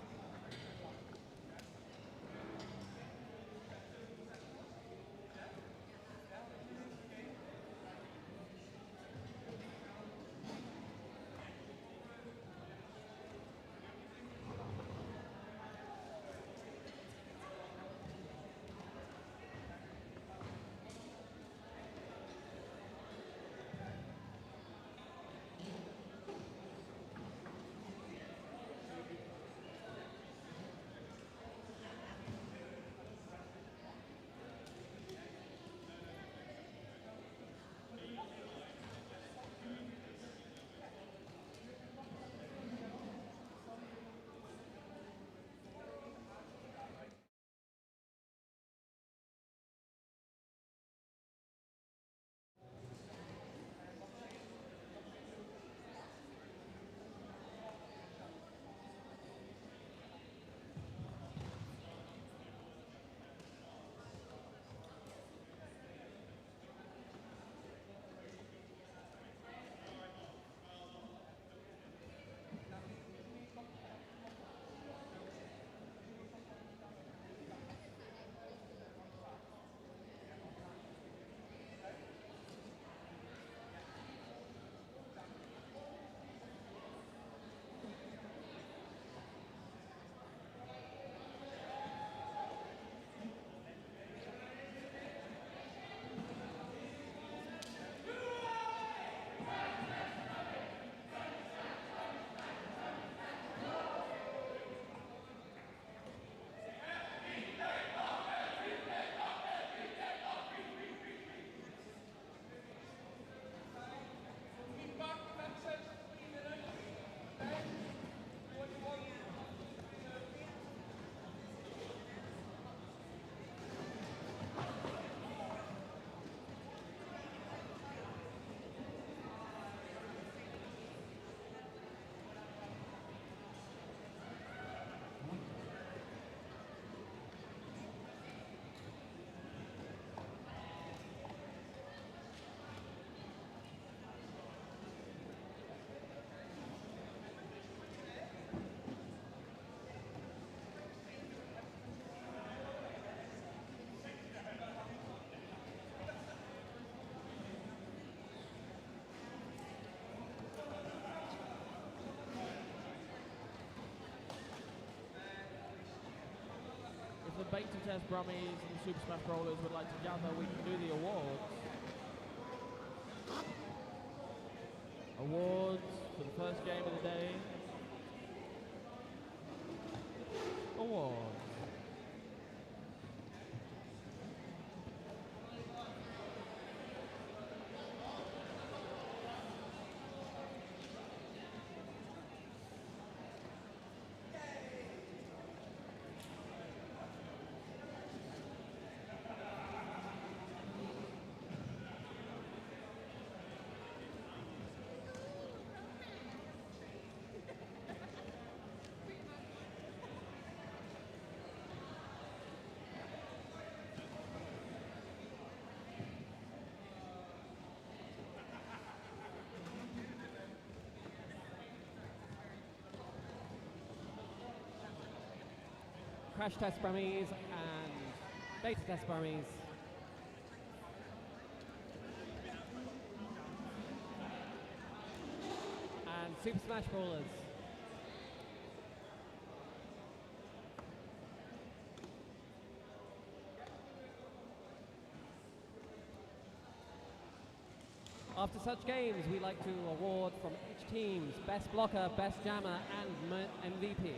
If the Beta Test Brummies and the Super Smash Rollers would like to gather, we can do the awards. Awards for the first game of the day. Awards. Crash Test Brummies and Beta Test Brummies. And Super Smash Brawlers. After such games, we like to award from each team's best blocker, best jammer, and MVP.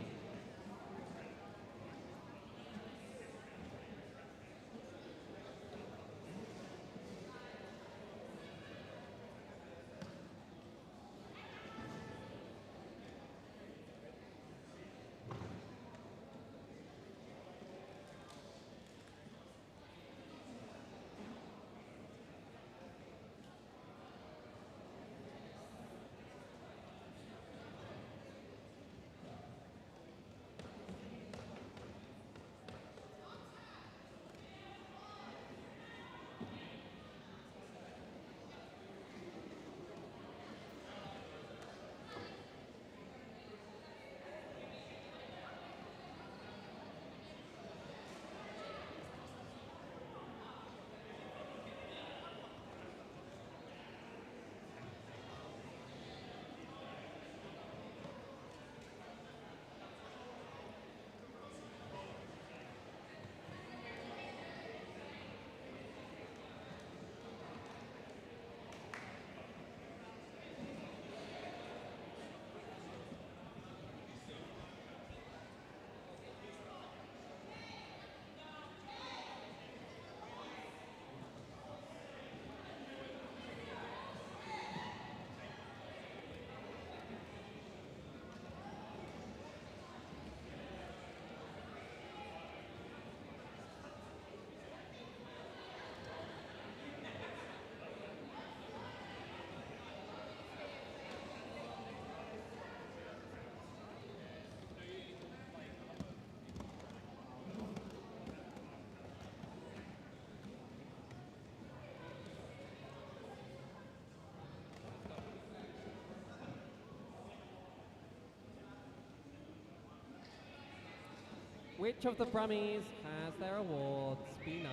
Which of the Brummies has their awards? Be nice.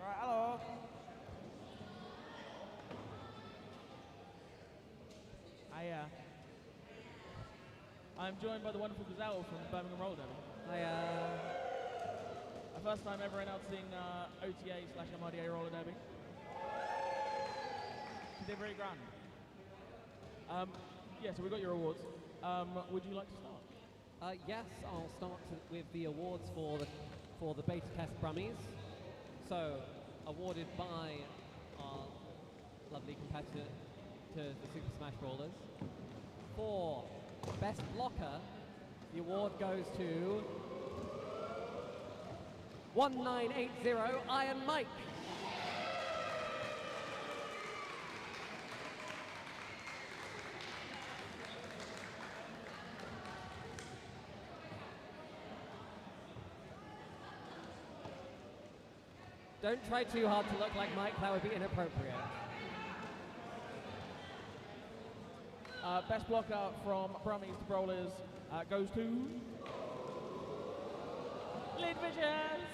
Right, hello. I'm joined by the wonderful Gazelle from Birmingham Roller Derby. My first time ever announcing OTA/MRDA Roller Derby. They're very grand. Yeah, so we got your awards. Would you like to start? Yes, I'll start with the awards for the Beta Test Brummies. So, awarded by our lovely competitor to the Super Smash Brawlers. For Best Blocker, the award goes to 1980 Iron Mike. Don't try too hard to look like Mike, that would be inappropriate. Best blocker from Brummies to Brawlers goes to Lid Visions.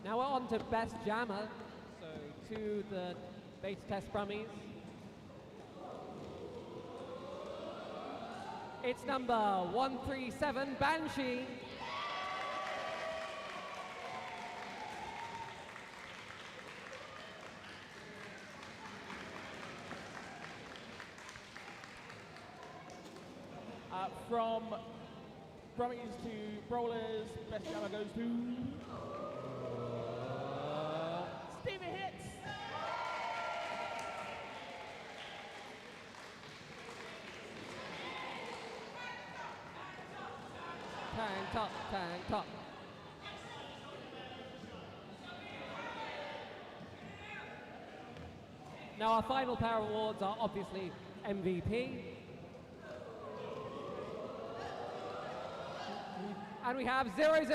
Now we're on to Best Jammer. So to the Beta Test Brummies. It's number 137, Banshee. From Brummies to Brawlers, best jammer goes to Stevie Hits. Tank top, tank top. Now our final pair of awards are obviously MVP. And we have 000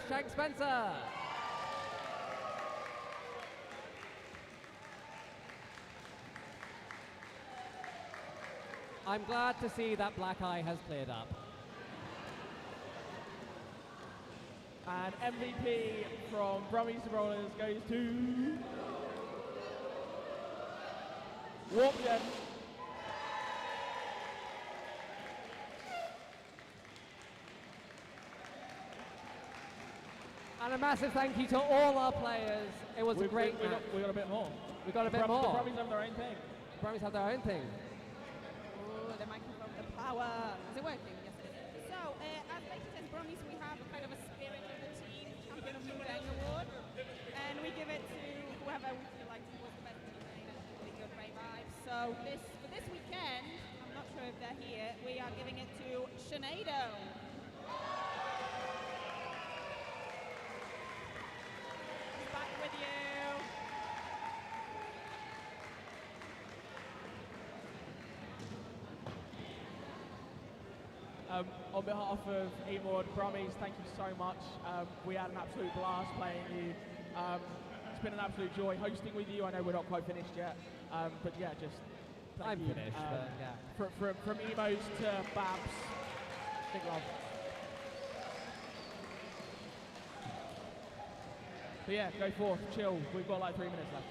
Shank Spencer. I'm glad to see that black eye has cleared up. And MVP from Brummies to Brawlers goes to Warpgen. And a massive thank you to all our players. It was a great match. We got a bit more. We got a bit The more. Brummies have their own thing. The Brummies have their own thing. Oh, the microphone, the power. Is it working? Yes, it is. So, as 5Nations Brummies, we have kind of a spirit of the team, Champion of Mudang Award. And we give it to whoever we feel like was the best teammate and really good, great vibes. So, for this weekend, I'm not sure if they're here, we are giving it to Sinead. Back with you. On behalf of Emord Brummies, thank you so much. We had an absolute blast playing you. It's been an absolute joy hosting with you. I know we're not quite finished yet, but yeah, just thank I'm you. finished, but yeah. From emos to Babs, big love. So yeah, go forth, chill. We've got like 3 minutes left.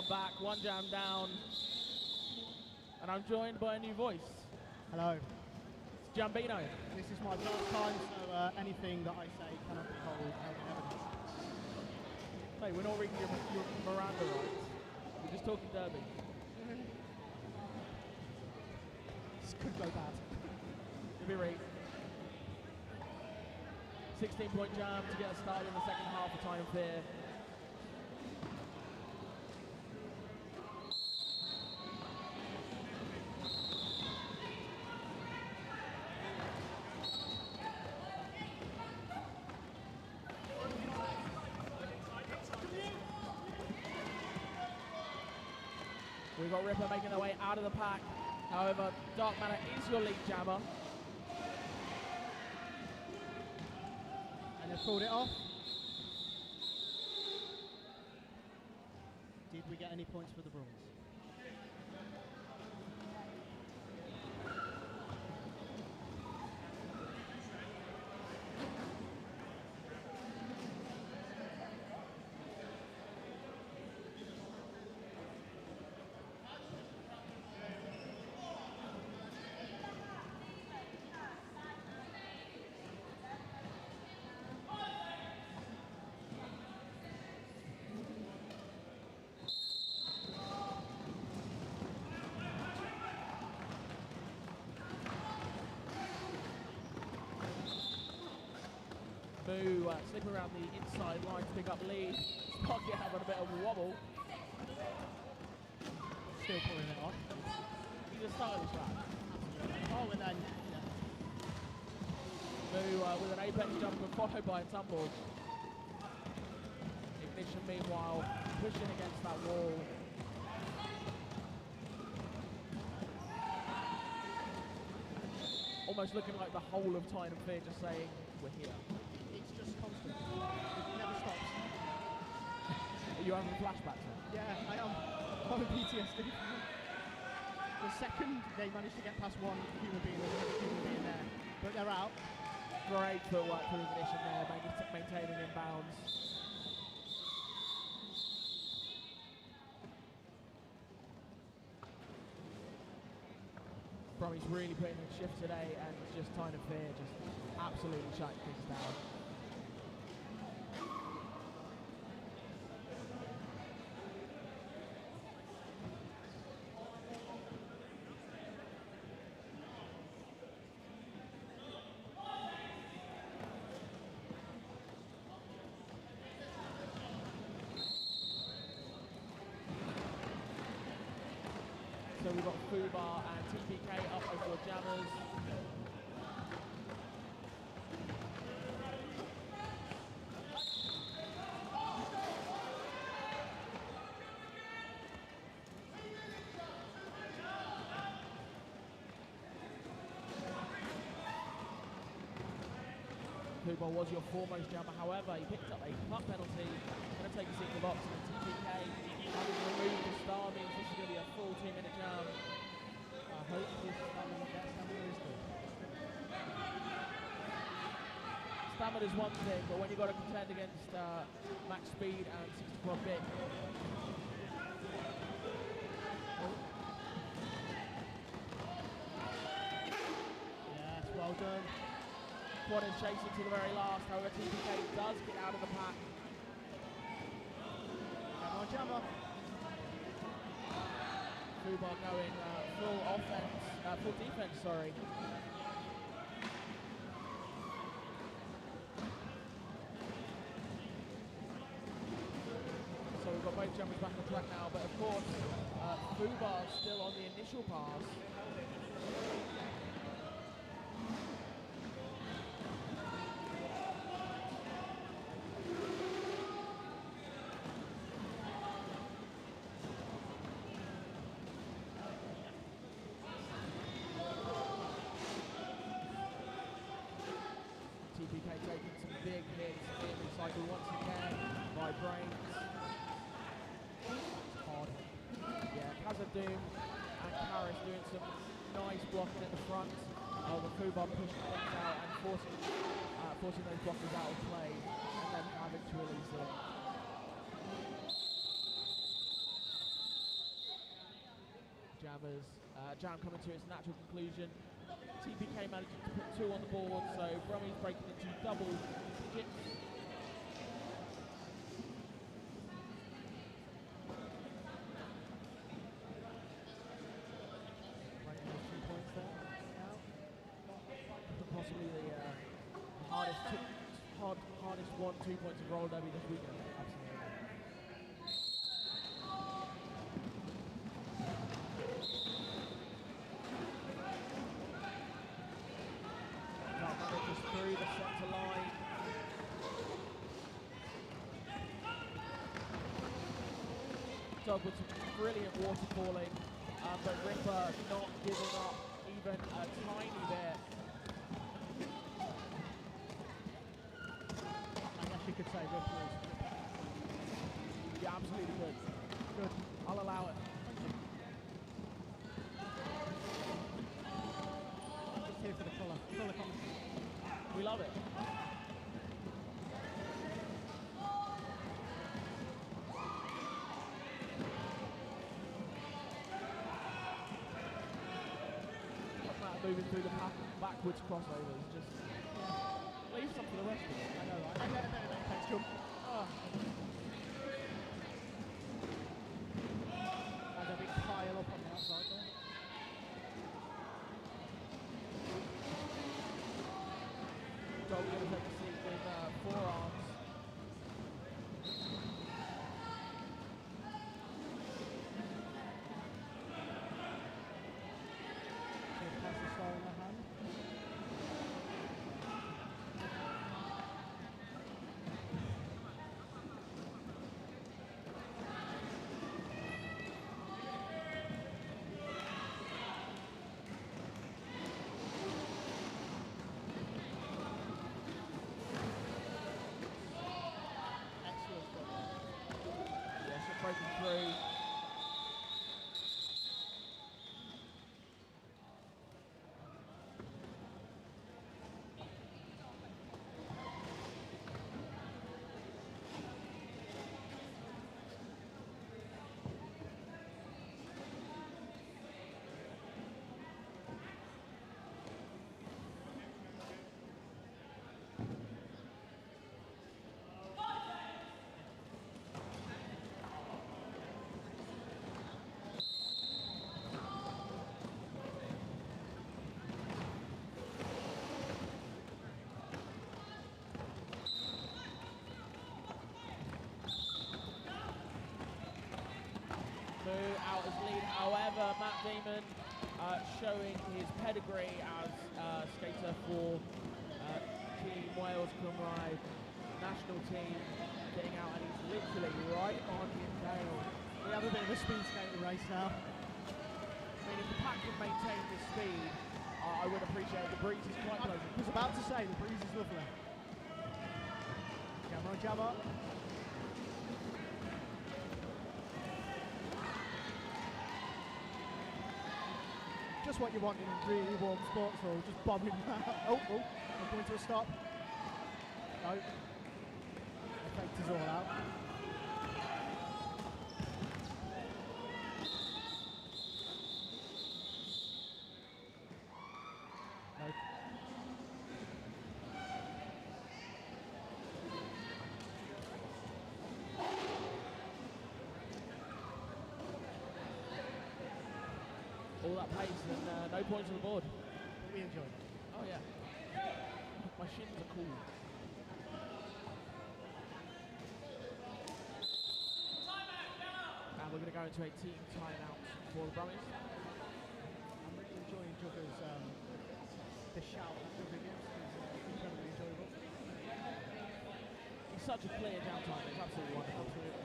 jam back, one jam down. And I'm joined by a new voice. Hello. It's Jambino. This is my first time, so anything that I say cannot be held in evidence. Hey, we're not reading your Miranda rights. We're just talking Derby. This could go bad. Give me a read. 16-point jam to get us started in the second half of Time and Fear. We've got Ripper making their way out of the pack. However, Dark Matter is your lead jammer. And they've pulled it off. Did we get any points for the bronze? Boo slipping around the inside line to pick up lead. Pocket having a bit of a wobble. Still pulling it off. He's a stylish lad. Oh, and then, yeah. Boo with an apex jumper followed by a tumble. Ignition meanwhile pushing against that wall. Almost looking like the whole of Time and Fear just saying, we're here. It's just constant. It never stops. Are you having flashbacks? Yeah, I am. I'm PTSD. The second they manage to get past one human being, there's another human being there. But they're out. Great footwork for Ignition there, maintaining inbounds. Brummies really putting in shift today, and it's just Time and Fear just absolutely shutting things down. So we've got Fubar and TPK up as your jammers. Fubar was your foremost jammer, however, he picked up a puck penalty. Going to take a seat in the box, and TPK having removed the star means this is going to be a full 2-minute jam. I hope this stamina is good. Stamina is one thing, but when you've got to contend against max speed and 64 bit. Yes, well done. Quad is chasing to the very last, however TPK does get out of the pack. Come on, jammer. Fubar going full defense, sorry. So we've got both jumpers back on track now, but of course, Fubar still on the initial pass. TPK taking some big hits in the cycle once again by Brains. It's hard. Yeah, Kazadoom and Karis doing some nice blocking at the front. The Fubar pushing things out and forcing those blockers out of play, and then having to release it. jam coming to its natural conclusion. TPK managing to put 2 on the board, so Brummies breaking into double digits. Breaking those 2 points there. Now, Possibly the hardest 1-2 points of roll derby this weekend. absolutely. Just through the centre line. Dog with some brilliant waterfalling, but Ripper not giving up even a tiny bit. I guess you could say Ripper is Yeah, absolutely good. good. I'll allow it. Just here for the colour commentary. We love it. Moving through the backwards crossovers, just leave some for the rest of it. I know, right? I bet it takes jump. Oh. There's a big pile up on the outside there. Dog going to take a seat with forearms. Pass the star in the hand. Excellent. Yes, they're breaking through. Out as lead. However, Matt Damon showing his pedigree as skater for Team Wales Cymru national team, getting out, and he's literally right on his tail. We have a bit of a speed skating race now. I mean, if the pack can maintain this speed, I would appreciate it. The breeze is quite I pleasant. was about to say, the breeze is lovely. Jammer, jammer. Just what you want in a really warm sports hall, just bobbing around. Oh, I'm coming to a stop. No. Effect is all out. No. All that pace and no points on the board. But we enjoyed it. Oh yeah. My shins are cool. And we're going to go into a team timeout for the Brummies. I'm really enjoying Jugger's, the shout that Jugger gives is incredibly enjoyable. He's such a clear jam time. It's absolutely wonderful. Absolutely.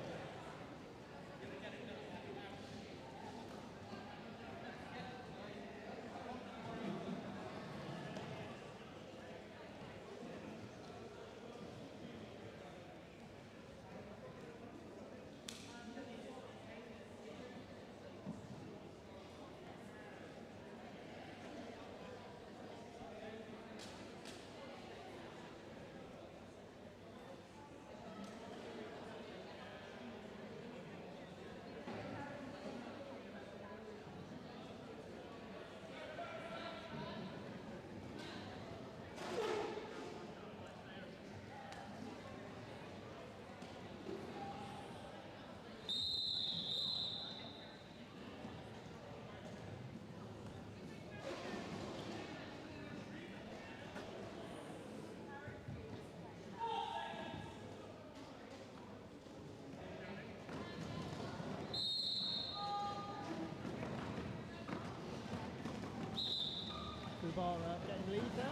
are getting lead there.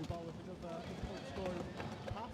Ball with another important scoring pass.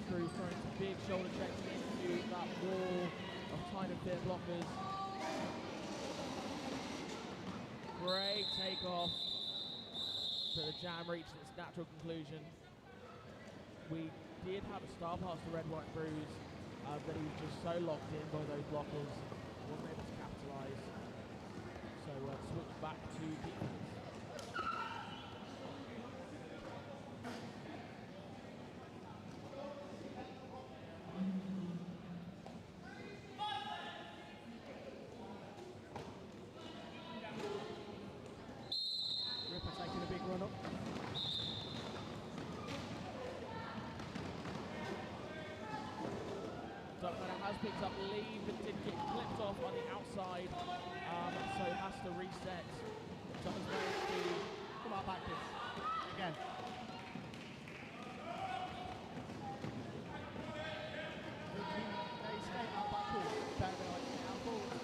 Throwing some big shoulder checks into that wall of Tyne and Fear blockers. Great takeoff, but the jam reached its natural conclusion. We did have a star pass to Red, White, Bruise, but he was just so locked in by those blockers, wasn't able to capitalise. So switch back to defense. Ripper taking a big run up. Duckman has picked up lead, but did get clipped off on the outside, so has to reset. Duckman's managed to Come on, backwards. Again. They skate out backwards. Better than like out forward.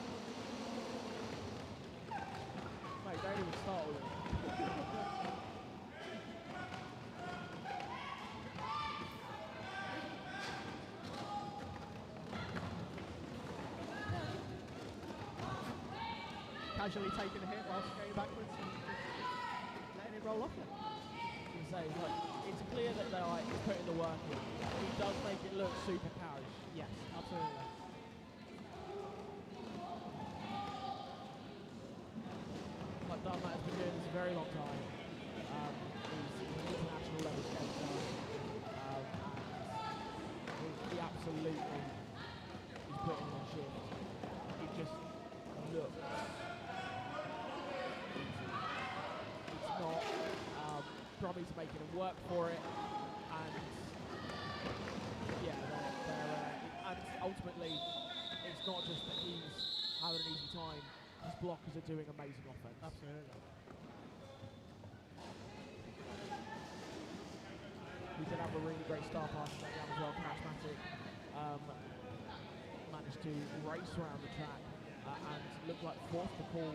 mate, don't even start with it. Casually taking a hit whilst going backwards and just letting it roll off it. It's clear that they're like putting the work in. He does make it look super carriage. Yes, absolutely. Like Dunlap has been doing this a very long time. He's an international level skater. And he absolutely is putting in a shift. It just looks easy. It's not. Brummies making him work for it, and yeah, and ultimately, it's not just that he's having an easy time. His blockers are doing amazing offense. Absolutely. We did have a really great star pass that down as well. Charismatic managed to race around the track and looked like forced to call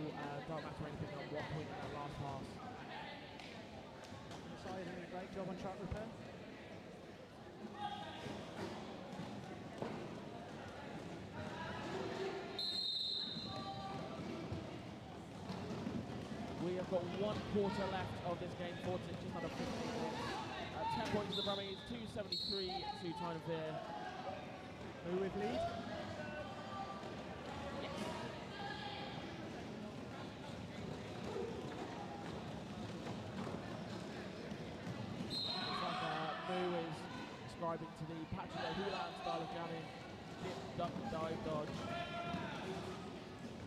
don't matter anything at one point in that last pass. Side doing a great job on track repair. We have got 1 quarter left of this game, just under 15 minutes. 10 points to the Brummies, 273 to Tyne and Fear. Who with lead? Moo is ascribing to the Patrick O'Houlihan style of jamming. Dip, duck, dive, dodge.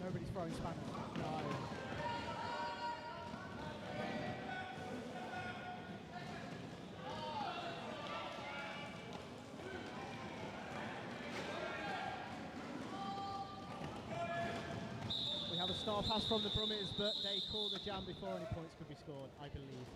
Nobody's throwing spanners. No. star pass from the Brummies, but they call the jam before any points could be scored, I believe.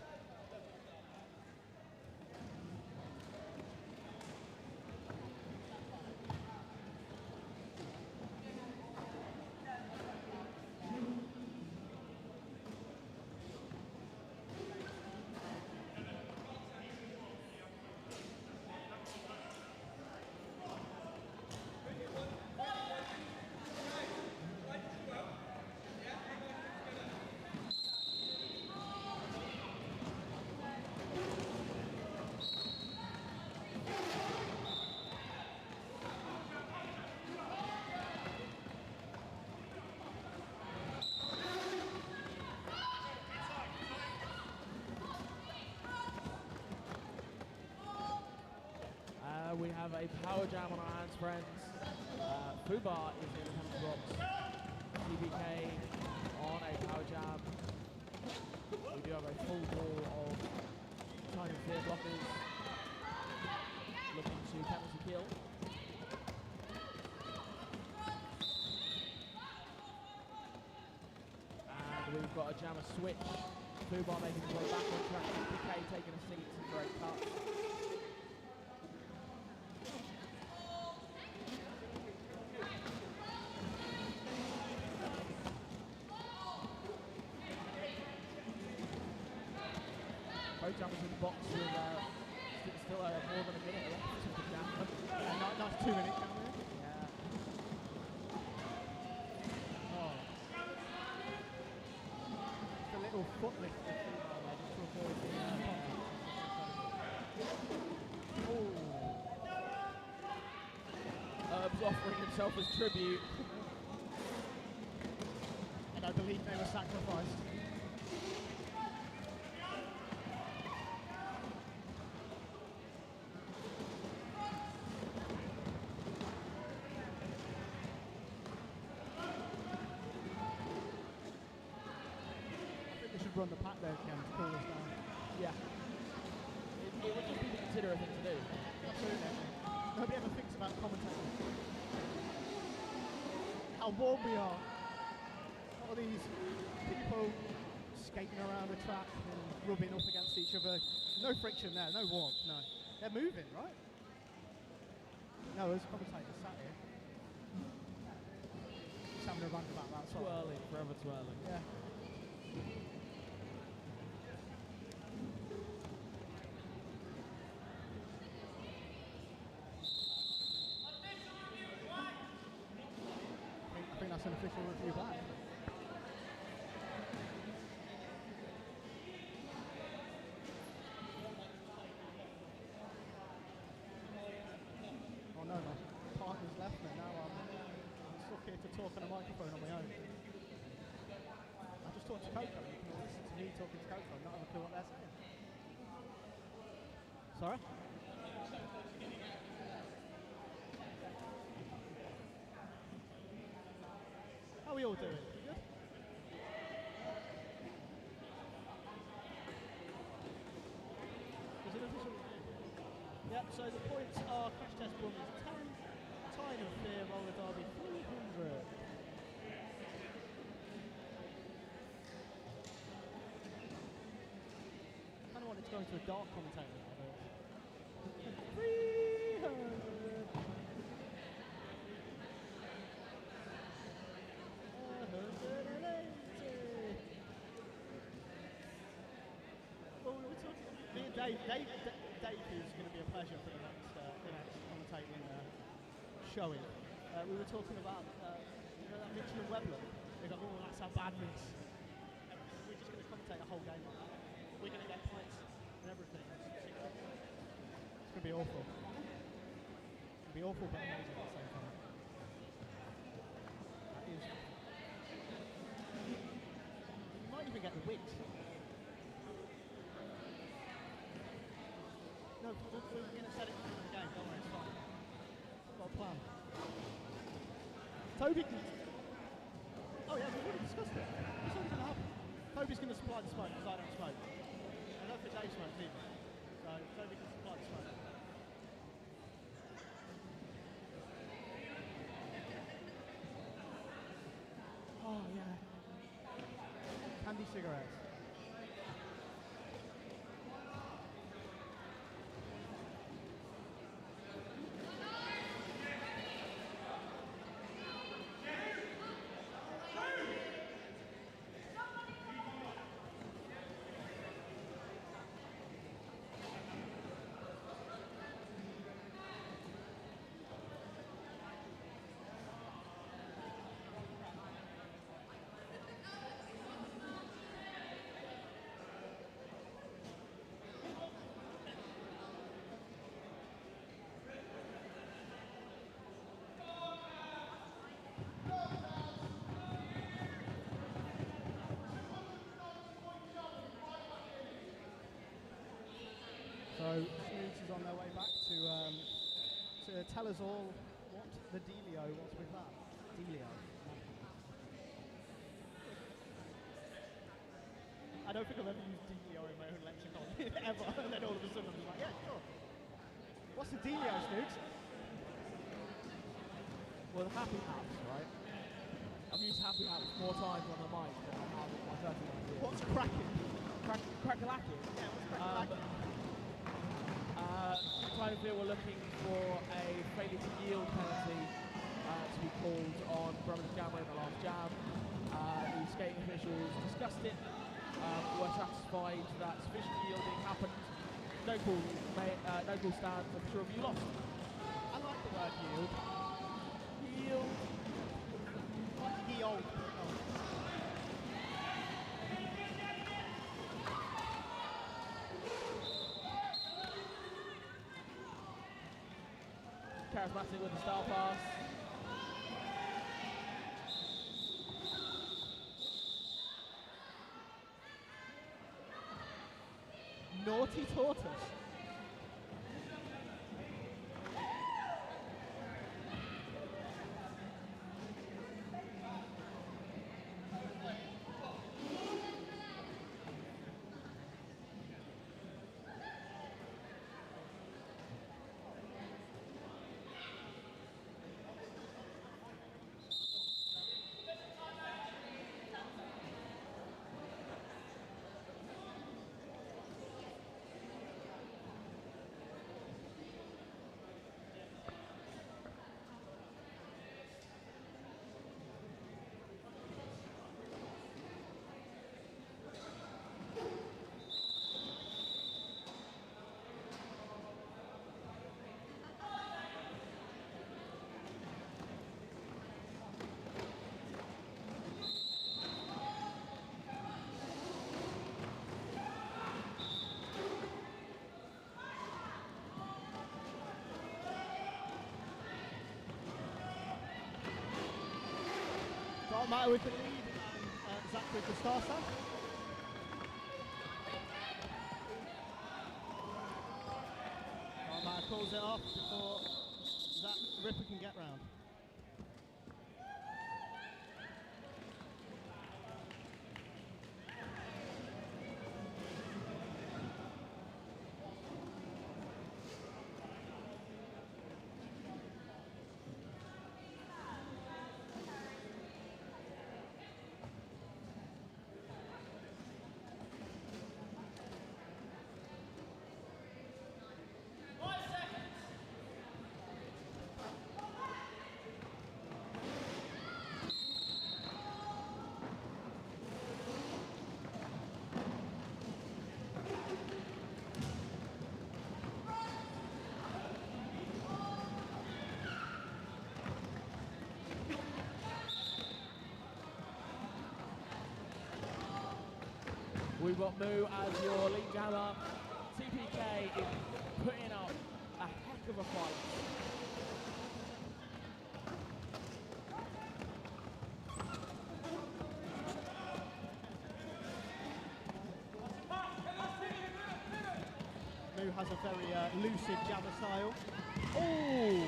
We have a power jam on our hands, friends. Fubar is in the penalty box. TBK on a power jam. We do have a full wall of tiny fear blockers looking to penalty kill. And we've got a jammer switch. Fubar making his way back on track. TBK taking a seat, some great cuts. Both jumpers in the box with still more than a minute left to the jam. Nice 2 minutes down there. Yeah. Oh. Just a little foot lift to Fubar there, just to avoid the Herb's offering himself as tribute. and I believe they were sacrificed. Run the pack there, Ken, to cool us down. Yeah. It would just be the considerate thing to do. Absolutely. Nobody ever thinks about commentating. How warm we are. All these people skating around the track and rubbing up against each other. No friction there, no warmth, no. They're moving, right? No, as commentators sat here. Just having a rant about that sort. Twirling, forever twirling. Yeah. I think that's an official review back. Oh no, my partner's left me now. I'm stuck here to talk on a microphone on my own. I just talked to Coco. You can listen to me talking to Coco and not have a clue what they're saying. Sorry? How are we all doing? You good? Is it official? Yep, so the points are Crash Test Brummies 10, Tide of Fear, Roller Derby 300. I kind of wanted to go into a dark commentator. 300! Well, we were talking. Me and Dave is going to be a pleasure for the next commentating showing. We were talking about you know that Mitchell and Webb look. They go, oh, that's our bad miss. We're just going to commentate the whole game like that. We're going to get points and everything. It's going to be awful. It's going to be awful but amazing at the same time. That is. You might even get the wigs. No, we're going to set it for the game, don't worry, it's fine. I've got a plan. Toby can... Oh yeah, we've already discussed it. What's already going to happen? Toby's going to supply the smoke because I don't smoke. I don't think Dave smokes either. So Toby can supply the smoke. Oh yeah. cigarettes. So Snoots is on their way back to tell us all what the dealio was with that. Dealio. I don't think I've ever used dealio in my own lexicon ever, and then all of a sudden I'm like, yeah, sure. What's the dealio, Snoots? Well, the happy haps, right? I've used happy haps more times on the mic than I have on my turkey idea. What's cracking? Crack-a-lacking? Yeah, what's cracking? Time of year we're looking for a failure to yield penalty to be called on Brummies Jammer in the last jam. The skating officials discussed it, were satisfied that sufficient yielding happened. No call stands, I'm sure you lost. I like the word yield. Yield. Yield. Charismatic with the star pass. Naughty tortoise. Don't matter with the lead and Zach with the star set. Don't matter calls it off before Zach Ripper can get round. We've got Moo as your lead jammer. TPK is putting up a heck of a fight. Moo has a very lucid jammer style. Oh!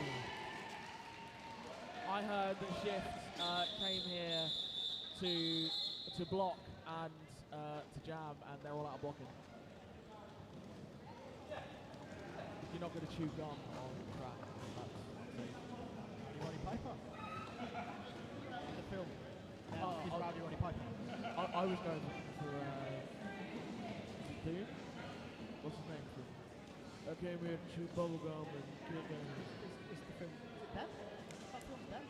I heard that Shift came here to block and to jam, and they're all out of blocking. You're not going to chew gum on track. You want any paper? In the film. Is Rowdy Roddy Piper? I was going for Doom. What's his name? I came here to chew bubblegum and kill them. Is the film? Is it them? That film's them.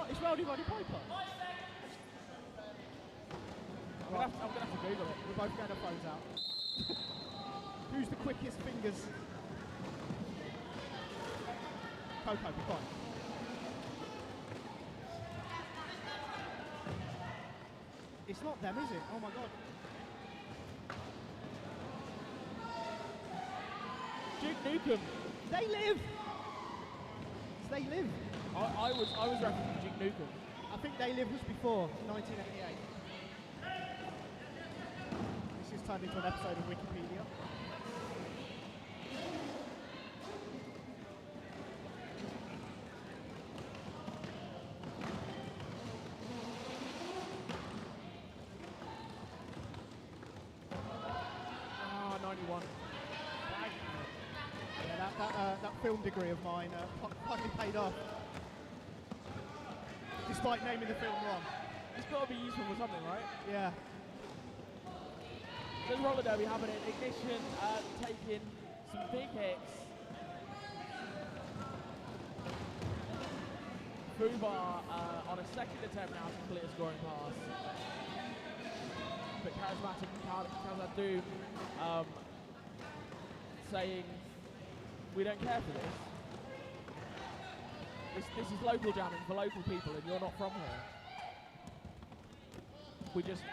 It's Rowdy Roddy Piper. I'm gonna have to Google it. We're both getting our phones out. Who's the quickest fingers? Coco, be quiet. It's not them, is it? Oh my god. Duke Nukem. They live! They live. I was referencing Duke Nukem. I think They Live was before 1988. This is turned into an episode of Wikipedia. Ah, 91. Yeah, that film degree of mine finally paid off. Despite naming the film wrong. It's got to be useful for something, right? Yeah. There's roller derby happening. Ignition taking some big hits. Fubar on a second attempt now to complete a scoring pass. But Charismatic and Doom saying, we don't care for this. This is local jamming for local people and you're not from here. We just...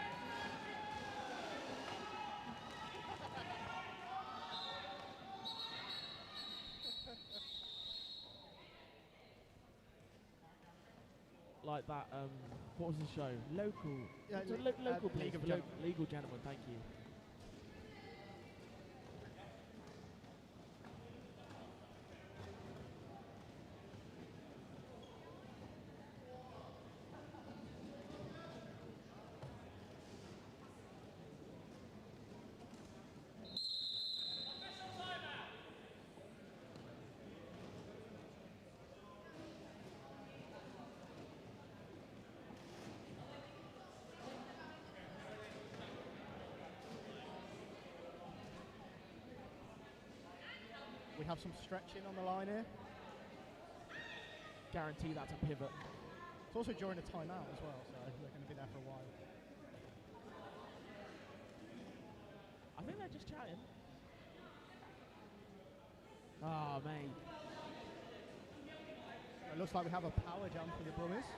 like that, what was the show? Local. Yeah, Local League police, of Gentlemen. Legal Gentlemen, thank you. We have some stretching on the line here. Guarantee that's a pivot. It's also during a timeout as well, so they're going to be there for a while. I think they're just chatting. Oh, mate. It looks like we have a power jump for the Brummies.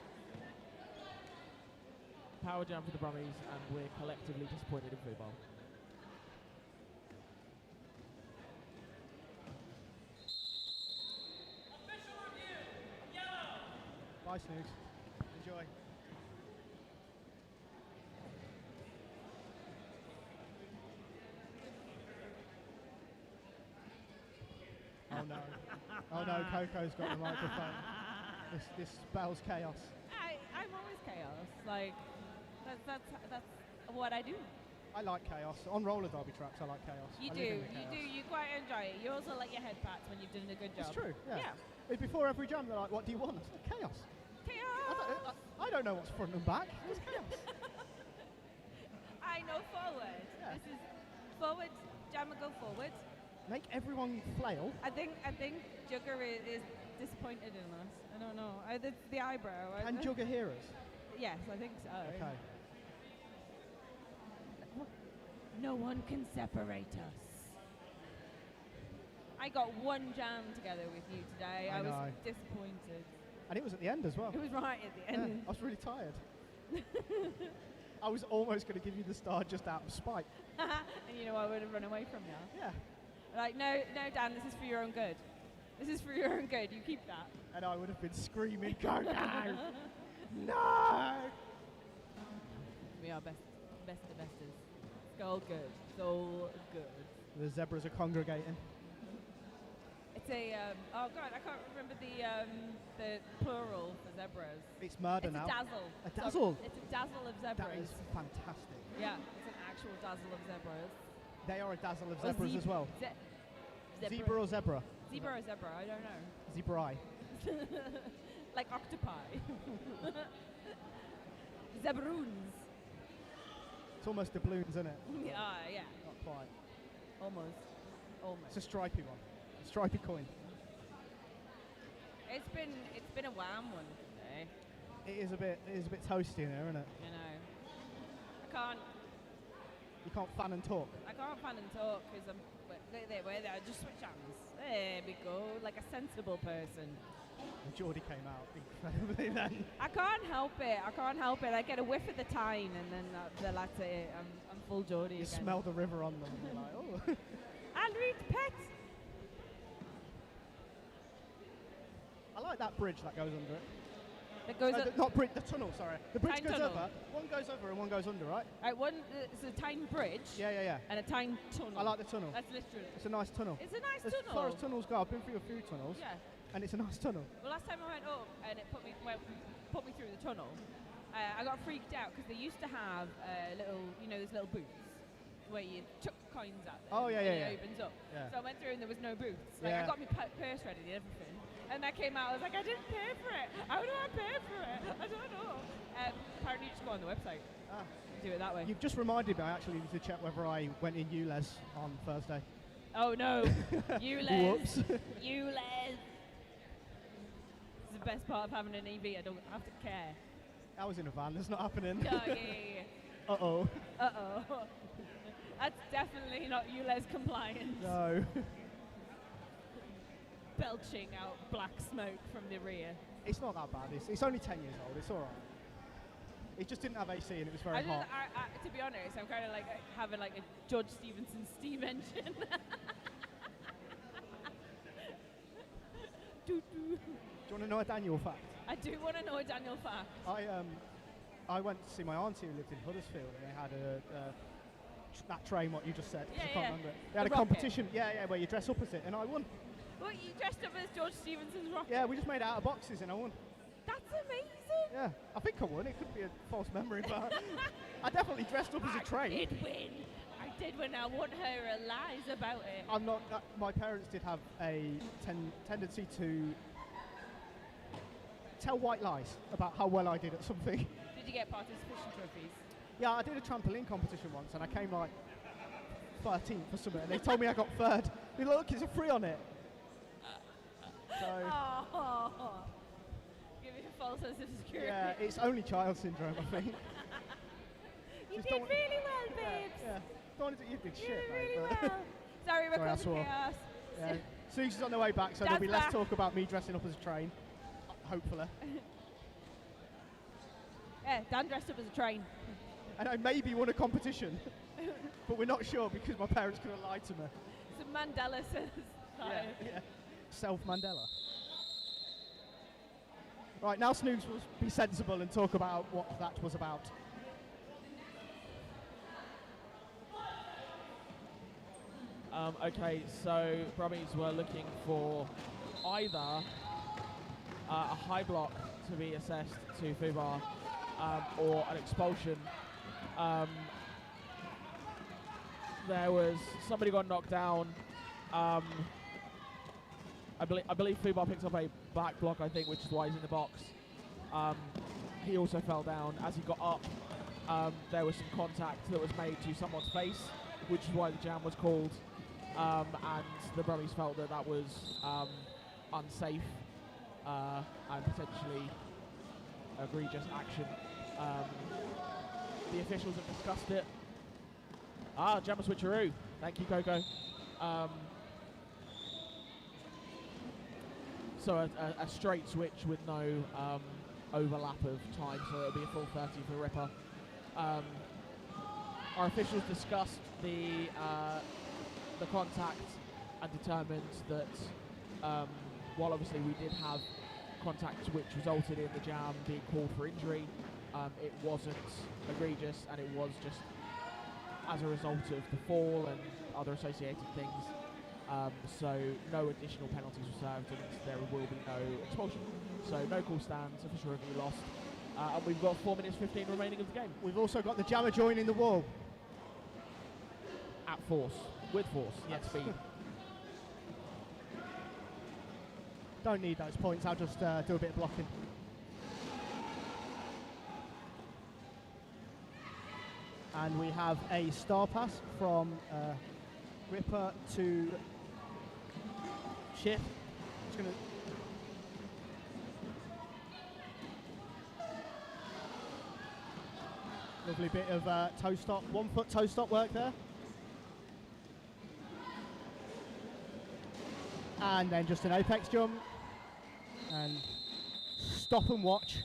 Power jam for the Brummies, and we're collectively disappointed in football. Bye, Snooze. Enjoy. Oh no. Oh no, Coco's got the microphone. This spells chaos. I'm always chaos. Like, that's what I do. I like chaos. On roller derby tracks, I like chaos. You I do, live in the chaos. you quite enjoy it. You also like your head pats when you've done a good job. It's true, yeah. Yeah. Before every jam, they're like, what do you want? I said, chaos. Chaos! I don't know what's front and back. It's chaos. I know forward. Yeah. This is forward. Jam will go forward. Make everyone flail. I think Jugger is disappointed in us. I don't know. It's the eyebrow. Can Jugger hear us? Yes, I think so. Okay. No one can separate us. I got one jam together with you today. I I was know. disappointed. And it was at the end as well. It was right at the Yeah, end. I was really tired. I was almost going to give you the star just out of spite. And you know I would have run away from you. Yeah. Like, no, Dan, this is for your own good. This is for your own good. You keep that. And I would have been screaming, go now! No! We are best of besters. It's all good. It's all good. The zebras are congregating. It's a, oh God, I can't remember the plural for zebras. It's murder It's now. a dazzle. A dazzle? It's a dazzle of zebras. That is fantastic. Yeah, it's an actual dazzle of zebras. They are a dazzle of Or zebras as well. Zebra Zebra or zebra? Zebra or zebra, I don't know. Zebrai. like octopi. Zebroons. It's almost doubloons, isn't it? Yeah. Not quite. Almost. It's a stripy one. A stripy coin. It's been a wham one today. It is a bit toasty in there, isn't it? You know. You can't fan and talk. I can't fan and talk because I'm. Where they are. Just switch hands. There we go. Like a sensible person. And Geordie came out incredibly then. I can't help it. I get a whiff of the tine and then that's it. I'm full Geordie You again. smell the river on them. And you're like, oh. I'll read pets. I like that bridge that goes under it. That goes up. Not bridge, the tunnel, sorry. The bridge Tyne goes tunnel. over. One goes over and one goes under, right? One, it's a Tyne bridge. Yeah. And a Tyne tunnel. I like the tunnel. That's literally. It's a nice tunnel. It's a nice As tunnel. far as tunnels go, I've been through a few tunnels. Yeah. And it's a nice tunnel. Well, last time I went up and it put me through the tunnel, I got freaked out because they used to have little, those little booths where you chuck coins at them. Oh, yeah. It opens up. Yeah. So I went through and there was no booths. Like, Yeah. I got my purse ready and everything. And I came out, I was like, I didn't pay for it. How do I pay for it? I don't know. Apparently you just go on the website. Do it that way. You've just reminded me, I actually need to check whether I went in ULEZ on Thursday. Oh no. ULEZ. Whoops. ULEZ. It's the best part of having an EV. I don't have to care. I was in a van, it's not happening. Yeah. Uh-oh. Uh-oh. That's definitely not ULEZ compliant. No. Belching out black smoke from the rear. It's not that bad. It's only 10 years old. It's all right. It just didn't have AC and it was very hot. To be honest, I'm kind of like having like a George Stephenson steam engine. Do you want to know a Daniel fact? I do want to know a Daniel fact. I went to see my auntie who lived in Huddersfield and they had that train, what you just said. Yeah, I can't yeah. remember it. They had The a rocket. competition, where you dress up as it, and I won. What, you dressed up as George Stephenson's rocket? Yeah, we just made it out of boxes and I won. That's amazing. Yeah, I think I won. It could be a false memory, but I definitely dressed up as a train. I did win. I won't hear lies about it. I'm not. My parents did have a tendency to tell white lies about how well I did at something. Did you get participation trophies? Yeah, I did a trampoline competition once, and I came like 13th or something. And they told me I got third. They look, it's a free on it. So Oh, give me a false sense of security. yeah, it's only child syndrome, I think. You Just did don't- really well, babes. Yeah. Don't want to do you did You shit, did mate. really but- well. Sorry, we're Sorry, I causing swore. chaos. Yeah. Susie's on the way back, so there'll be Dad's less back. talk about me dressing up as a train. Hopefully. Yeah, Dan dressed up as a train. And I maybe won a competition, but we're not sure because my parents could have lied to me. So Mandela says. Yeah. Self Mandela. Right, now Snooks will be sensible and talk about what that was about. Okay, so Brummies were looking for either a high block to be assessed to Fubar or an expulsion. There was somebody got knocked down. I believe Fubar picks up a back block, I think, which is why he's in the box. He also fell down. As he got up, there was some contact that was made to someone's face, which is why the jam was called. And the Brummies felt that that was unsafe and potentially egregious action. The officials have discussed it. Jammer switcheroo. Thank you, Coco. So a straight switch with no overlap of time, so it'll be a full 30 for Ripper. Our officials discussed the contact and determined that while obviously we did have contact which resulted in the jam being called for injury, it wasn't egregious and it was just as a result of the fall and other associated things. So no additional penalties were served and there will be no expulsion. So no call stands, official review lost. And we've got 4 minutes 15 remaining of the game. We've also got the jammer joining the wall. At force. With force. Yes. At speed. Don't need those points. I'll just do a bit of blocking. And we have a star pass from Ripper to Shift. Just gonna lovely bit of toe stop, 1 foot toe stop work there. And then just an apex jump. And stop and watch.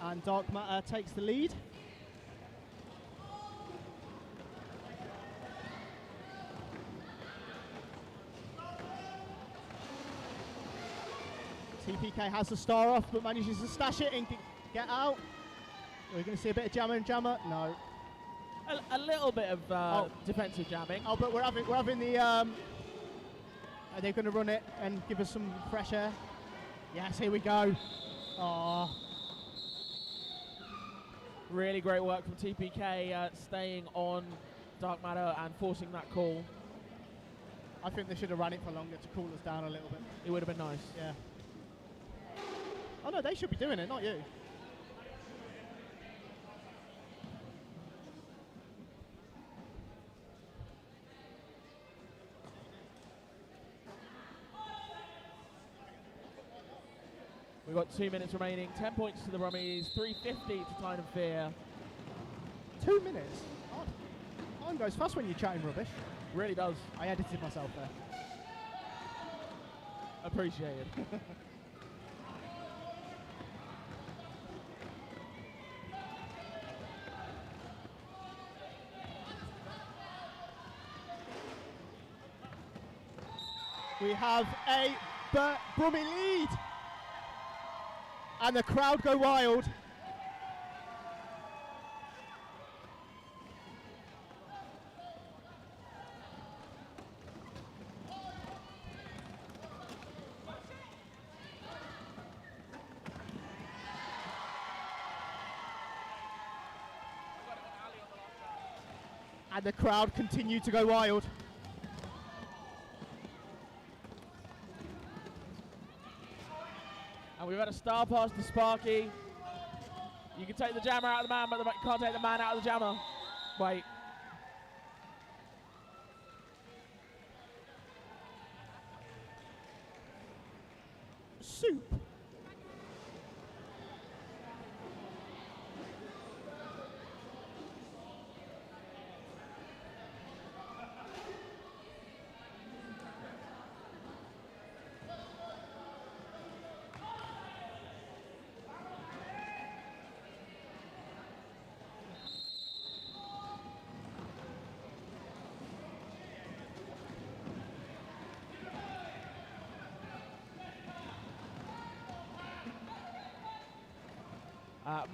And Dark Matter takes the lead. TPK has the star off, but manages to stash it and get out. We're going to see a bit of jammer and jammer. No. A little bit of defensive jamming. Oh, but we're having the. Are they going to run it and give us some fresh air? Yes, here we go. Oh. Really great work from TPK, staying on Dark Matter and forcing that call. I think they should have run it for longer to cool us down a little bit. It would have been nice. Yeah. Oh no, they should be doing it, not you. We've got 2 minutes remaining, 10 points to the Brummies, 350 to Tide and Fear. 2 minutes? Time goes fast when you're chatting rubbish. Really does. I edited myself there. Appreciated. We have a Brummie lead. And the crowd go wild. And the crowd continue to go wild. And we've had a star pass to Sparky. You can take the jammer out of the man, but you can't take the man out of the jammer. Wait. Soup.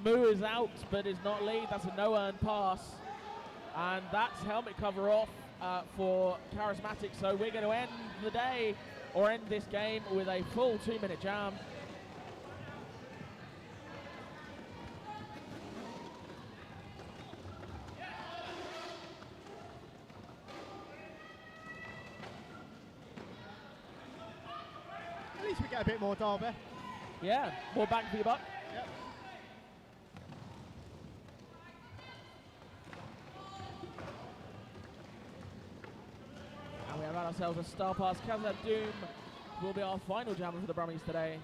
Moo is out, but is not lead. That's a no-earned pass. And that's helmet cover off for Charismatic. So we're going to end the day, or end this game, with a full 2-minute jam. At least we get a bit more Derby. Yeah, more bang for your buck. Yep. And we have ourselves a star pass. Kazad Doom will be our final jammer for the Brummies today.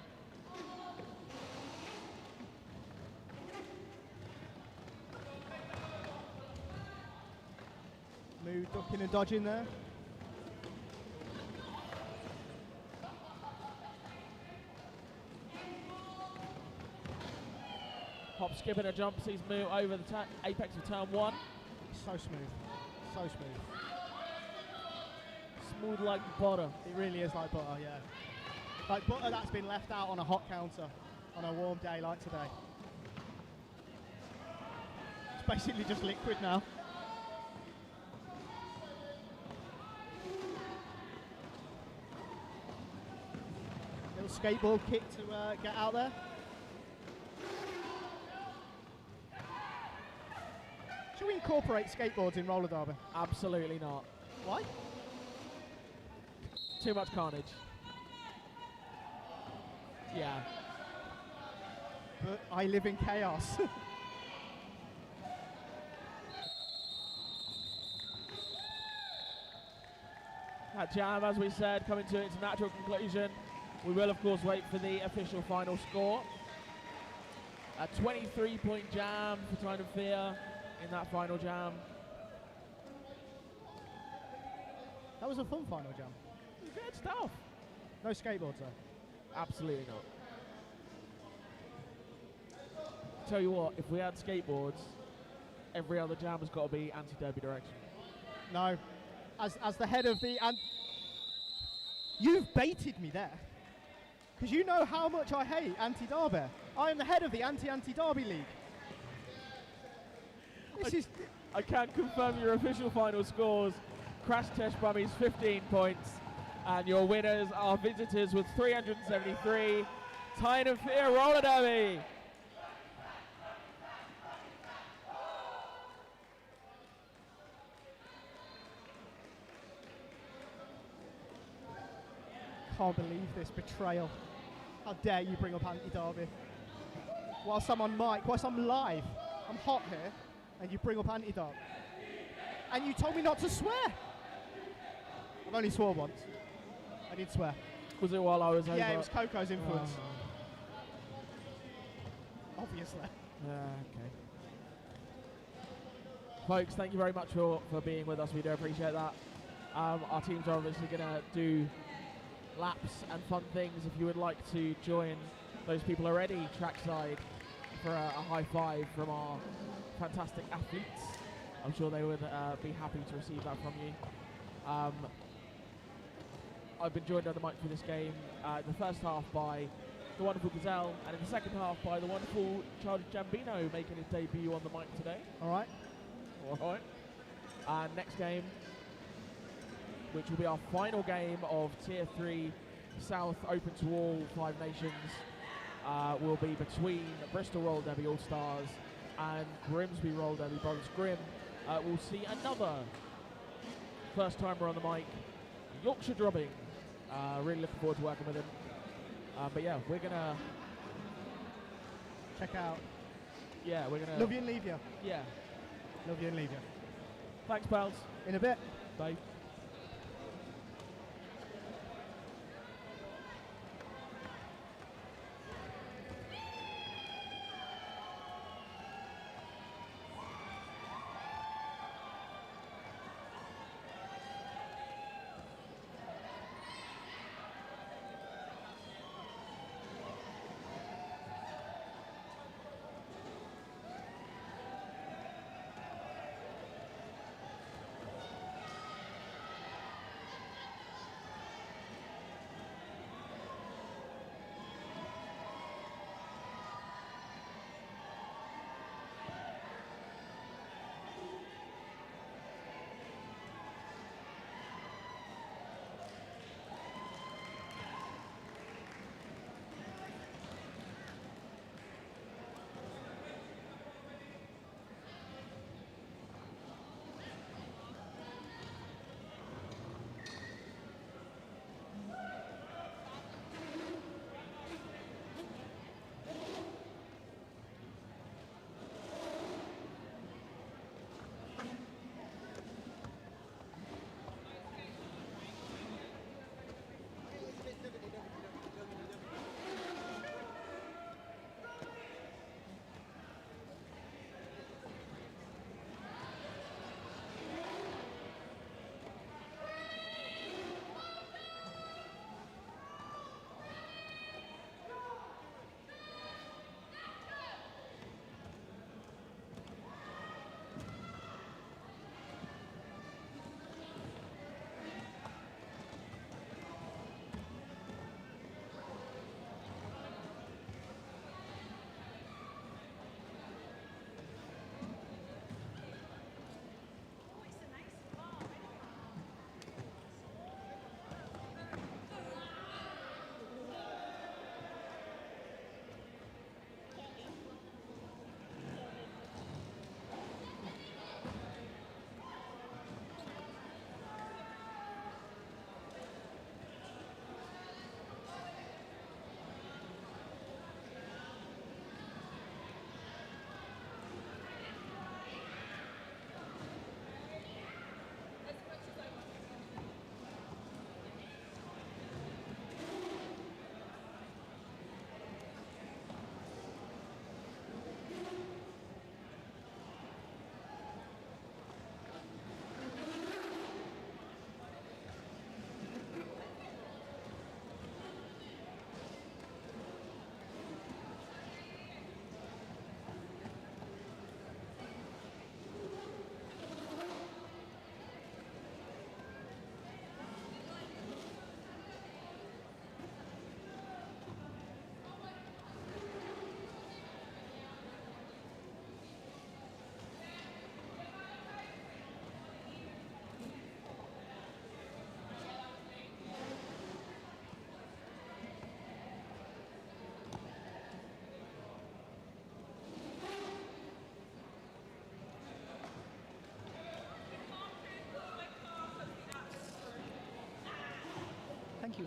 Moo ducking and dodging there. Hop, skip and a jump sees Moo over the apex of turn 1. So smooth. So smooth. smooth like butter. It really is like butter, yeah. Like butter that's been left out on a hot counter on a warm day like today. It's basically just liquid now. Little skateboard kick to get out there. Should we incorporate skateboards in roller derby? Absolutely not. Why? Too much carnage. Yeah. But I live in chaos. That jam, as we said, coming to its natural conclusion. We will, of course, wait for the official final score. A 23-point jam for Time of Fear in that final jam. That was a fun final jam. Good stuff. No skateboards though. Absolutely not. Tell you what, if we had skateboards, every other jam has got to be anti-derby direction. No. As the head of the... You've baited me there. Because you know how much I hate anti-derby. I am the head of the anti-derby league. I can confirm your official final scores. Crash Test Brummies 15 points. And your winners are Visitors with 373. Time of Fear Roller Derby. Can't believe this betrayal. How dare you bring up anti-derby? Whilst I'm on mic, whilst I'm live, I'm hot here, and you bring up anti-derby. And you told me not to swear. I've only swore once. I did swear. Was it while I was over? Yeah, it was Coco's influence. Obviously. Yeah, okay. Folks, thank you very much for being with us. We do appreciate that. Our teams are obviously going to do laps and fun things. If you would like to join those people already trackside for a high five from our fantastic athletes, I'm sure they would be happy to receive that from you. I've been joined on the mic for this game in the first half by the wonderful Gazelle, and in the second half by the wonderful Charles Gambino making his debut on the mic today. All right. All right. And next game, which will be our final game of Tier 3 South Open to All 5 Nations, will be between Bristol Roll Derby All-Stars and Grimsby Roll Derby Brothers Grimm. We'll see another first timer on the mic, Yorkshire Drubbing. Really looking forward to working with him. But yeah, we're going to... Check out. Yeah, we're going to... Love you and leave you. Yeah. Love you and leave you. Thanks, pals. In a bit. Bye.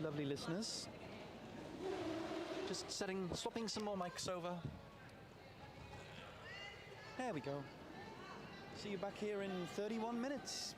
lovely listeners. Just swapping some more mics over. There we go. See you back here in 31 minutes.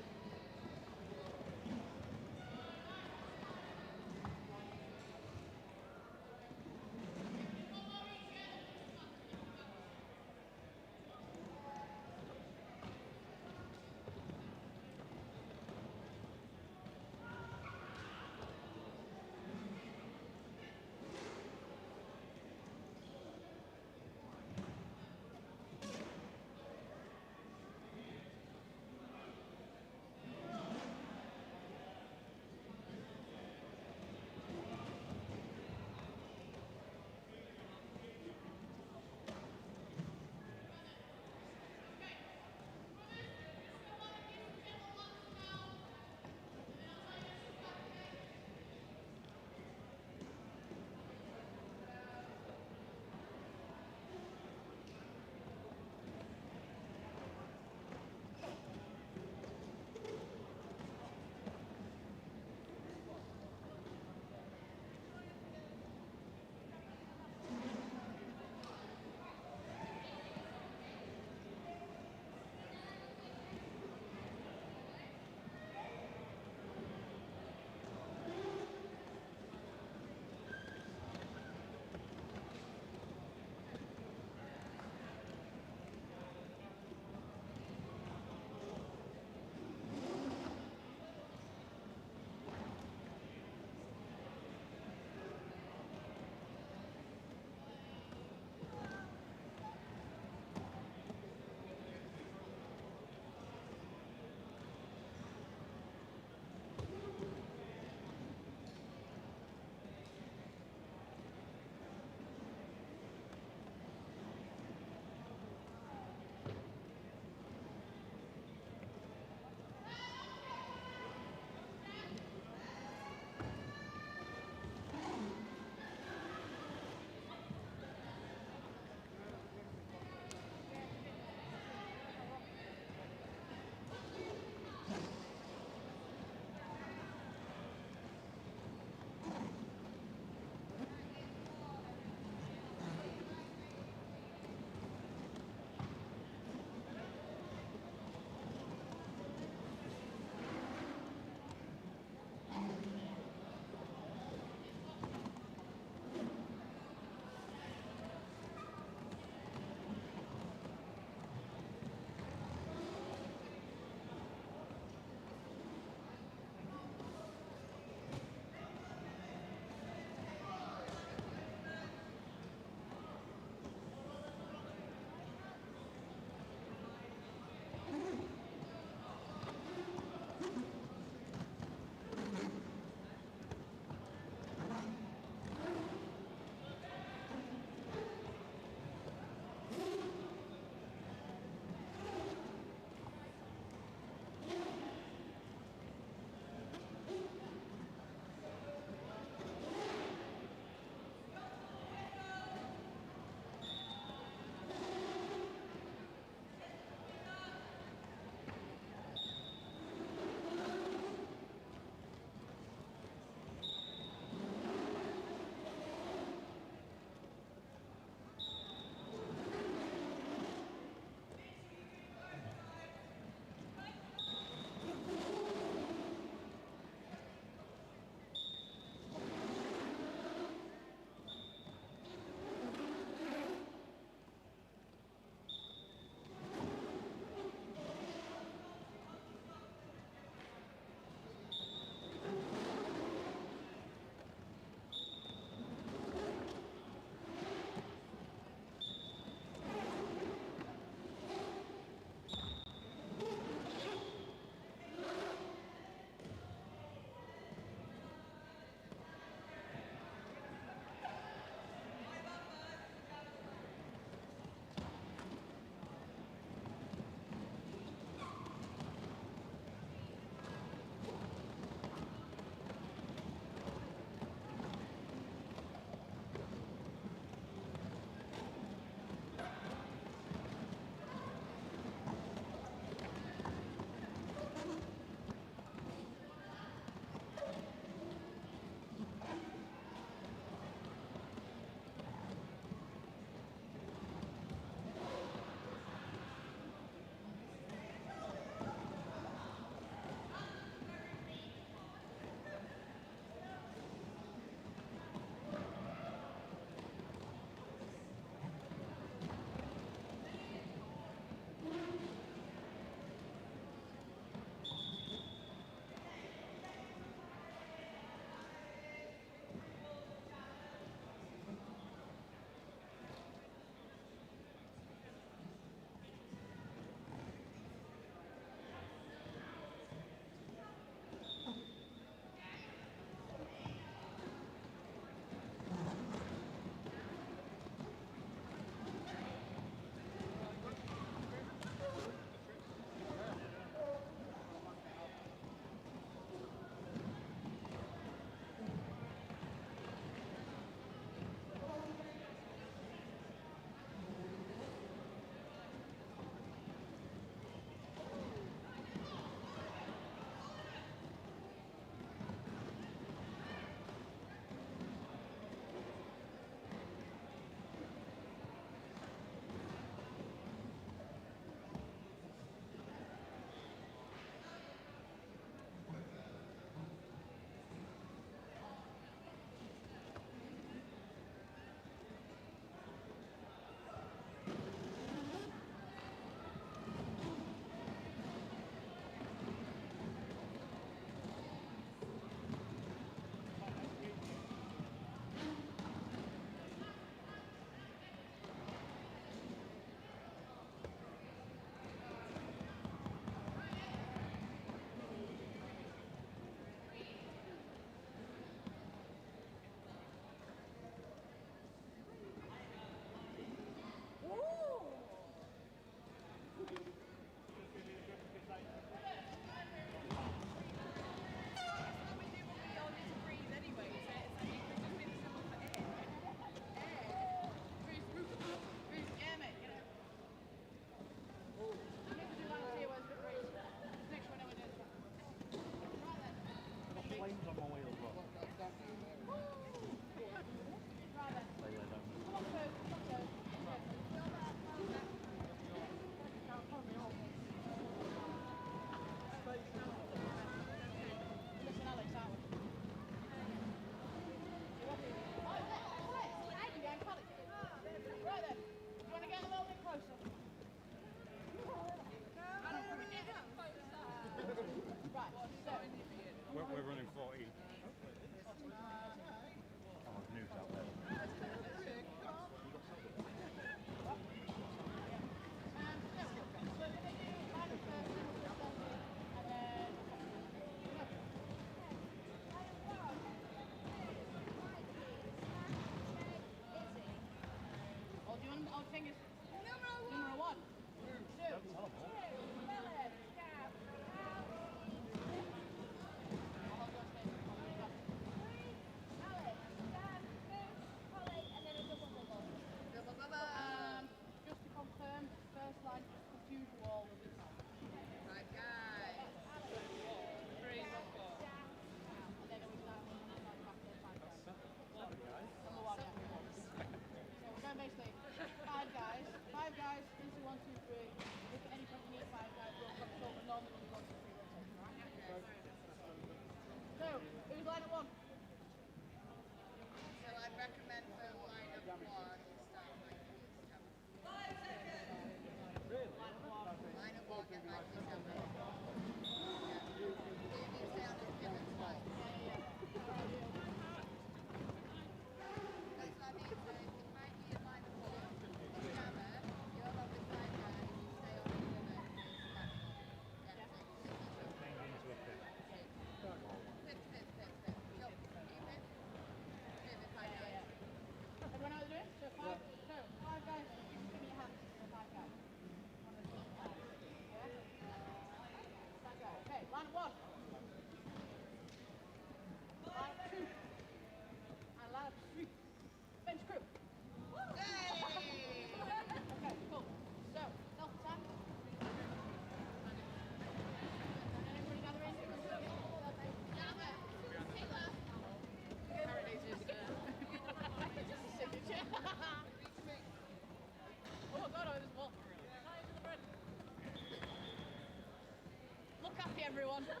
everyone. Last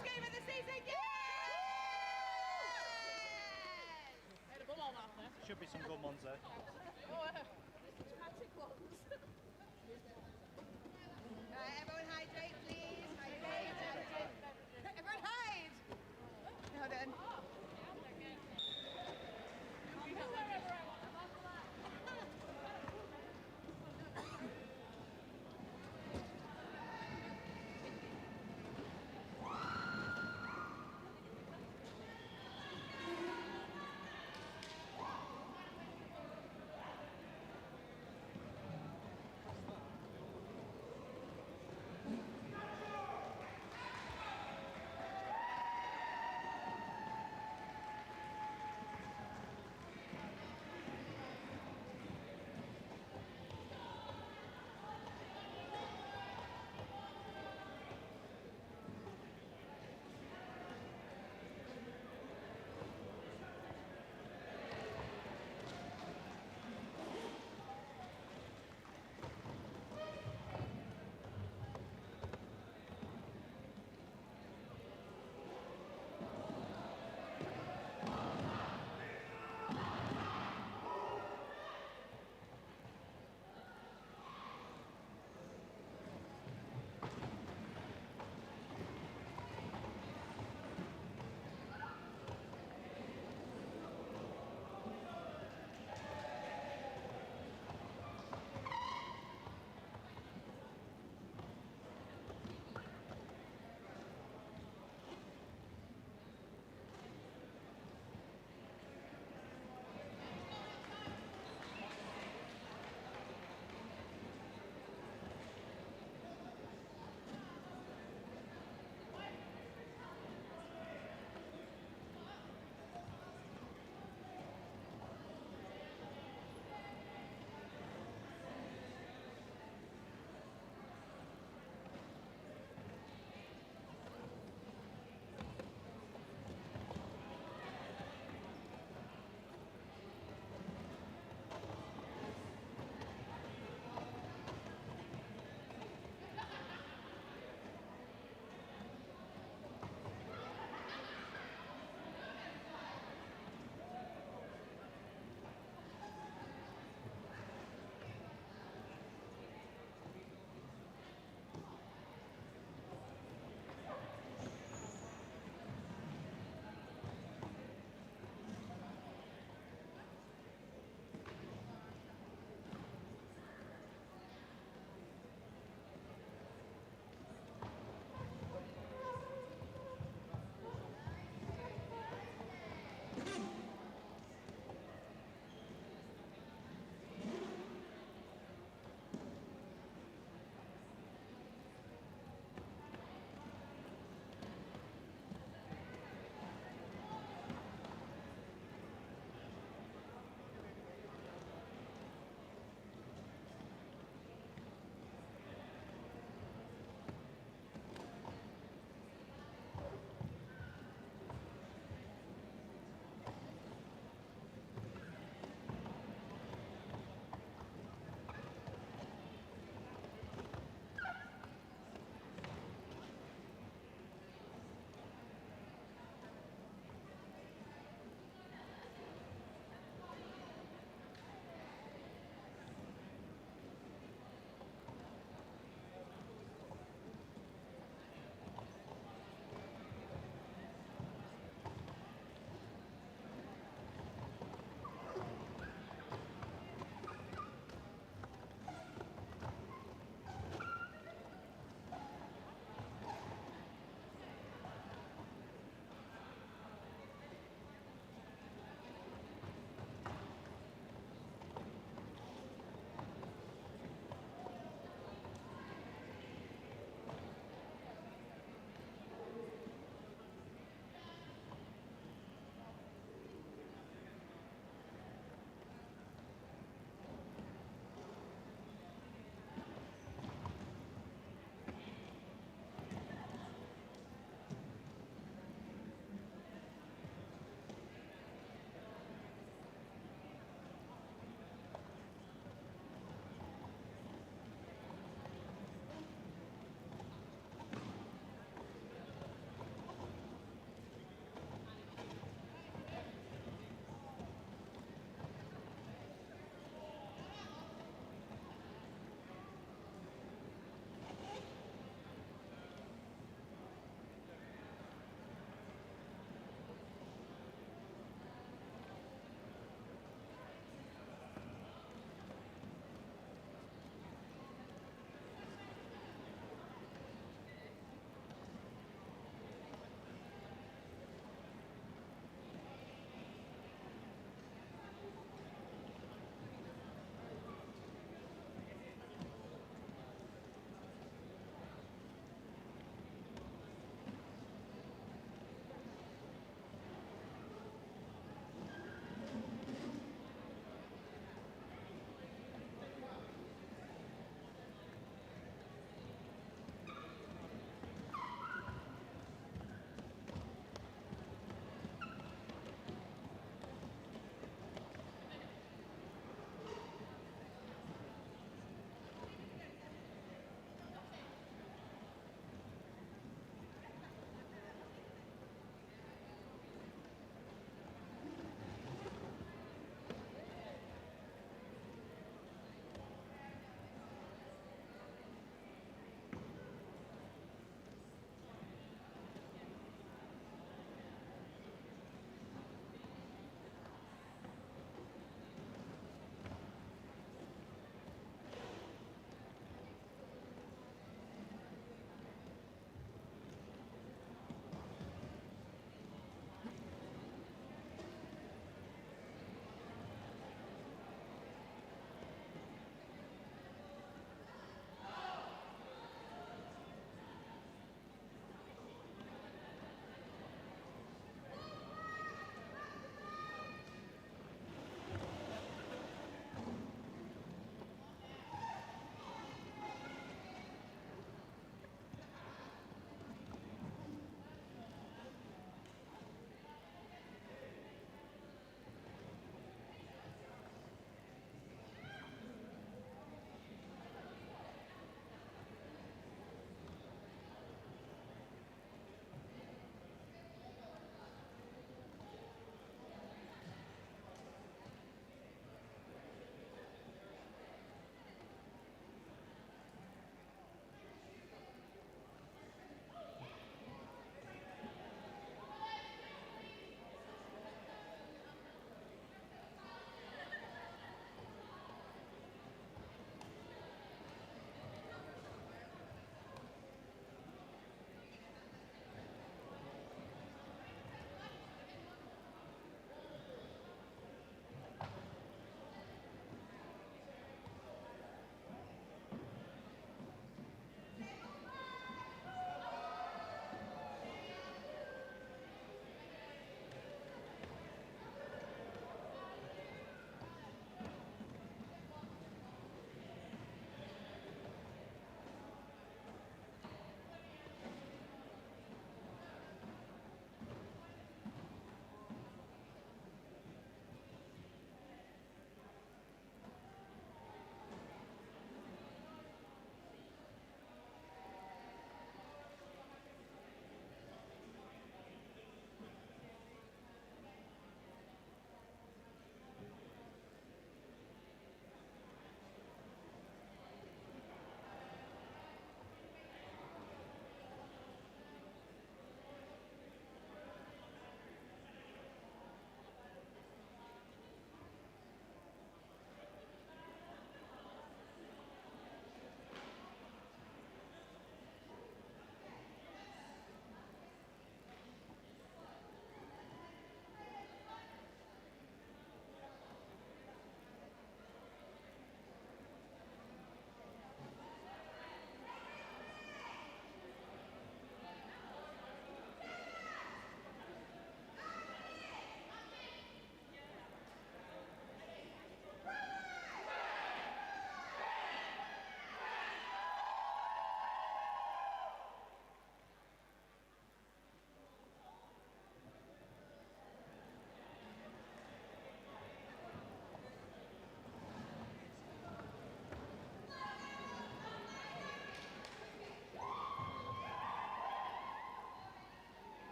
game of the season, yes! Made a bum on that there. Should be some good ones there. Dramatic ones. Right, everyone hydrate, please. Hydrate. Everyone hide! Well done.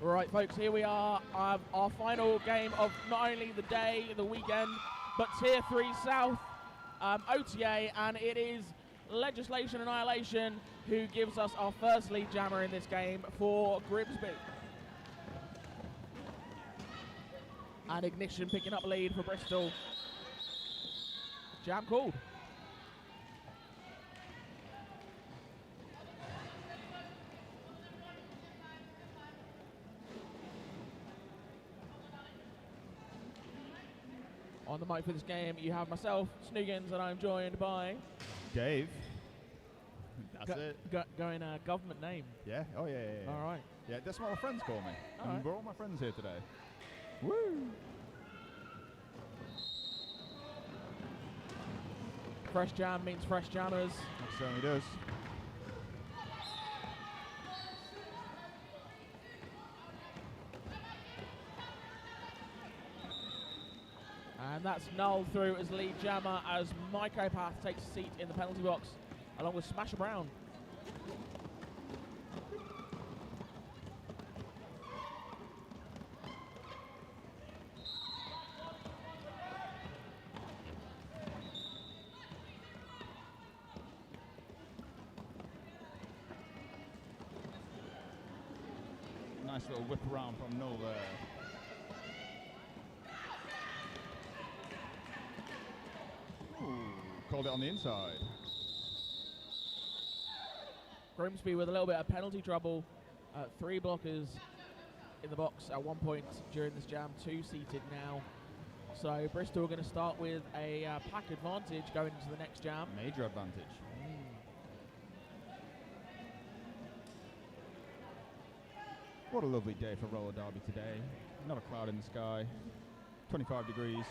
Right, folks, here we are. Our final game of not only the day, the weekend, but Tier 3 South OTA, and it is Legislation Annihilation who gives us our first lead jammer in this game for Grimsby. And Ignition picking up lead for Bristol. Jam called. On the mic for this game, you have myself, Snoogans, and I'm joined by Dave. That's it. Going government name. Yeah. Oh yeah. All right. Yeah, that's what my friends call me. All And right. we're all my friends here today. Woo! Fresh jam means fresh jammers. That certainly does. And that's Null through as lead jammer as Mycopath takes a seat in the penalty box along with Smasher Brown. Nice little whip around from Null there. Ooh, called it on the inside. Grimsby with a little bit of penalty trouble. 3 blockers in the box at one point during this jam, 2 seated now. So Bristol are going to start with a pack advantage going into the next jam. Major advantage. What a lovely day for roller derby today. Not a cloud in the sky. 25 degrees.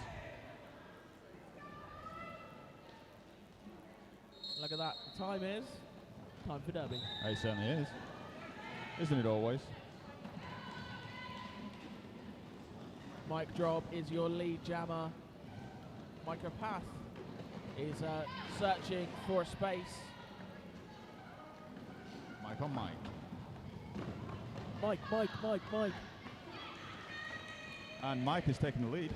Look at that. The time is time for derby. It certainly is. Isn't it always? Mike Drob is your lead jammer. Mycopath is searching for a space. Mike on Mike. Mike. And Mike is taking the lead.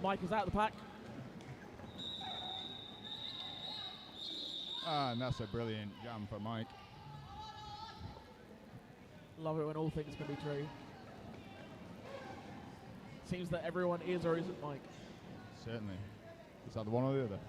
Mike is out of the pack. And that's a brilliant jam for Mike. Love it when all things can be true. Seems that everyone is or isn't Mike. Certainly. It's either one or the other.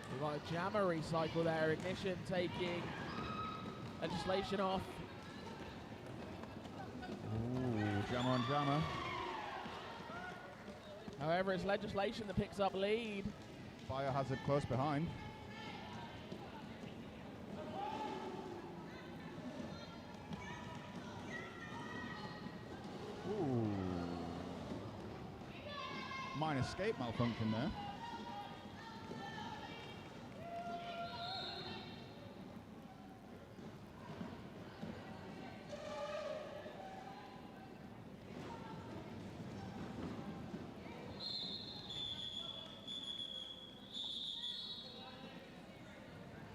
We've got a jammer recycle there. Ignition taking Legislation off. Ooh, jammer on jammer. However, it's Legislation that picks up lead. Biohazard close behind. Ooh. Mine escape malfunction there.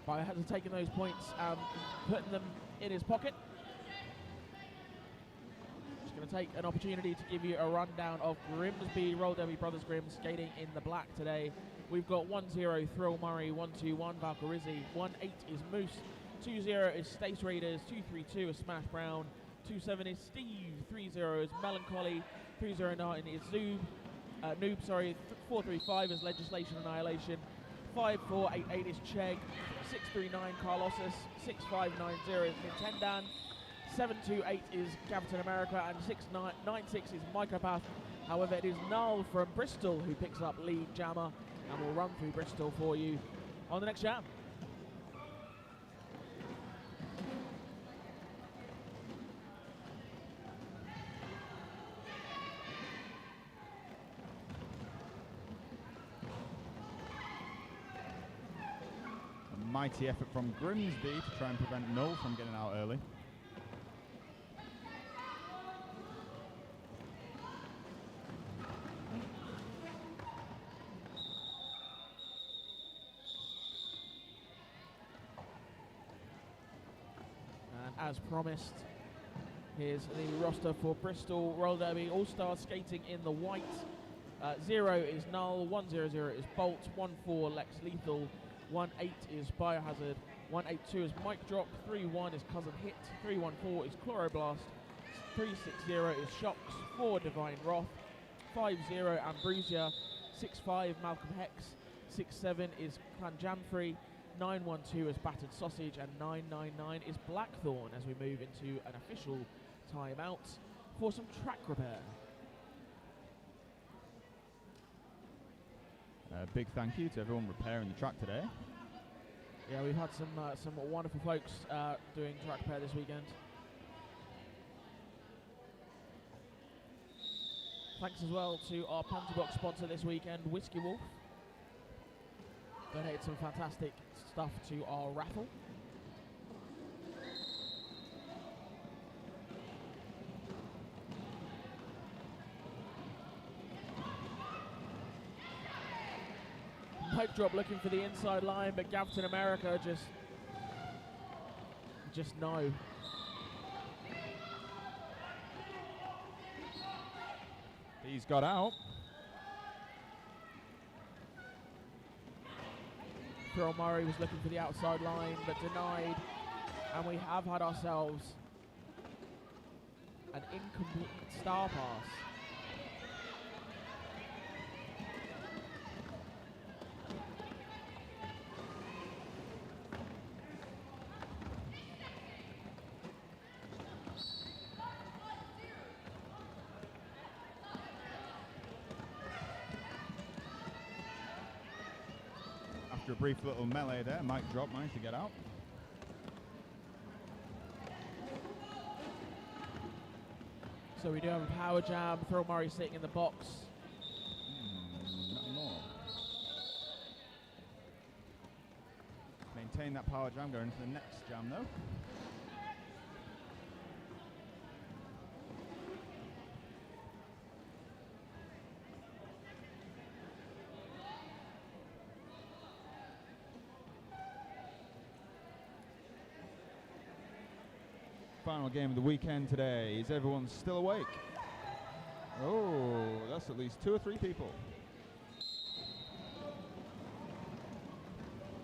Biohazard taking those points, putting them in his pocket. Just going to take an opportunity to give you a rundown of Grimsby Roll Derby Brothers Grimm skating in the black today. We've got 1-0 Thrill Murray, 1-2-1 Valkyrizzi, 1-8 is Moose, 2-0 is Stace Raiders, 2-3-2 is Smash Brown, 2-7 is Steve, 3-0 is Melancholy, 3-0-9 is Noob, 4-3-5 is Legislation Annihilation, 5-4-8-8 is Chegg, 6-3-9 Carlossus, 6-5-9-0 is Nintendan, 7-2-8 is Captain America, and 6-9-6 is Mycopath. However, it is Null from Bristol who picks up lead jammer and will run through Bristol for you on the next jam. mighty effort from Grimsby to try and prevent Null from getting out early. And as promised, here's the roster for Bristol Roller Derby All-Star skating in the white. 0 is Null, 100 is Bolt, 14 Lex Lethal, 18 is Biohazard, 182 is Mic Drop, 31 is Cousin Hit, 314 is Chloroblast, 360 is Shocks, 4 Divine Wrath, 50 Ambrosia, 65 Malcolm Hex, 67 is Clan Jamfrey, 912 is Battered Sausage, and 999 is Blackthorn as we move into an official timeout for some track repair. Big thank you to everyone repairing the track today. Yeah, we've had some wonderful folks doing track repair this weekend. Thanks as well to our Panty Box sponsor this weekend, Whiskey Wolf. Donated some fantastic stuff to our raffle. Mic Drop looking for the inside line, but Captain America just no. He's got out. Phil Murray was looking for the outside line, but denied. And we have had ourselves an incomplete star pass. After a brief little melee there, Mic Drop managed to get out. So we do have a power jam. Phil Murray sitting in the box. Not more. Maintain that power jam going into the next jam though. Final game of the weekend today. Is everyone still awake? Oh, that's at least 2 or 3 people.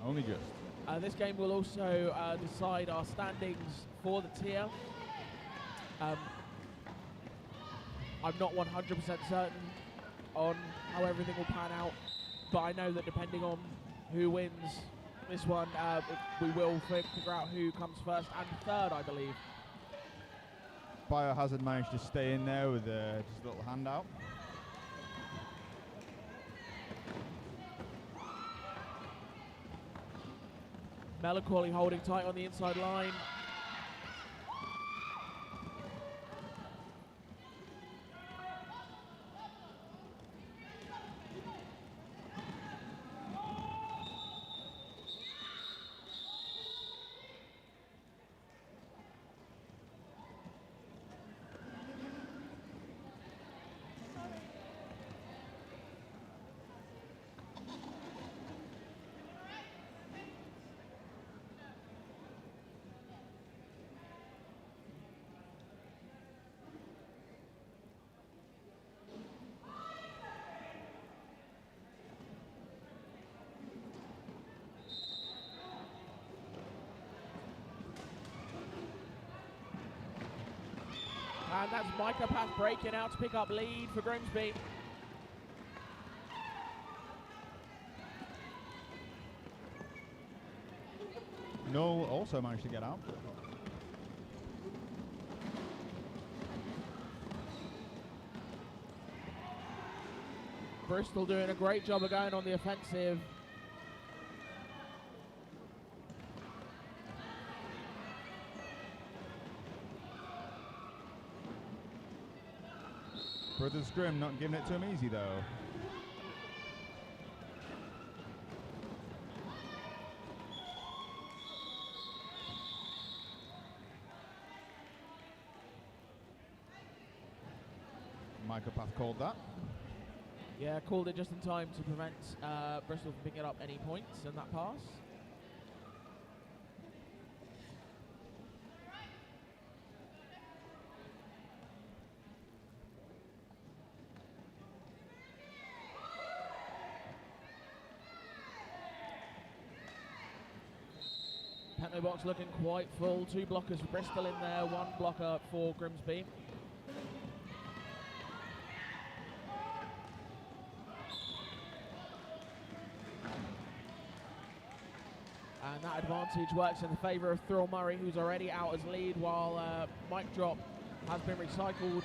Only just. This game will also decide our standings for the tier. I'm not 100% certain on how everything will pan out, but I know that depending on who wins this one, we will figure out who comes first and third, I believe. Biohazard managed to stay in there with just a little handout. Melancholy holding tight on the inside line. And that's Micah Path breaking out to pick up lead for Grimsby. Null also managed to get out. Bristol doing a great job of going on the offensive. Brothers Grimm not giving it to him easy though. Micropath called that. Yeah, called it just in time to prevent Bristol from picking up any points in that pass. Penalty box looking quite full. 2 blockers for Bristol in there, 1 blocker for Grimsby. And that advantage works in the favour of Thrill Murray, who's already out as lead, while Mic Drop has been recycled.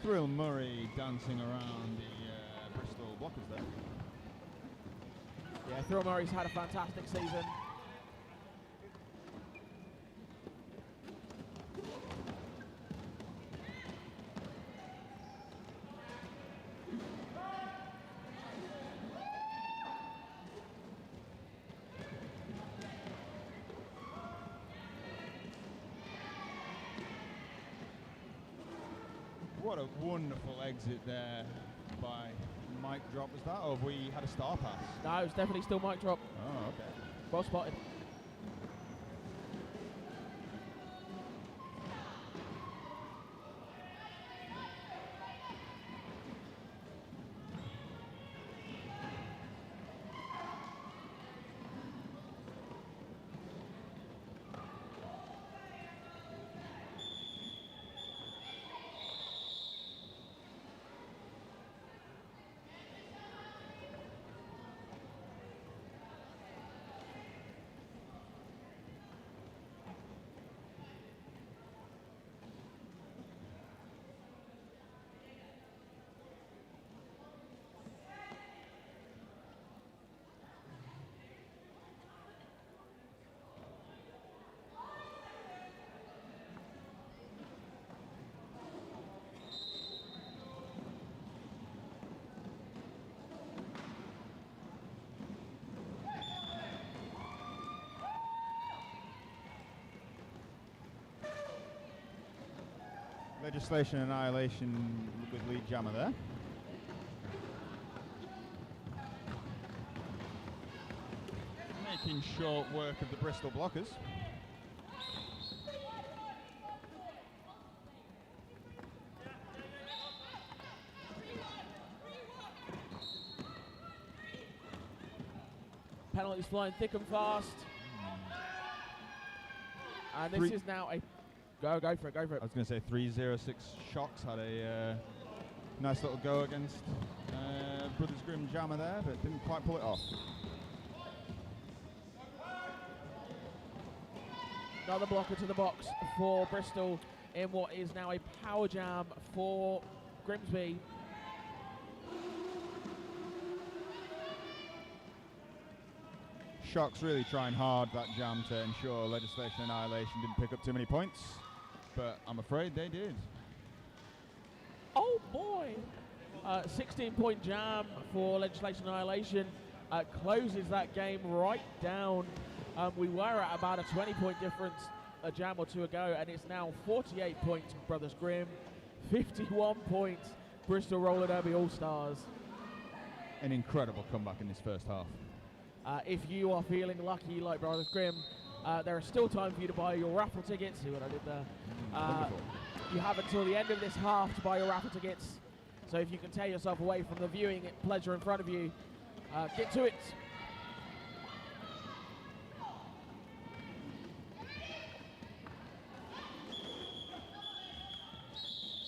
Thrill Murray dancing around the Bristol blockers there. Yeah, Thrill Murray's had a fantastic season. What a wonderful exit there by Mic Drop. Was that, or have we had a star pass? No, it's definitely still Mic Drop. Oh, okay. Well spotted. Legislation Annihilation with lead jammer there. Making short work of the Bristol blockers. Penalties flying thick and fast. And this is now a... Go for it. I was going to say 306 Shocks had a nice little go against Brothers Grimm jammer there, but didn't quite pull it off. Another blocker to the box for Bristol in what is now a power jam for Grimsby. Shocks really trying hard that jam to ensure Legislation Annihilation didn't pick up too many points, but I'm afraid they did. Oh boy! 16-point jam for Legislation Annihilation closes that game right down. We were at about a 20-point difference a jam or two ago, and it's now 48 points Brothers Grimm, 51 points Bristol Roller Derby All-Stars. An incredible comeback in this first half. If you are feeling lucky like Brothers Grimm, there is still time for you to buy your raffle tickets. See what I did there? Wonderful. You have until the end of this half to buy your raffle tickets. So if you can tear yourself away from the viewing pleasure in front of you, get to it.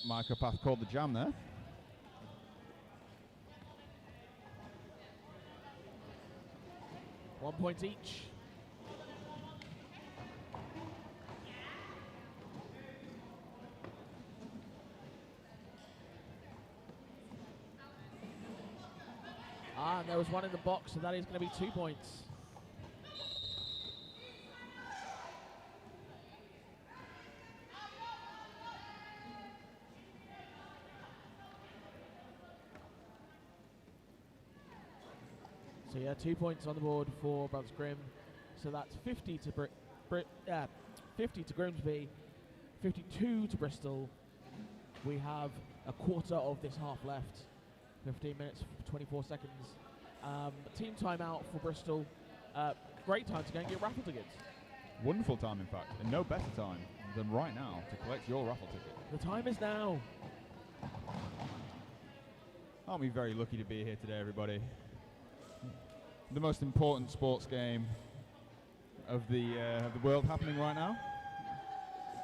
Micropath called the jam there. One point each. And there was one in the box, so that is going to be 2 points. So So yeah, 2 points on the board for Brothers Grimm. So that's 50 to 50 to Grimsby, 52 to Bristol. We have a quarter of this half left. 15 minutes, 24 seconds. Team timeout for Bristol. Great time to go and get raffle tickets. Wonderful time, in fact, and no better time than right now to collect your raffle ticket. The time is now. Aren't we very lucky to be here today, everybody? The most important sports game of the world happening right now.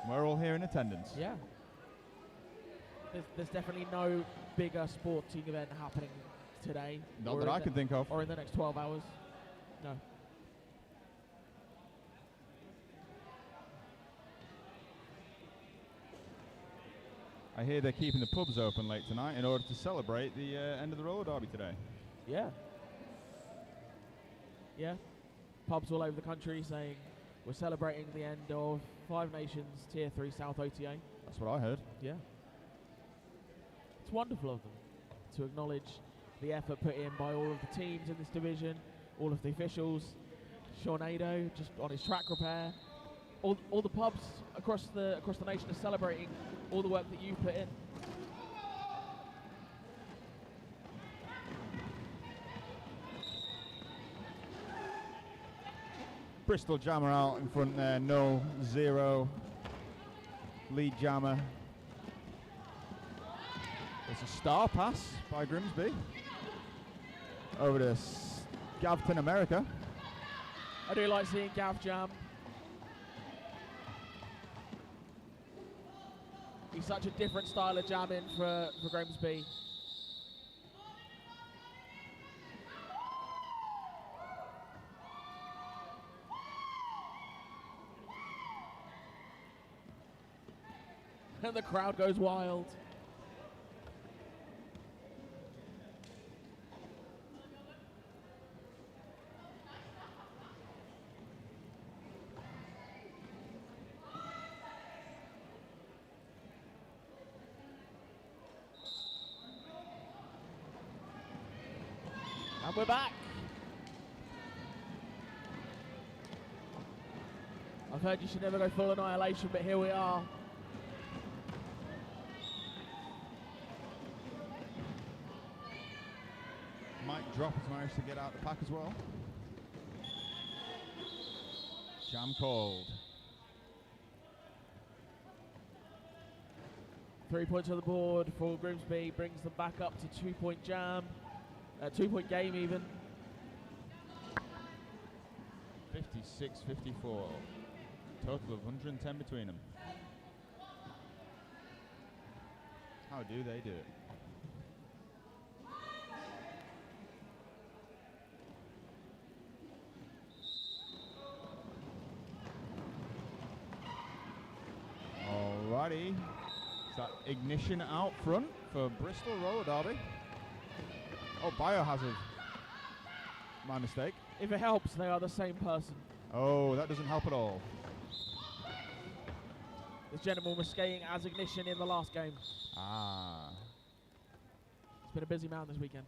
We're all here in attendance. Yeah. There's definitely no bigger sporting event happening today. Not that I can think of. Or in the next 12 hours. No. I hear they're keeping the pubs open late tonight in order to celebrate the end of the roller derby today. Yeah. Yeah. Pubs all over the country saying we're celebrating the end of 5Nations Tier 3 South OTA. That's what I heard. Yeah. It's wonderful of them to acknowledge the effort put in by all of the teams in this division, all of the officials. Seanado just on his track repair. All the pubs across the nation are celebrating all the work that you've put in. Bristol Jammer out in front there, 0-0. Lead Jammer. It's a star pass by Grimsby. Over to Gavton America. I do like seeing Gav jam. He's such a different style of jamming for Grimsby. And the crowd goes wild. And we're back. I've heard you should never go full annihilation, but here we are. Mike Drop has managed to get out the pack as well. Jam called. 3 points on the board for Grimsby, brings them back up to 2 point jam. 2 point game even. 56-54. Total of 110 between them. How do they do it? Alrighty. Is that Ignition out front for Bristol Roller Derby? Oh, Biohazard. My mistake. If it helps, they are the same person. Oh, that doesn't help at all. This gentleman was skating as Ignition in the last game. Ah. It's been a busy man this weekend.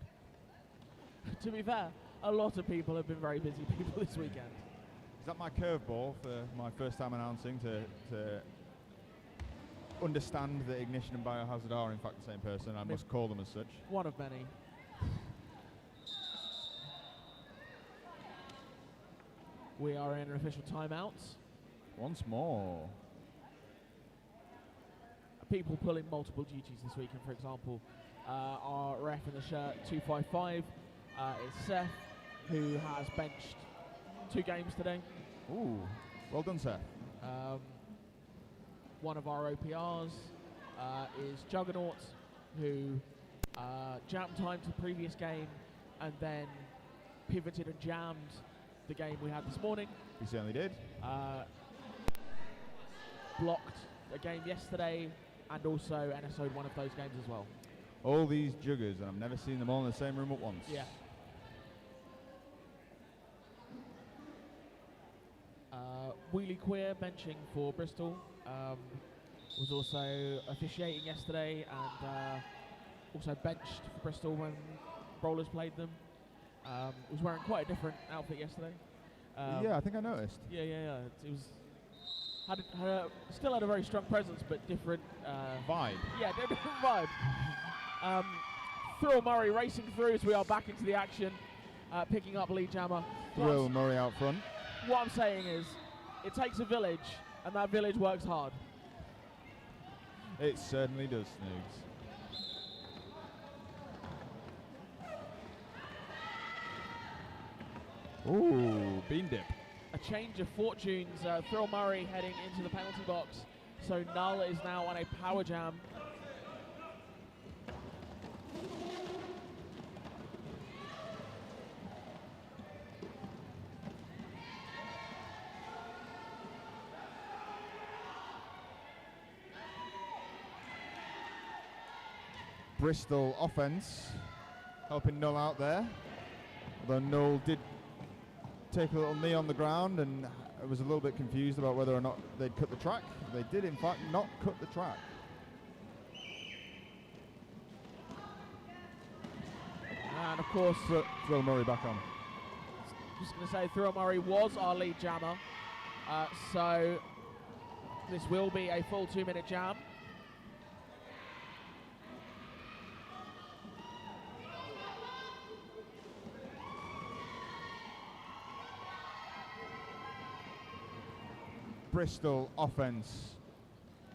To be fair, a lot of people have been very busy people this weekend. Is that my curveball for my first time announcing to understand that Ignition and Biohazard are in fact the same person? I must call them as such. One of many. We are in an official timeout. Once more. People pulling multiple duties this weekend. For example, our ref in the shirt 255 is Seth, who has benched 2 games today. Ooh, well done, Seth. One of our OPRs is Juggernaut, who jammed time to the previous game and then pivoted and jammed the game we had this morning. He certainly did. Blocked a game yesterday and also NSO'd one of those games as well. All these juggers, and I've never seen them all in the same room at once. Yeah. Wheelie Queer benching for Bristol. Was also officiating yesterday and also benched for Bristol when Rollers played them. Was wearing quite a different outfit yesterday. Yeah, I think I noticed. Yeah. It was still had a very strong presence, but different Vibe. Yeah, different vibe. Thrill Murray racing through as we are back into the action, picking up lead jammer. Thrill Murray out front. What I'm saying is, it takes a village, and that village works hard. It certainly does, Snoogs. Ooh, bean dip. A change of fortunes. Thrill Murray heading into the penalty box. So Null is now on a power jam. Bristol offense helping Null out there. Although Null did take a little knee on the ground and I was a little bit confused about whether or not they'd cut the track. They did in fact not cut the track. And of course, Thrill Murray back on. Just going to say, Thrill Murray was our lead jammer. So this will be a full 2-minute jam. Bristol offense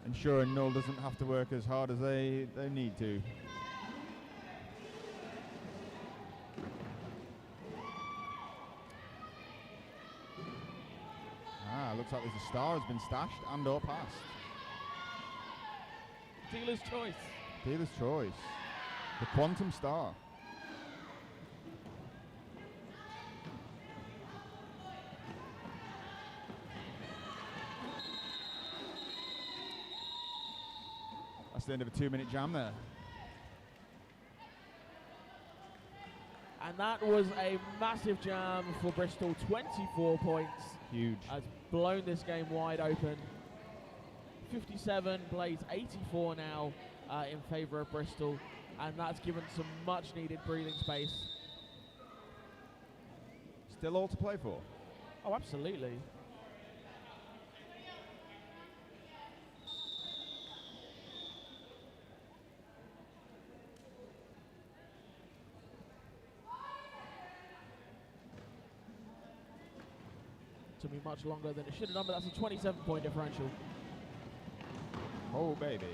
ensuring Null doesn't have to work as hard as they need to. Looks like there's a star has been stashed and or passed. Dealer's choice. Dealer's choice. The Quantum Star. That's the end of a 2-minute jam there. And that was a massive jam for Bristol, 24 points. Huge. Has blown this game wide open. 57 Blades 84 now in favour of Bristol, and that's given some much needed breathing space. Still all to play for. Oh, absolutely. Took me much longer than it should have done, but that's a 27-point differential. Oh, baby.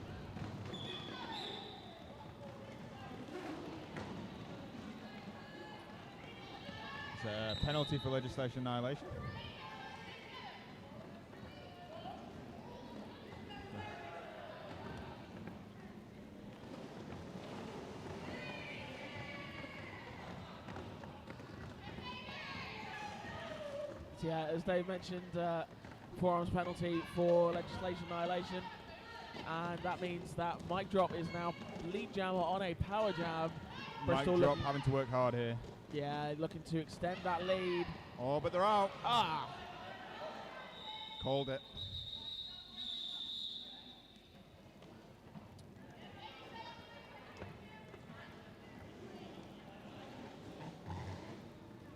It's a penalty for legislation annihilation. Yeah, as Dave mentioned, forearms penalty for legislation annihilation, and that means that Mic Drop is now lead jammer on a power jam. Mic Drop having to work hard here. Yeah, looking to extend that lead. Oh, but they're out. Ah! Called it.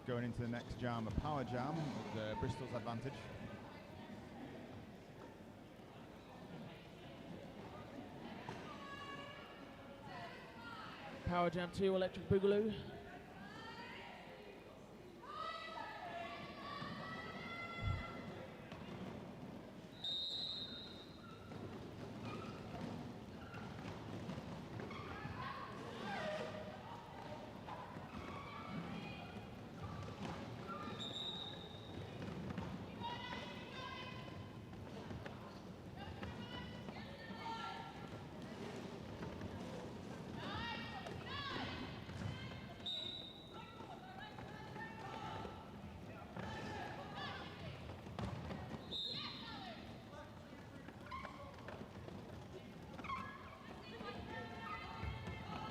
Going into the next jam, a power jam with Bristol's advantage. Power jam 2, electric boogaloo.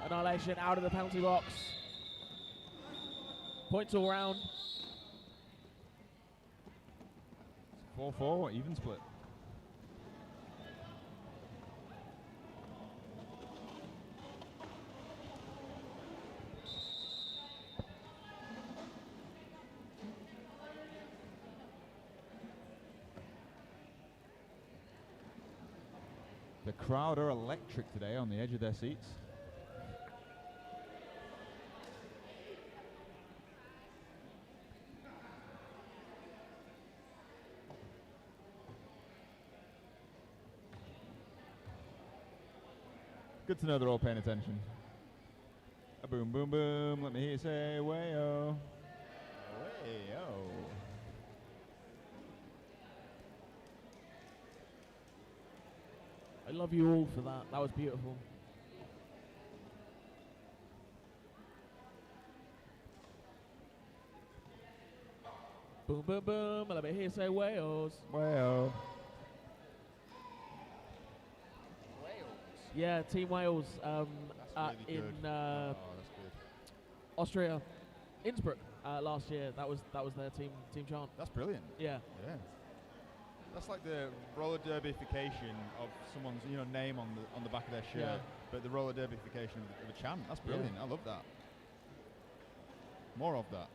Annihilation out of the penalty box. Points all round. 4-4, even split. The crowd are electric today on the edge of their seats. Good to know they're all paying attention. A boom, boom, boom. Let me hear you say, way-o. Way-o. I love you all for that. That was beautiful. Boom, boom, boom. Let me hear you say Wales. Way-o. Yeah, Team Wales That's really in good. Oh, that's good. Austria, Innsbruck last year. That was their team chant. That's brilliant. Yeah. Yeah. That's like the roller derbyfication of someone's name on the back of their shirt, Yeah. but the roller derbyfication of a chant. That's brilliant. I love that. More of that.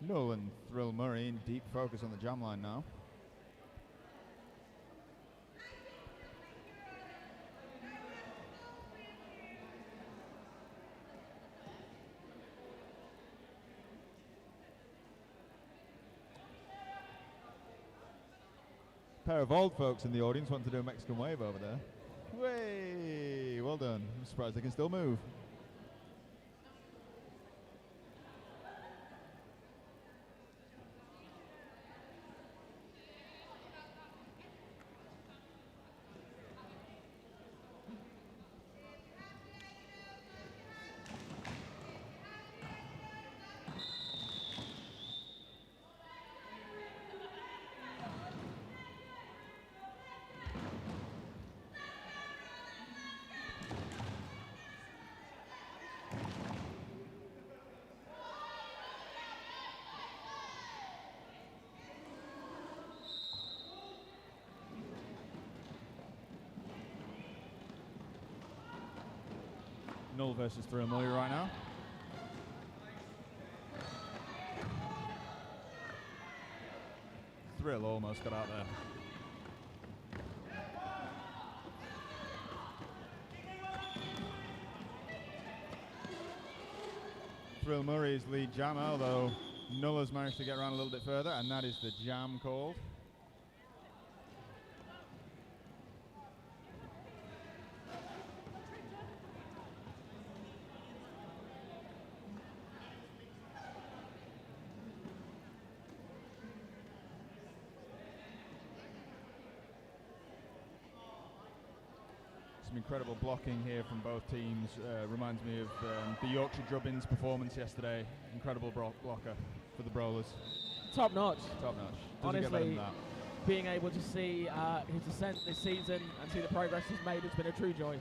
Null and Thrill Murray in deep focus on the jam line now. Pair of old folks in the audience want to do a Mexican wave over there. Way, well done. I'm surprised they can still move. Null versus Thrill Murray right now. Thrill almost got out there. Thrill Murray's lead jammer, although Null has managed to get around a little bit further, and that is the jam called. Some incredible blocking here from both teams. Reminds me of the Yorkshire Drubbins performance yesterday. Incredible blocker for the Brawlers. Top notch. Top notch. Doesn't get better than Honestly, that. being able to see his ascent this season and see the progress he's made has been a true joy.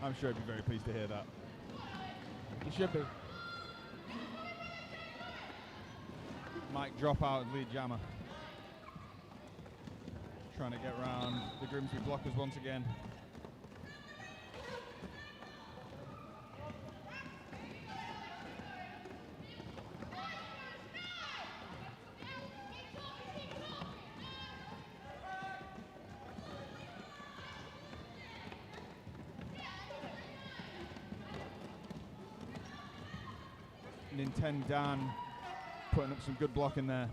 I'm sure he'd be very pleased to hear that. He should be. Mike Dropout, lead jammer. Trying to get around the Grimsby blockers once again. Nintendo Dan putting up some good blocking there.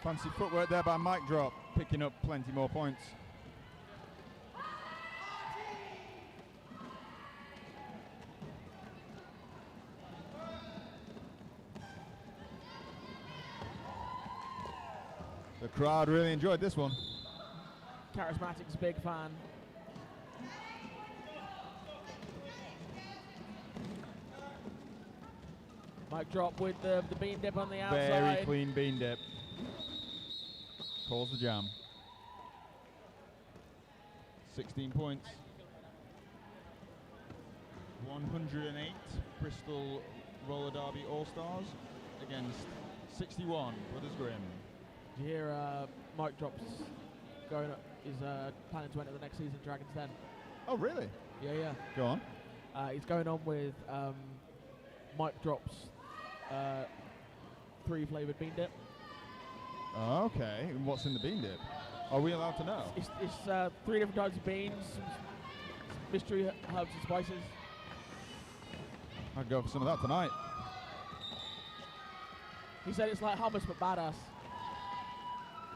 Fancy footwork there by Mike Drop, picking up plenty more points. The crowd really enjoyed this one. Charismatic's a big fan. Mic drop with the bean dip on the outside. Very clean bean dip. Calls the jam. 16 points. 108 Bristol Roller Derby All-Stars against 61 Brothers Grimm. Did you hear Mike Drops going up, is planning to enter the next season Dragon's Den? Oh, really? Yeah. Go on. He's going on with Mike Drops 3 flavoured bean dip. Okay, and what's in the bean dip? Are we allowed to know? It's 3 different types of beans, some mystery herbs and spices. I'd go for some of that tonight. He said it's like hummus but badass.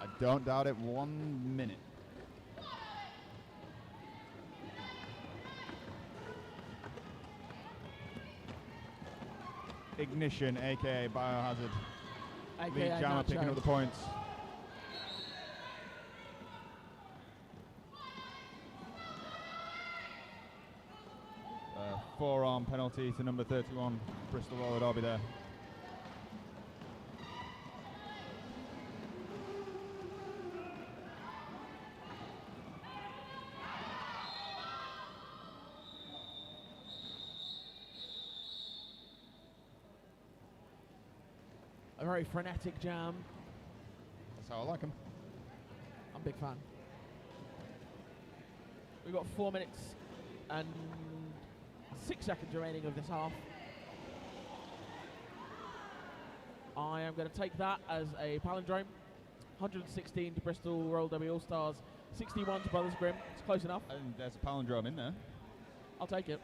I don't doubt it 1 minute. Ignition, aka Biohazard. Lead jammer picking up the points. Forearm penalty to number 31, Bristol Roller Derby there. A very frenetic jam. That's how I like them. I'm a big fan. We've got 4 minutes and 6 seconds remaining of this half. I am going to take that as a palindrome. 116 to Bristol Roll W All-Stars, 61 to Brothers Grimm. It's close enough. And there's a palindrome in there. I'll take it.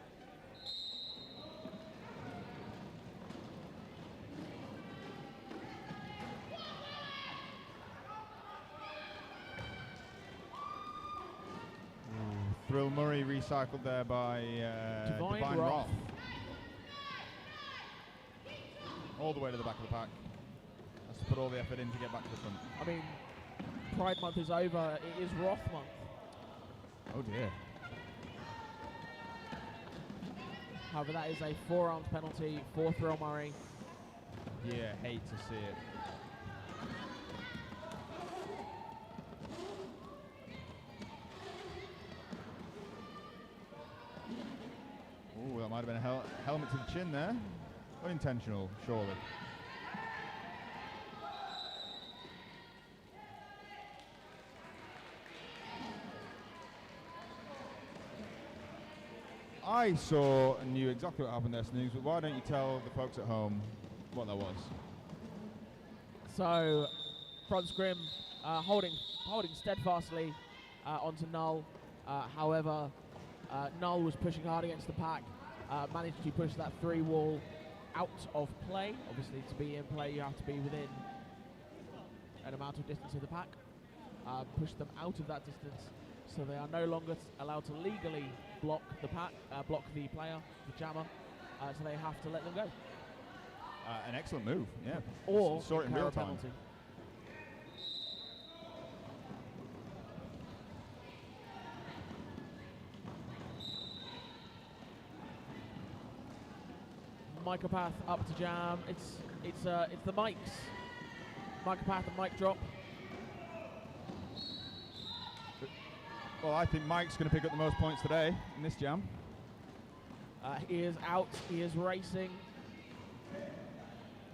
Thrill Murray recycled there by Divine Wrath. All the way to the back of the pack. Has to put all the effort in to get back to the front. I mean, Pride Month is over. It is Wrath Month. Oh dear. However, that is a 4-armed penalty for Thrill Murray. Yeah, hate to see it. Ooh, that might have been a helmet to the chin there. Unintentional, surely. I saw and knew exactly what happened there, Snooze, but why don't you tell the folks at home what that was? So, Brothers Grimm holding steadfastly onto Null. However, Null was pushing hard against the pack, managed to push that 3 wall out of play. Obviously, to be in play, you have to be within an amount of distance of the pack. Push them out of that distance, so they are no longer allowed to legally block the pack, block the player, the jammer. So they have to let them go. An excellent move, yeah. Or saw it in real time. penalty. Mycopath up to jam. It's the mics. Mycopath and mic drop. Well, I think Mike's going to pick up the most points today in this jam. He is out. He is racing.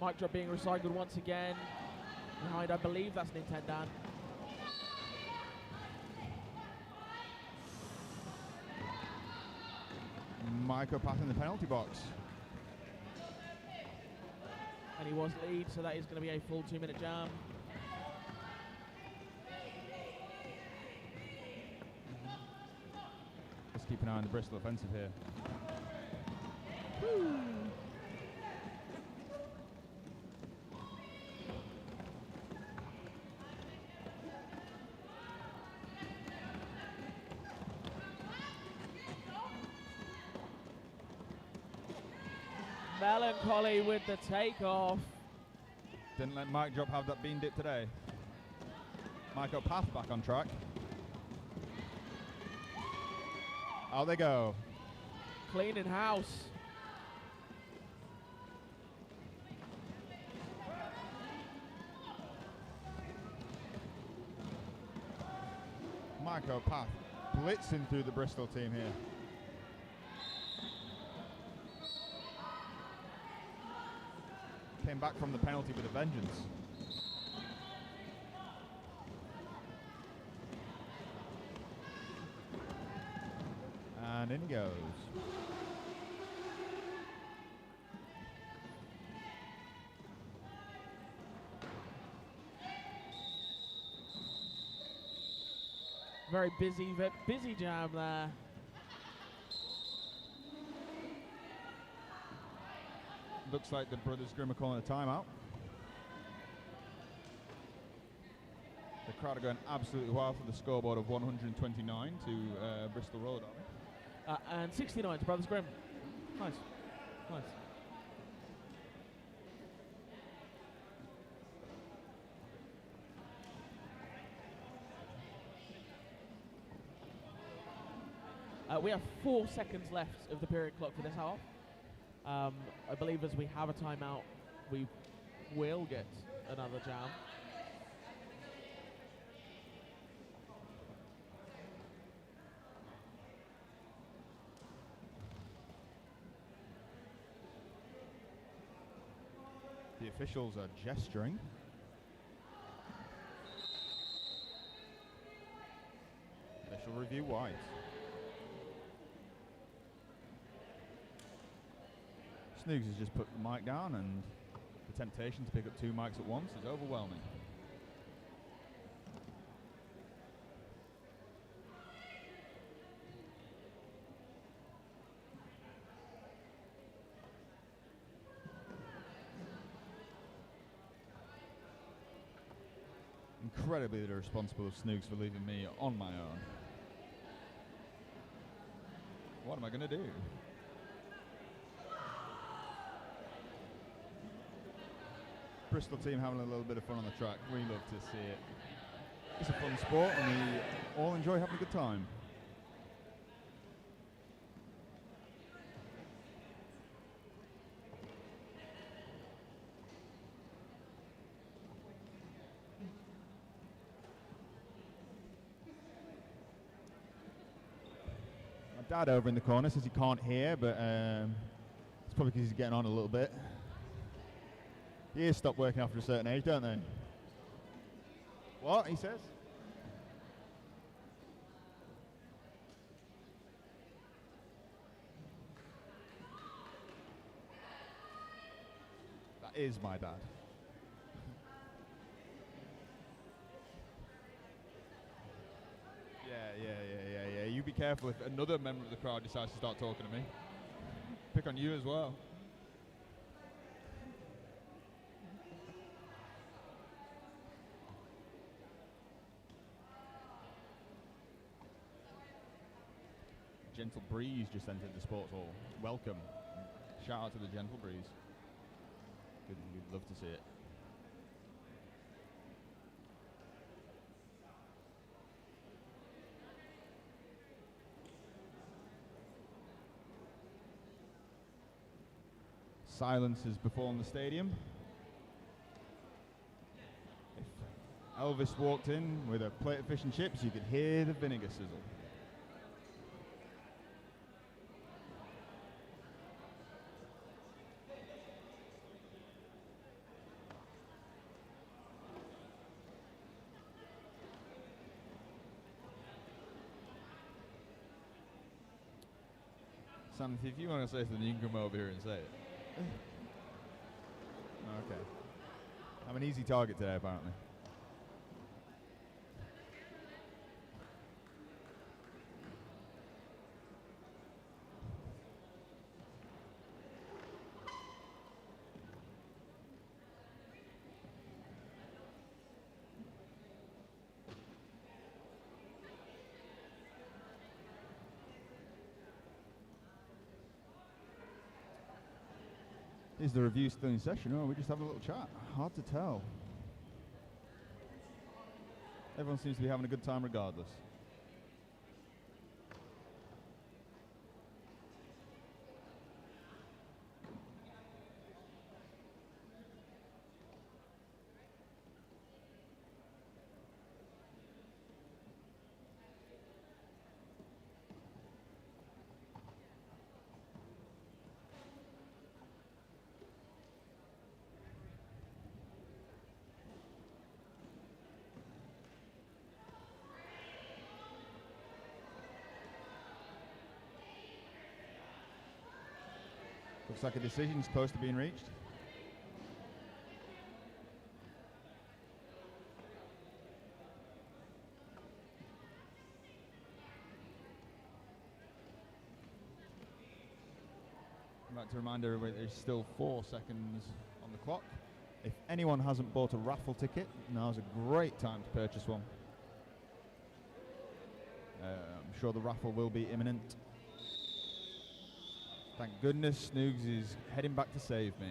Mic drop being recycled once again. Behind, I believe that's Nintendo. Mycopath in the penalty box. And he was lead, so that is going to be a full 2-minute jam. Let's keep an eye on the Bristol offensive here. Woo. Melancholy with the takeoff. Didn't let Mike Drop have that bean dip today. Michael Path back on track. Out they go. Cleaning house. Michael Path blitzing through the Bristol team here. Came back from the penalty with a vengeance. And in he goes. Very busy jam there. Looks like the Brothers Grimm are calling a timeout. The crowd are going absolutely wild for the scoreboard of 129 to Bristol Road Army. And 69 to Brothers Grimm. Nice. Nice. We have 4 seconds left of the period clock for this half. I believe as we have a timeout, we will get another jam. The officials are gesturing. Official review wide. Snoogs has just put the mic down, and the temptation to pick up 2 mics at once is overwhelming. Incredibly irresponsible of Snoogs for leaving me on my own. What am I going to do? Bristol team having a little bit of fun on the track. We love to see it. It's a fun sport and we all enjoy having a good time. My dad over in the corner says he can't hear, but it's probably because he's getting on a little bit. The ears stop working after a certain age, don't they? What? He says? That is my dad. Yeah. You be careful if another member of the crowd decides to start talking to me. Pick on you as well. Gentle breeze just entered the sports hall. Welcome. Shout out to the gentle breeze. Good, we'd love to see it. Silence has befallen the stadium. If Elvis walked in with a plate of fish and chips, you could hear the vinegar sizzle. Sam, if you want to say something, you can come over here and say it. Okay. I'm an easy target today, apparently. Is the review still in session, or we just have a little chat? Hard to tell. Everyone seems to be having a good time regardless. Looks like a decision's close to being reached. I'd like to remind everybody there's still 4 seconds on the clock. If anyone hasn't bought a raffle ticket, now's a great time to purchase one. I'm sure the raffle will be imminent. Thank goodness Snoogs is heading back to save me.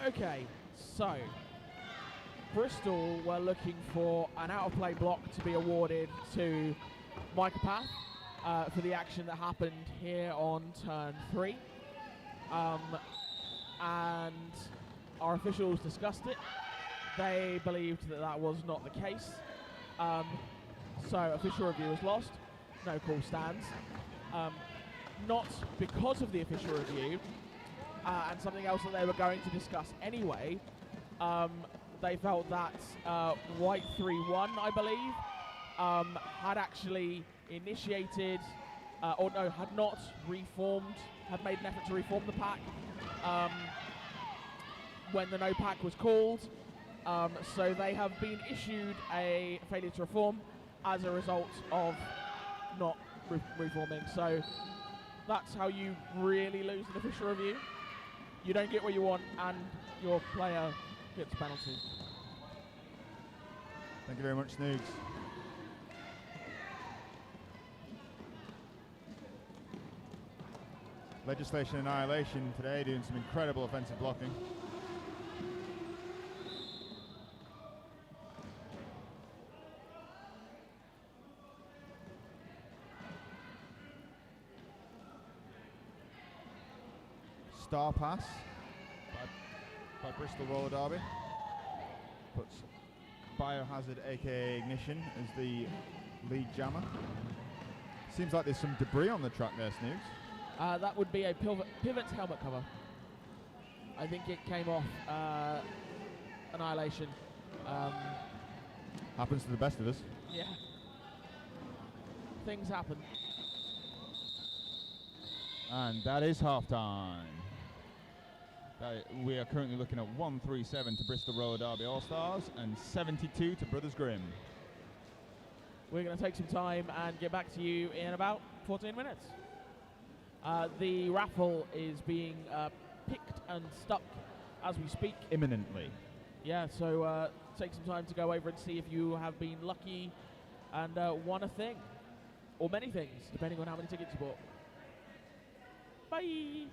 Okay, so Bristol were looking for an out-of-play block to be awarded to Micah Path for the action that happened here on turn 3. And our officials discussed it. They believed that that was not the case. So official review was lost. No call stands. Not because of the official review, and something else that they were going to discuss anyway. They felt that White 3-1, I believe, had actually initiated, or no, had not reformed, had made an effort to reform the pack when the no pack was called. So they have been issued a failure to reform as a result of not reforming. So that's how you really lose an official review. You don't get what you want, and your player gets a penalty. Thank you very much, Snoogs. Legislation Annihilation today doing some incredible offensive blocking. Star pass by Bristol Roller Derby. Puts Biohazard aka Ignition as the lead jammer. Seems like there's some debris on the track there, Snoogs. That would be a pivot helmet cover. I think it came off Annihilation. Happens to the best of us. Yeah. Things happen. And that is half time. We are currently looking at 137 to Bristol Roller Derby All-Stars and 72 to Brothers Grimm. We're going to take some time and get back to you in about 14 minutes. The raffle is being picked and stuck as we speak. Imminently. Yeah, so take some time to go over and see if you have been lucky and won a thing. Or many things, depending on how many tickets you bought. Bye!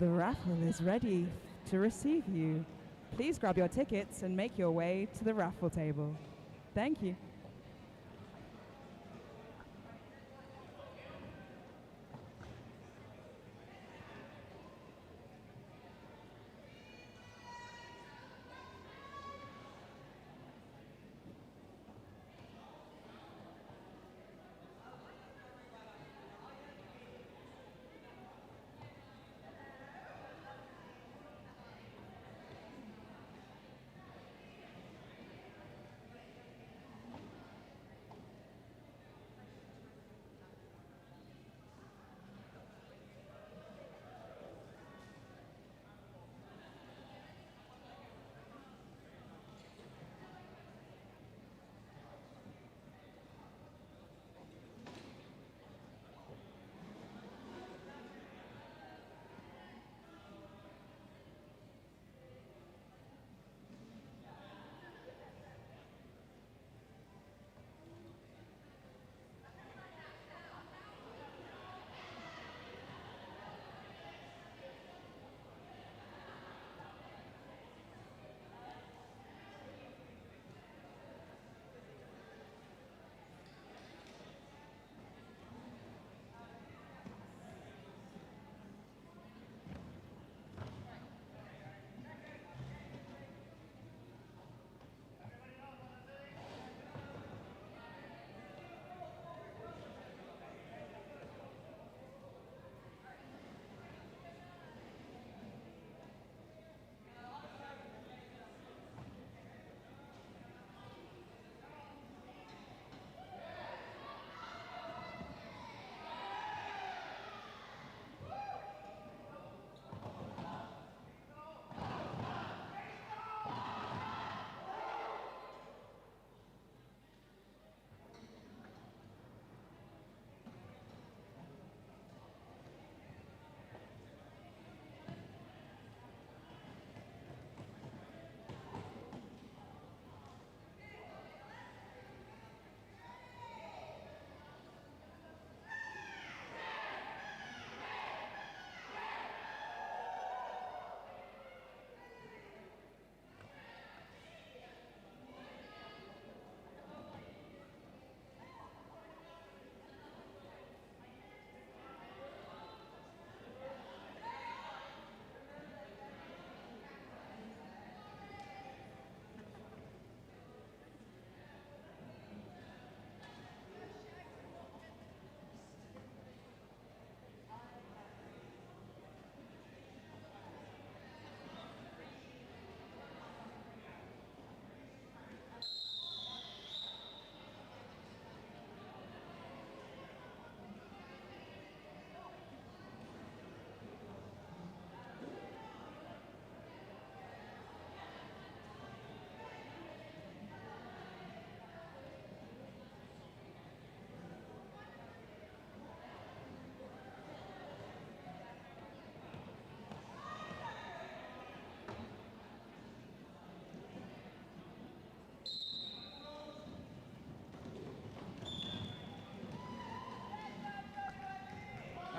The raffle is ready to receive you. Please grab your tickets and make your way to the raffle table. Thank you.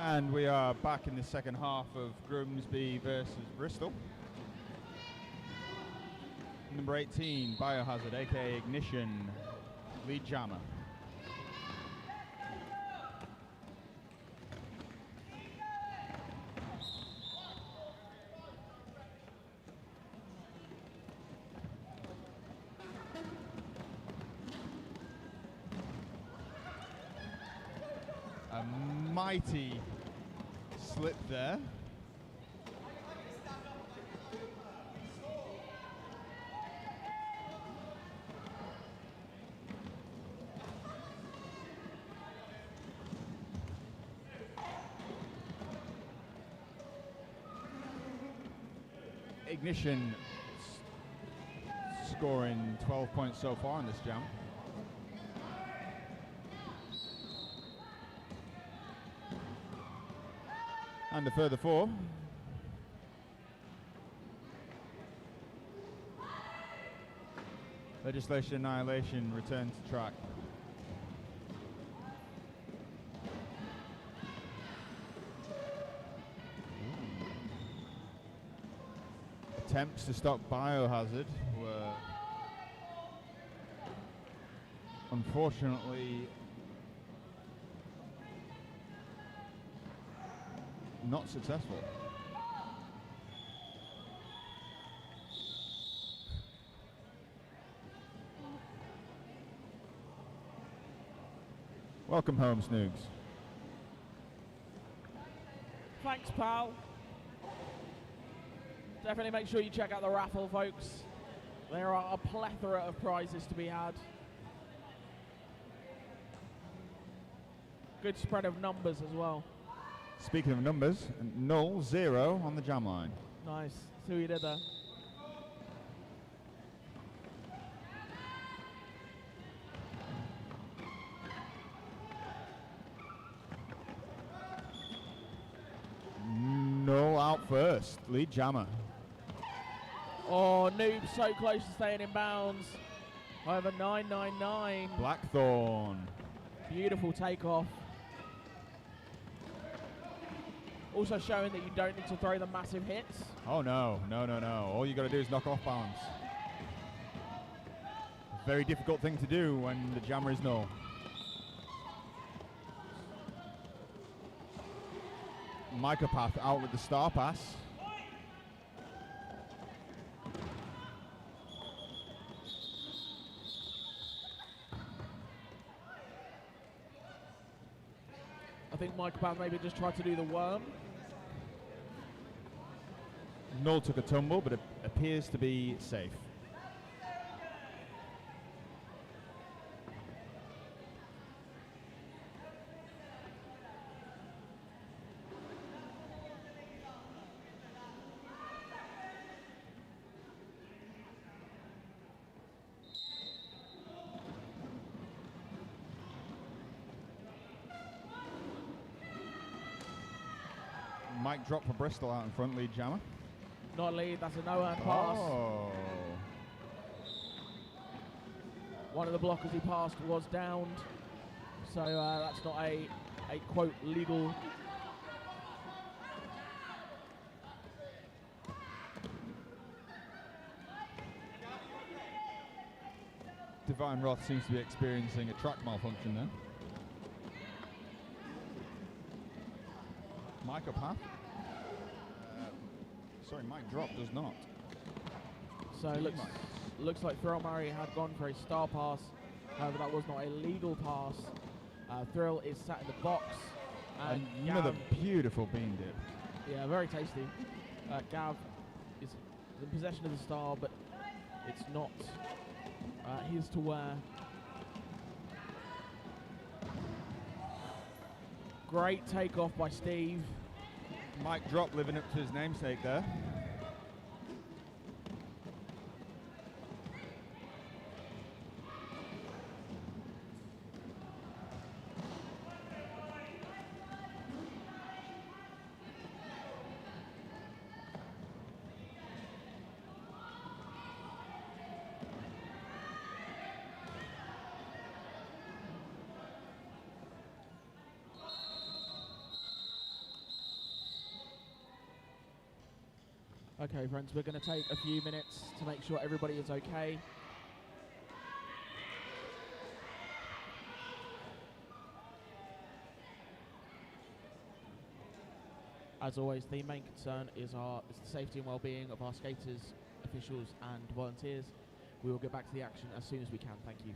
And we are back in the second half of Grimsby versus Bristol. Number 18, Biohazard, aka Ignition, lead jammer. A mighty slip there. Ignition scoring 12 points so far in this jam. And a further 4. Legislation Annihilation returns to track. attempts to stop Biohazard were unfortunately not successful. Welcome home, Snoogs. Thanks, pal. Definitely make sure you check out the raffle, folks. There are a plethora of prizes to be had. Good spread of numbers as well. Speaking of numbers, 0-0 on the jam line. Nice. See what you did there. Null out first. Lead jammer. Oh, Noob so close to staying in bounds. Over 999. Blackthorn. Beautiful takeoff. Also showing that you don't need to throw the massive hits. Oh no, no, no, no. All you got to do is knock off bounds. Very difficult thing to do when the jammer is null. Mycopath out with the star pass. I think Mycopath maybe just tried to do the worm. Null took a tumble, but it appears to be safe. Mic drop for Bristol out in front, lead jammer. Not lead, that's a no-earn pass. Oh. One of the blockers he passed was downed. So that's not a quote legal. Divine Wrath seems to be experiencing a track malfunction then. Mycopath. Sorry, mic drop does not. So it looks like Thrill Murray had gone for a star pass. However, that was not a legal pass. Thrill is sat in the box. And another beautiful bean dip. Yeah, very tasty. Gav is in possession of the star, but it's not his to wear. Great takeoff by Steve. Mic drop living up to his namesake there. Okay, friends, we're going to take a few minutes to make sure everybody is okay. As always, the main concern is the safety and well-being of our skaters, officials and volunteers. We will get back to the action as soon as we can. Thank you.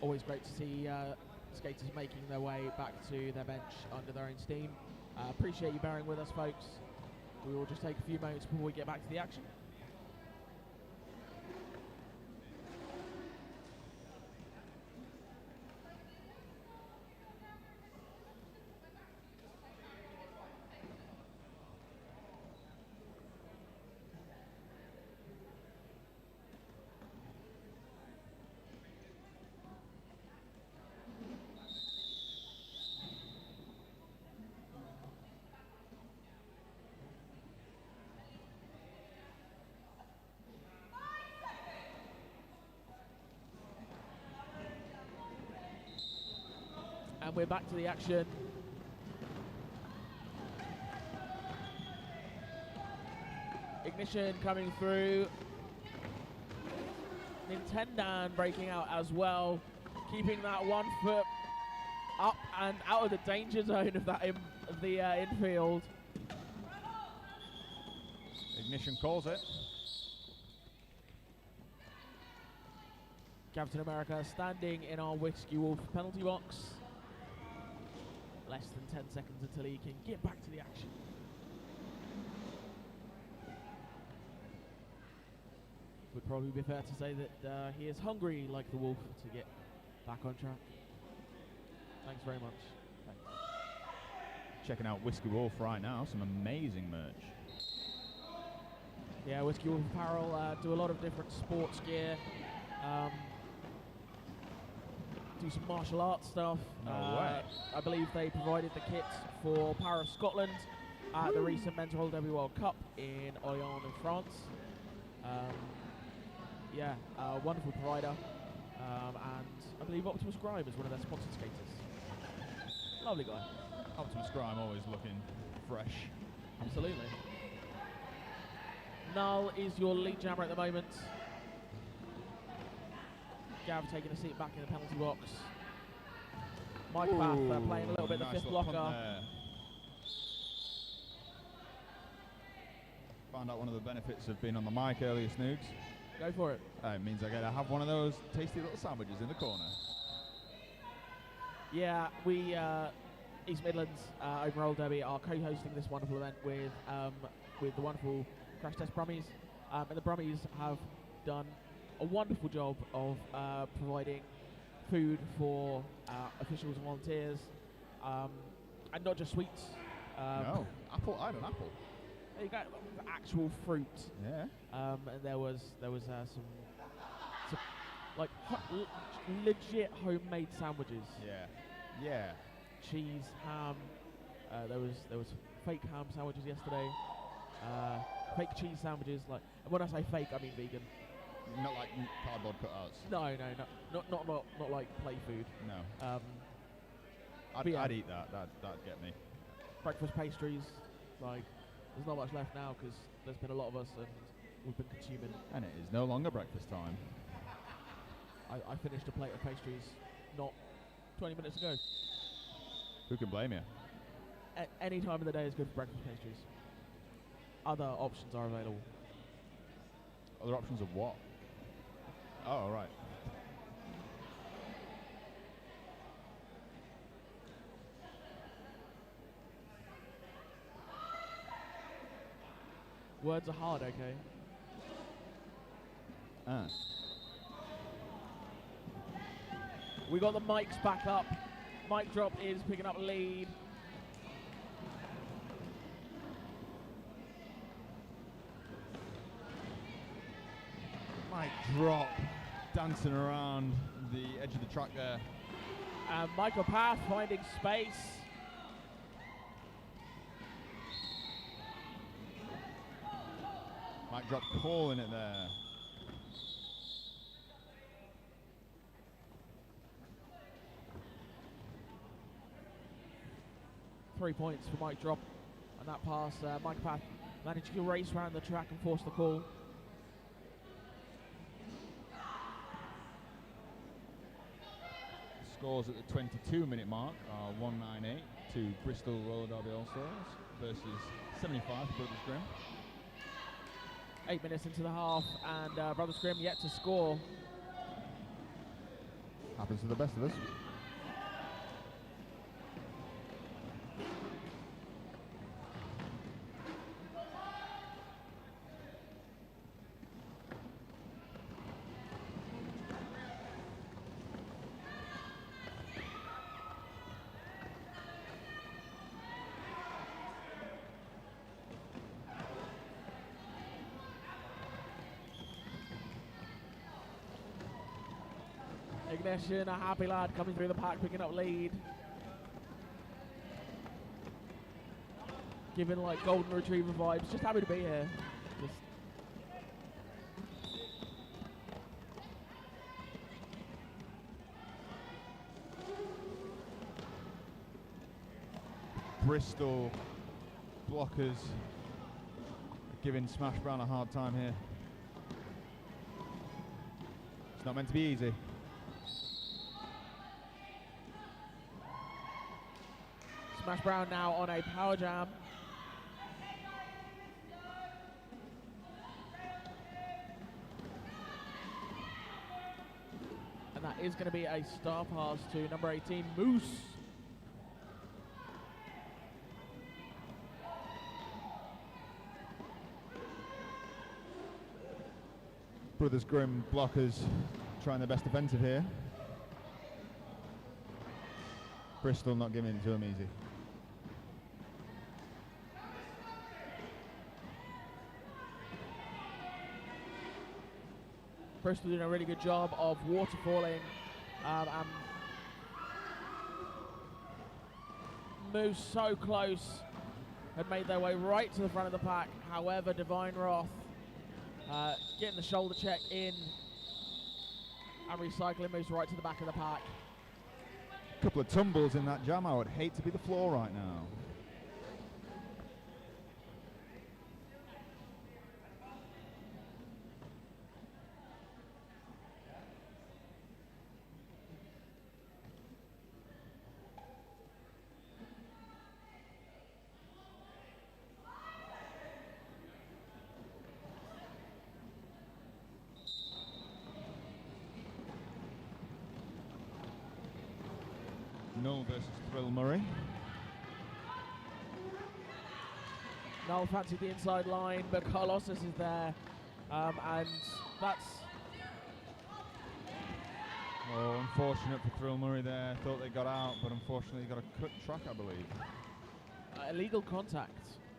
always great to see skaters making their way back to their bench under their own steam. Appreciate you bearing with us, folks. We will just take a few moments before we get back to the action. And we're back to the action. Ignition coming through. Nintendan breaking out as well, keeping that 1 foot up and out of the danger zone of that infield. Ignition calls it. Captain America standing in our Whiskey Wolf penalty box. Less than 10 seconds until he can get back to the action. Would probably be fair to say that he is hungry like the wolf to get back on track. Thanks very much. Thanks. Checking out Whiskey Wolf right now, some amazing merch. Yeah, Whiskey Wolf Apparel do a lot of different sports gear. Do some martial arts stuff. No way. I believe they provided the kit for Power of Scotland at the recent Men's Roller Derby World Cup in Orléans in France. Yeah, wonderful provider. And I believe Optimus Grime is one of their sponsored skaters. Lovely guy. Optimus Grime always looking fresh. Absolutely. Null is your lead jammer at the moment. Gav taking a seat back in the penalty box. Mike Path playing a little bit of the fifth blocker. Found out one of the benefits of being on the mic earlier, Snoogs. Go for it. It means I get to have one of those tasty little sandwiches in the corner. Yeah, we, East Midlands Open Roll Derby, are co-hosting this wonderful event with the wonderful Crash Test Brummies. And the Brummies have done a wonderful job of providing food for officials and volunteers, and not just sweets. No, apple. I had an apple. There you go, actual fruit. Yeah. And there was some like legit homemade sandwiches. Yeah. Yeah. Cheese, ham. There was fake ham sandwiches yesterday. Fake cheese sandwiches. Like, and when I say fake, I mean vegan. Not like cardboard cutouts. No, not like play food. No. I'd eat that. That'd get me. Breakfast pastries. Like, there's not much left now because there's been a lot of us and we've been consuming. And it is no longer breakfast time. I finished a plate of pastries not 20 minutes ago. Who can blame you? Any time of the day is good for breakfast pastries. Other options are available. Other options of what? Oh, right. Words are hard, okay? We got the mics back up. Mic drop is picking up lead. Mic drop, dancing around the edge of the track there. And Michael Path finding space. Mic drop calling it there. .3 points for Mike Drop, and that pass, Mike Path managed to race around the track and force the call. Scores at the 22-minute mark are 198 to Bristol Roller Derby All-Stars versus 75 for Brothers Grimm. 8 minutes into the half, and Brothers Grimm yet to score. Happens to the best of us. Ignition, a happy lad coming through the pack, picking up lead. Giving like golden retriever vibes, just happy to be here. Just Bristol blockers giving Smash Brown a hard time here. It's not meant to be easy. Smash Brown now on a power jam. And that is going to be a star pass to number 18, Moose. Brothers Grimm blockers trying their best defensive here. Bristol not giving it to them easy. Bristol doing a really good job of waterfalling. And Moose so close, had made their way right to the front of the pack. However, Divine Wrath getting the shoulder check in and recycling Moose right to the back of the pack. Couple of tumbles in that jam. I would hate to be the floor right now. Null versus Thrill Murray. Null fancied the inside line, but Colossus is there. And that's... Oh, unfortunate for Thrill Murray there. Thought they got out, but unfortunately got a cut track, I believe. Illegal contact.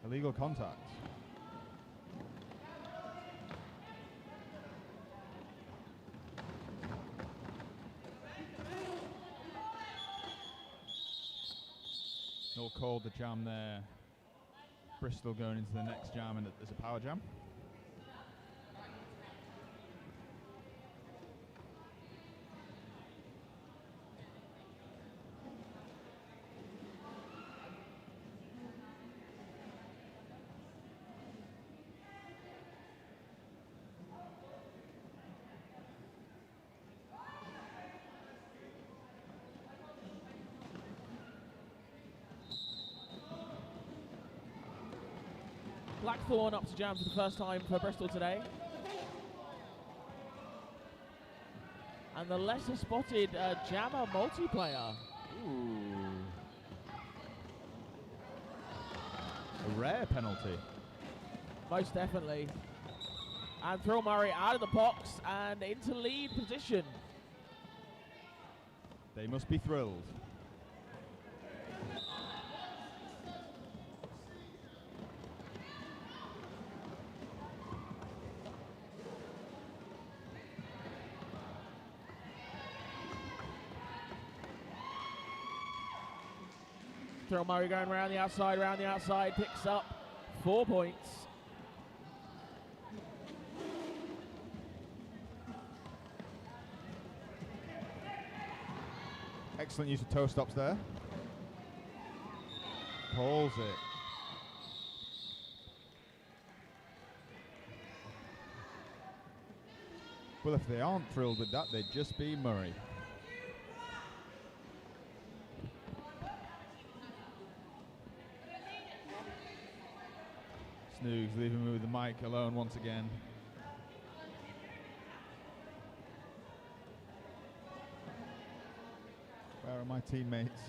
Illegal contact. Null called the jam there. Bristol going into the next jam, and there's a power jam. Blackthorn up to jam for the first time for Bristol today. And the lesser spotted jammer multiplayer. Ooh. A rare penalty. Most definitely. And Thrill Murray out of the box and into lead position. They must be thrilled. Thrill Murray going round the outside, picks up 4 points. Excellent use of toe stops there. Calls it. Well, if they aren't thrilled with that, they'd just be Murray. Snoogs leaving me with the mic alone once again. my teammates.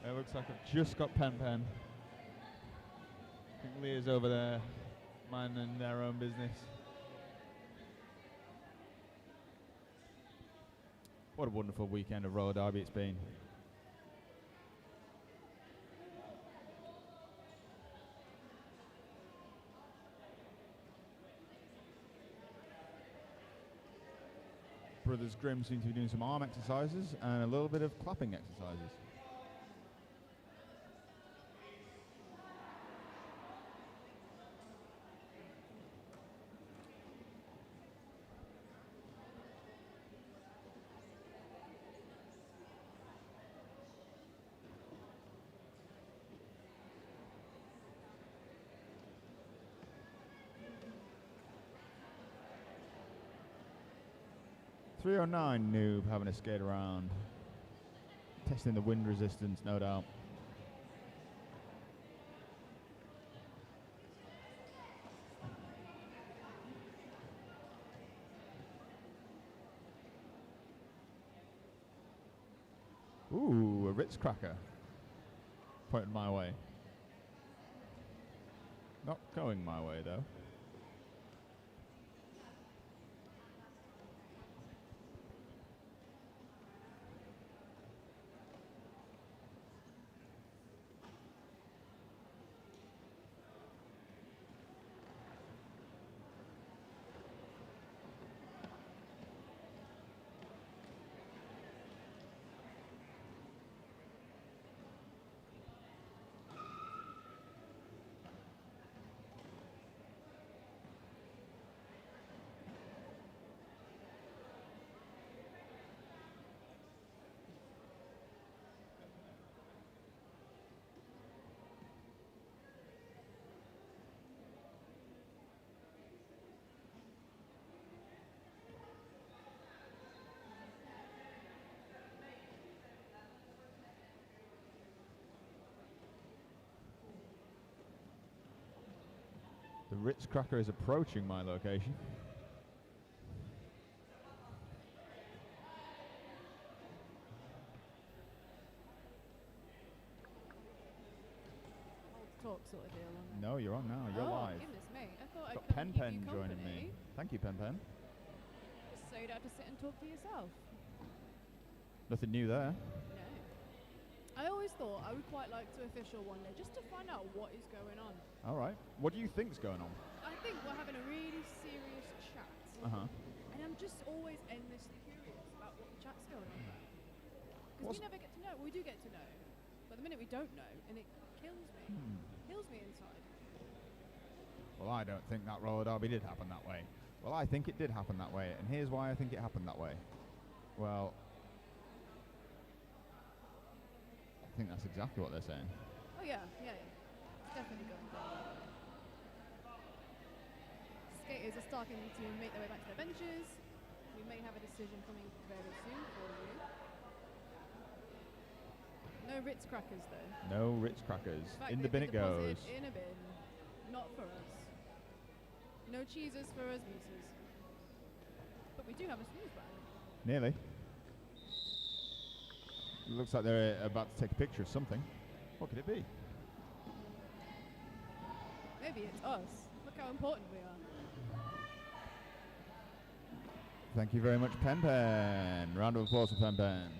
It looks like I've just got Pen. I think Leah's over there minding their own business. What a wonderful weekend of roller derby it's been. Brothers Grimm seem to be doing some arm exercises and a little bit of clapping exercises. .309 noob having a skate around. Testing the wind resistance, no doubt. Ooh, a Ritz cracker. Pointed my way. Not going my way though. The Ritz cracker is approaching my location. Talk sort of deal on No, you're on now. You're live. Goodness me. I thought Got I'd come Pen and keep you joining company, me. Thank you, Pen. just so you don't have to sit and talk to yourself. Nothing new there. No. I always thought I would quite like to official one day just to find out what is going on. All right. What do you think's going on? I think we're having a really serious chat. And I'm just always endlessly curious about what the chat's going on about. Because we never get to know. We do get to know. But the minute we don't know, and it kills me. Kills me inside. Well, I don't think that roller derby did happen that way. Well, I think it did happen that way, and here's why I think it happened that way. Well, I think that's exactly what they're saying. Oh yeah. It's definitely going down. Skaters are starting to make their way back to their benches. We may have a decision coming very soon for you. No Ritz crackers though. No Ritz crackers. In the bin it goes. In a bin. Not for us. No cheeses for us nieces. But we do have a snooze bag. Nearly. It looks like they're about to take a picture of something. What could it be? Maybe it's us. Look how important we are. Thank you very much, Pen. Round of applause for Pen.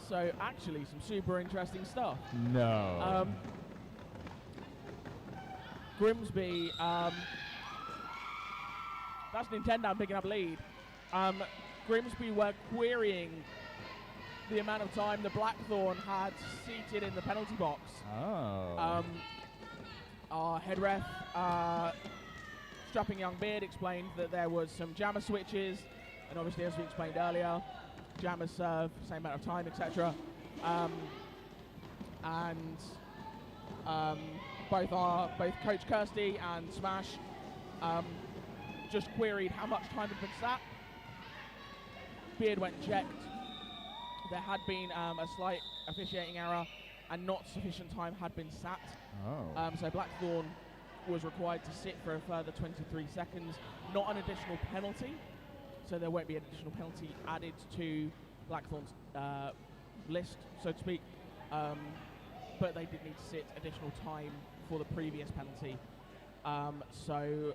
So actually, some super interesting stuff. No. Grimsby, that's Nintendo picking up lead. Grimsby were querying the amount of time the Blackthorn had seated in the penalty box. Oh. Our head ref, Strapping Young Beard, explained that there was some jammer switches, and obviously, as we explained earlier, jammers serve same amount of time, etc. Both Coach Kirsty and Smash just queried how much time had been sat. Beard went and checked. There had been a slight officiating error, and not sufficient time had been sat. Oh. So Blackthorn was required to sit for a further 23 seconds, not an additional penalty, so there won't be an additional penalty added to Blackthorn's list, so to speak, but they did need to sit additional time for the previous penalty. So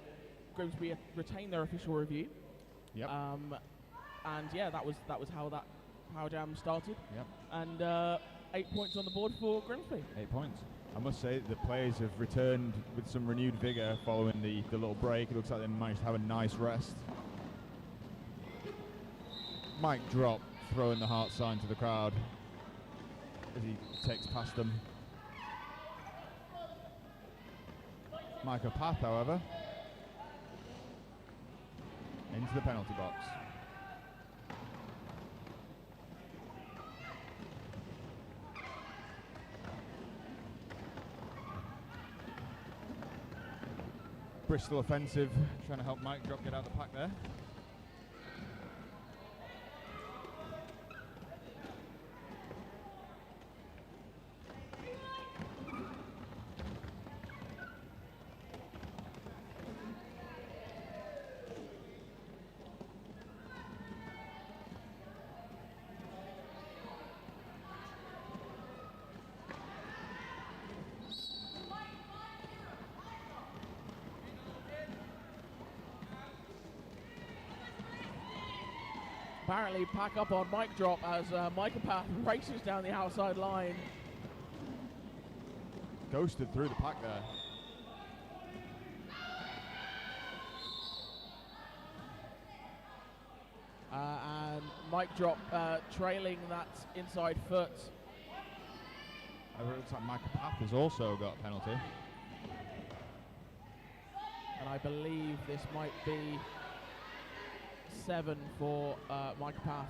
Grimsby retained their official review. Yep. And yeah, that was how that Power Jam started. Yep. And 8 points on the board for Grimsby. 8 points. I must say the players have returned with some renewed vigour following the little break. It looks like they managed to have a nice rest. Mic drop, throwing the heart sign to the crowd as he takes past them. Micah Path, however, into the penalty box. Bristol offensive, trying to help Mike Drop get out of the pack there. Apparently pack up on Mike Drop as Micah Path races down the outside line. Ghosted through the pack there. And Mike Drop trailing that inside foot. It looks like Micah Path has also got a penalty. And I believe this might be 7 for Micah Path.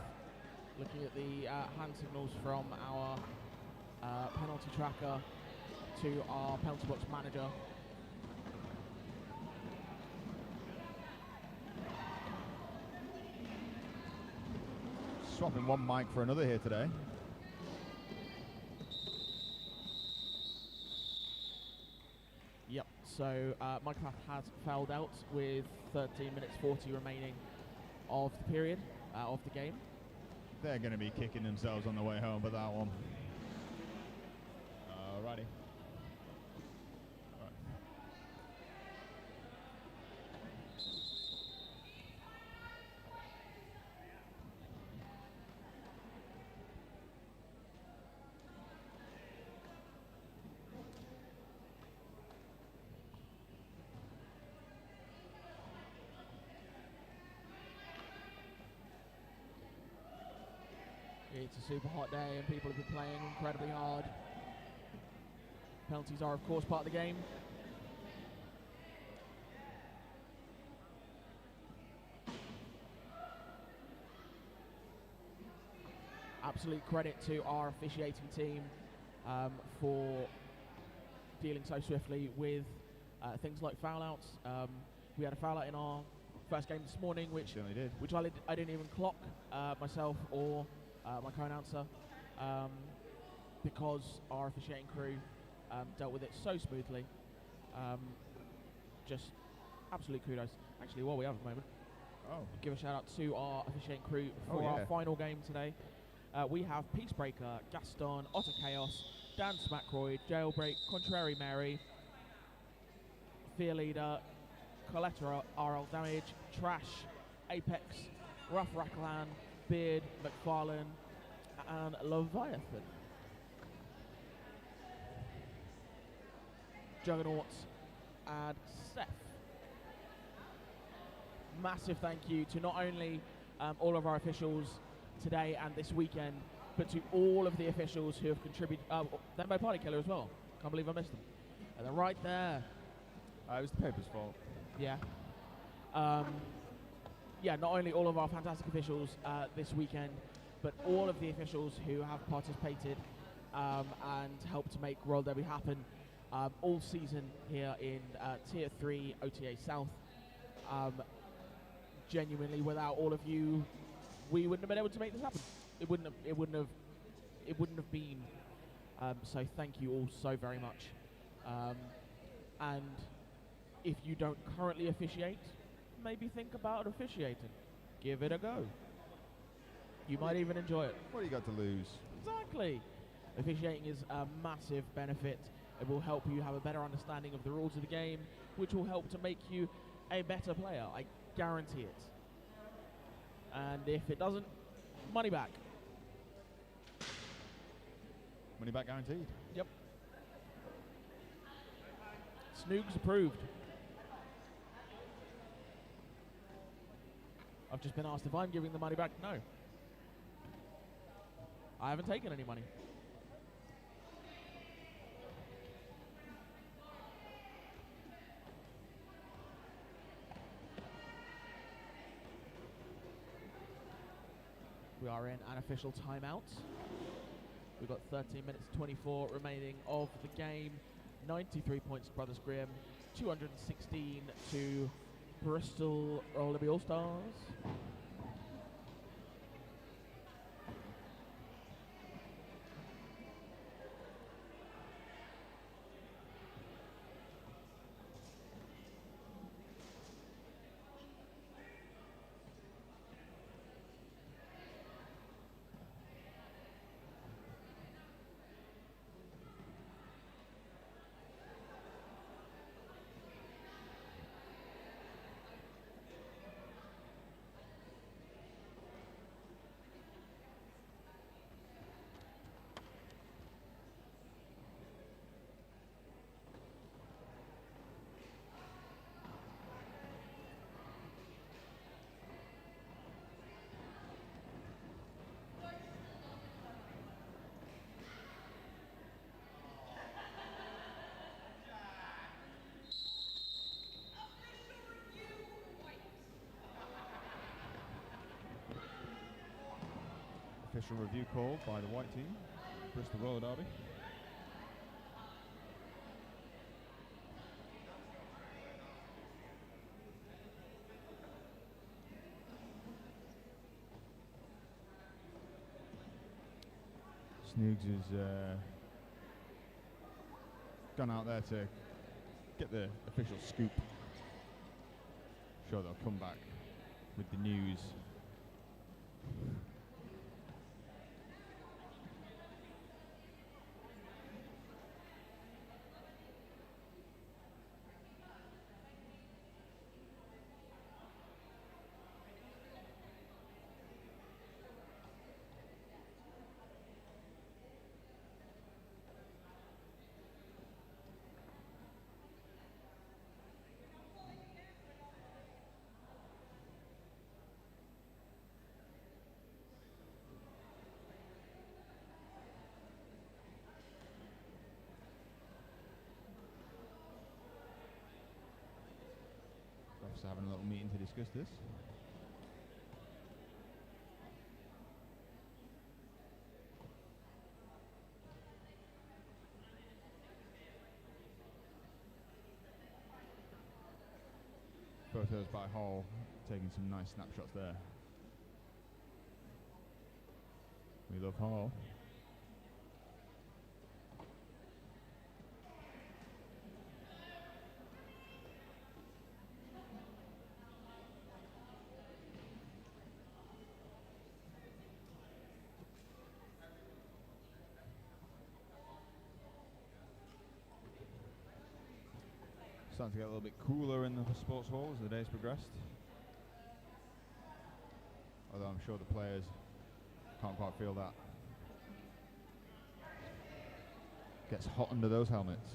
Looking at the hand signals from our penalty tracker to our penalty box manager. Swapping one mic for another here today. Yep, so Micah Path has fouled out with 13 minutes 40 remaining of the period, of the game. They're going to be kicking themselves on the way home for that one. Alrighty. It's a super hot day and people have been playing incredibly hard. Penalties are of course part of the game. Absolute credit to our officiating team for dealing so swiftly with things like foul outs. We had a foul out in our first game this morning, which I didn't even clock myself or my co-announcer, because our officiating crew dealt with it so smoothly. Just absolute kudos. Actually, while we have a moment, give a shout out to our officiating crew for our final game today. We have Peacebreaker, Gaston, Otter Chaos, Dan Smackroyd, Jailbreak, Contrary Mary, Fear Leader, Collateral RL Damage, Trash, Apex, Rough Racklan, Beard, McFarlane, and Leviathan. Juggernaut and Seth. Massive thank you to not only all of our officials today and this weekend, but to all of the officials who have contributed. Then by Party Killer as well. Can't believe I missed them. And they're right there. It was the paper's fault. Yeah. Yeah, not only all of our fantastic officials this weekend, but all of the officials who have participated and helped to make Royal Derby happen all season here in Tier 3 OTA South. Genuinely, without all of you, we wouldn't have been able to make this happen. It wouldn't have been. So thank you all so very much. And if you don't currently officiate, maybe think about officiating. Give it a go. You might even enjoy it. What do you got to lose? Exactly. Officiating is a massive benefit. It will help you have a better understanding of the rules of the game, which will help to make you a better player. I guarantee it. And if it doesn't, money back. Money back guaranteed. Yep. Snoogs approved. I've just been asked if I'm giving the money back. No. I haven't taken any money. We are in an official timeout. We've got 13 minutes 24 remaining of the game. 93 points to Brothers Grimm, 216 to Bristol Rollaby All-Stars. Official review called by the white team, Bristol Roller Derby. Snoogs has gone out there to get the official scoop. Sure, they'll come back with the news. Refs are having a little meeting to discuss this. Photos by Hall, taking some nice snapshots there. We love Hall. Starting to get a little bit cooler in the sports hall as the days progressed. Although I'm sure the players can't quite feel that. Gets hot under those helmets.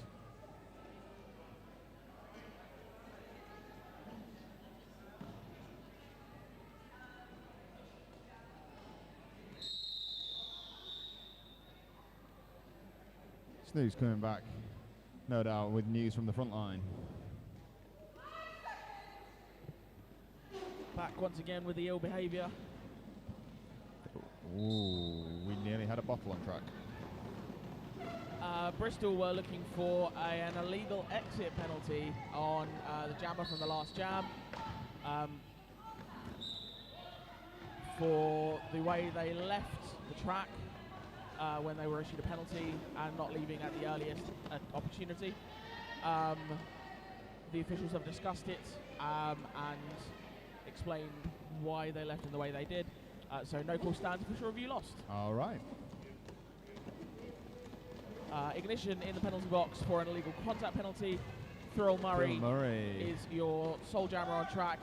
Snooze coming back, no doubt, with news from the front line. Back once again with the ill behaviour. Ooh, we nearly had a bottle on track. Bristol were looking for an illegal exit penalty on the jammer from the last jam for the way they left the track when they were issued a penalty and not leaving at the earliest opportunity. the officials have discussed it and explained why they left in the way they did. So no call stands, official review lost. All right. Ignition in the penalty box for an illegal contact penalty. Thurl Murray is your sole jammer on track.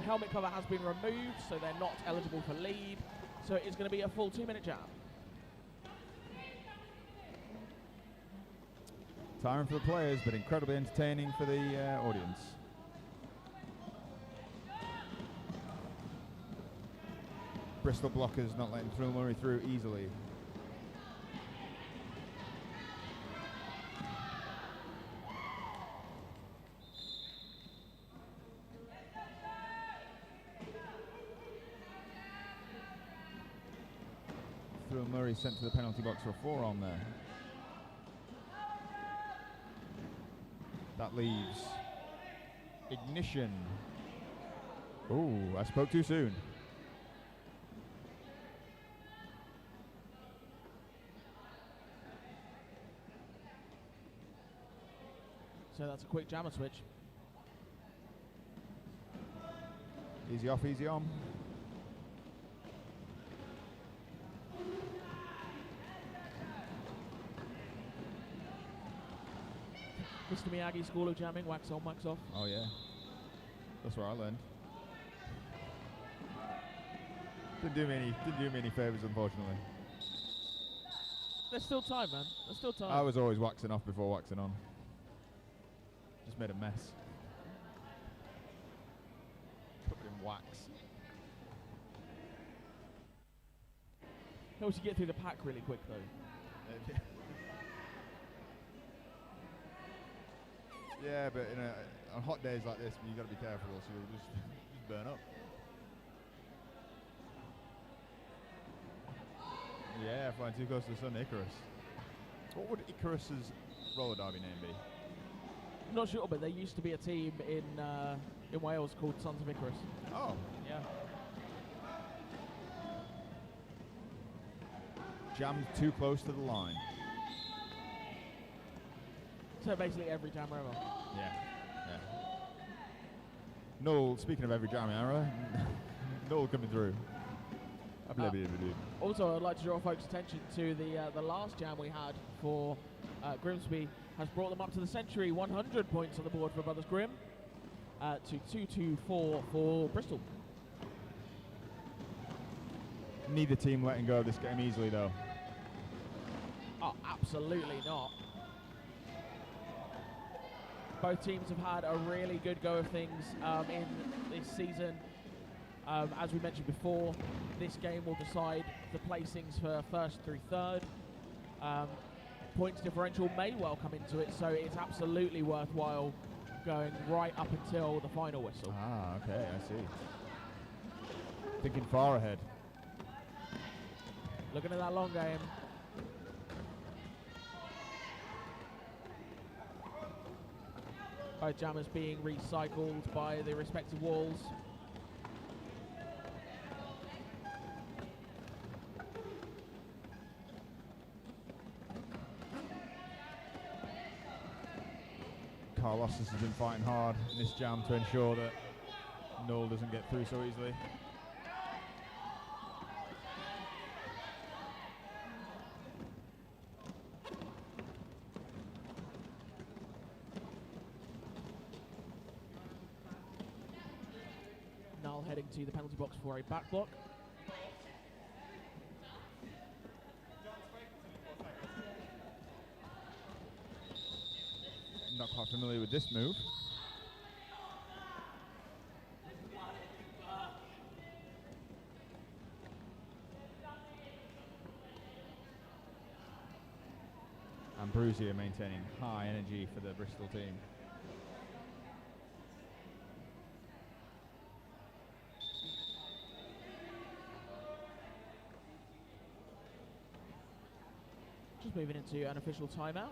Helmet cover has been removed, so they're not eligible for lead. So it's going to be a full 2-minute jam. Tiring for the players, but incredibly entertaining for the audience. Bristol blockers not letting Thurl Murray through easily. Thurl Murray sent to the penalty box for a forearm there. That leaves Ignition. Oh, I spoke too soon. So that's a quick jammer switch. Easy off, easy on. Mr. Miyagi School of Jamming, wax on, wax off. Oh yeah, that's where I learned. Didn't do me any favors, unfortunately. There's still time, man. There's still time. I was always waxing off before waxing on. Just made a mess. Put it in wax. Helps you get through the pack really quick, though. Yeah, but on hot days like this, you got to be careful, so you'll just burn up. Yeah, flying too close to the sun, Icarus. What would Icarus's roller derby name be? I'm not sure, but there used to be a team in Wales called Sons of Icarus. Oh. Yeah. Jammed too close to the line. So basically every jammer ever. Yeah. Null, speaking of every jamming error, Null coming through. I believe it would do. Also, I'd like to draw folks' attention to the last jam we had for Grimsby has brought them up to the century. 100 points on the board for Brothers Grimm to 224 for Bristol. Neither team letting go of this game easily, though. Oh, absolutely not. Both teams have had a really good go of things in this season. As we mentioned before, this game will decide the placings for first through third. Points differential may well come into it, so it's absolutely worthwhile going right up until the final whistle. Ah, okay, I see. Thinking far ahead. Looking at that long game. Both jammers being recycled by the respective walls. Carlos has been fighting hard in this jam to ensure that Null doesn't get through so easily. Null heading to the penalty box for a back block. Not quite familiar with this move. Ambrosia maintaining high energy for the Bristol team. Just moving into an official timeout.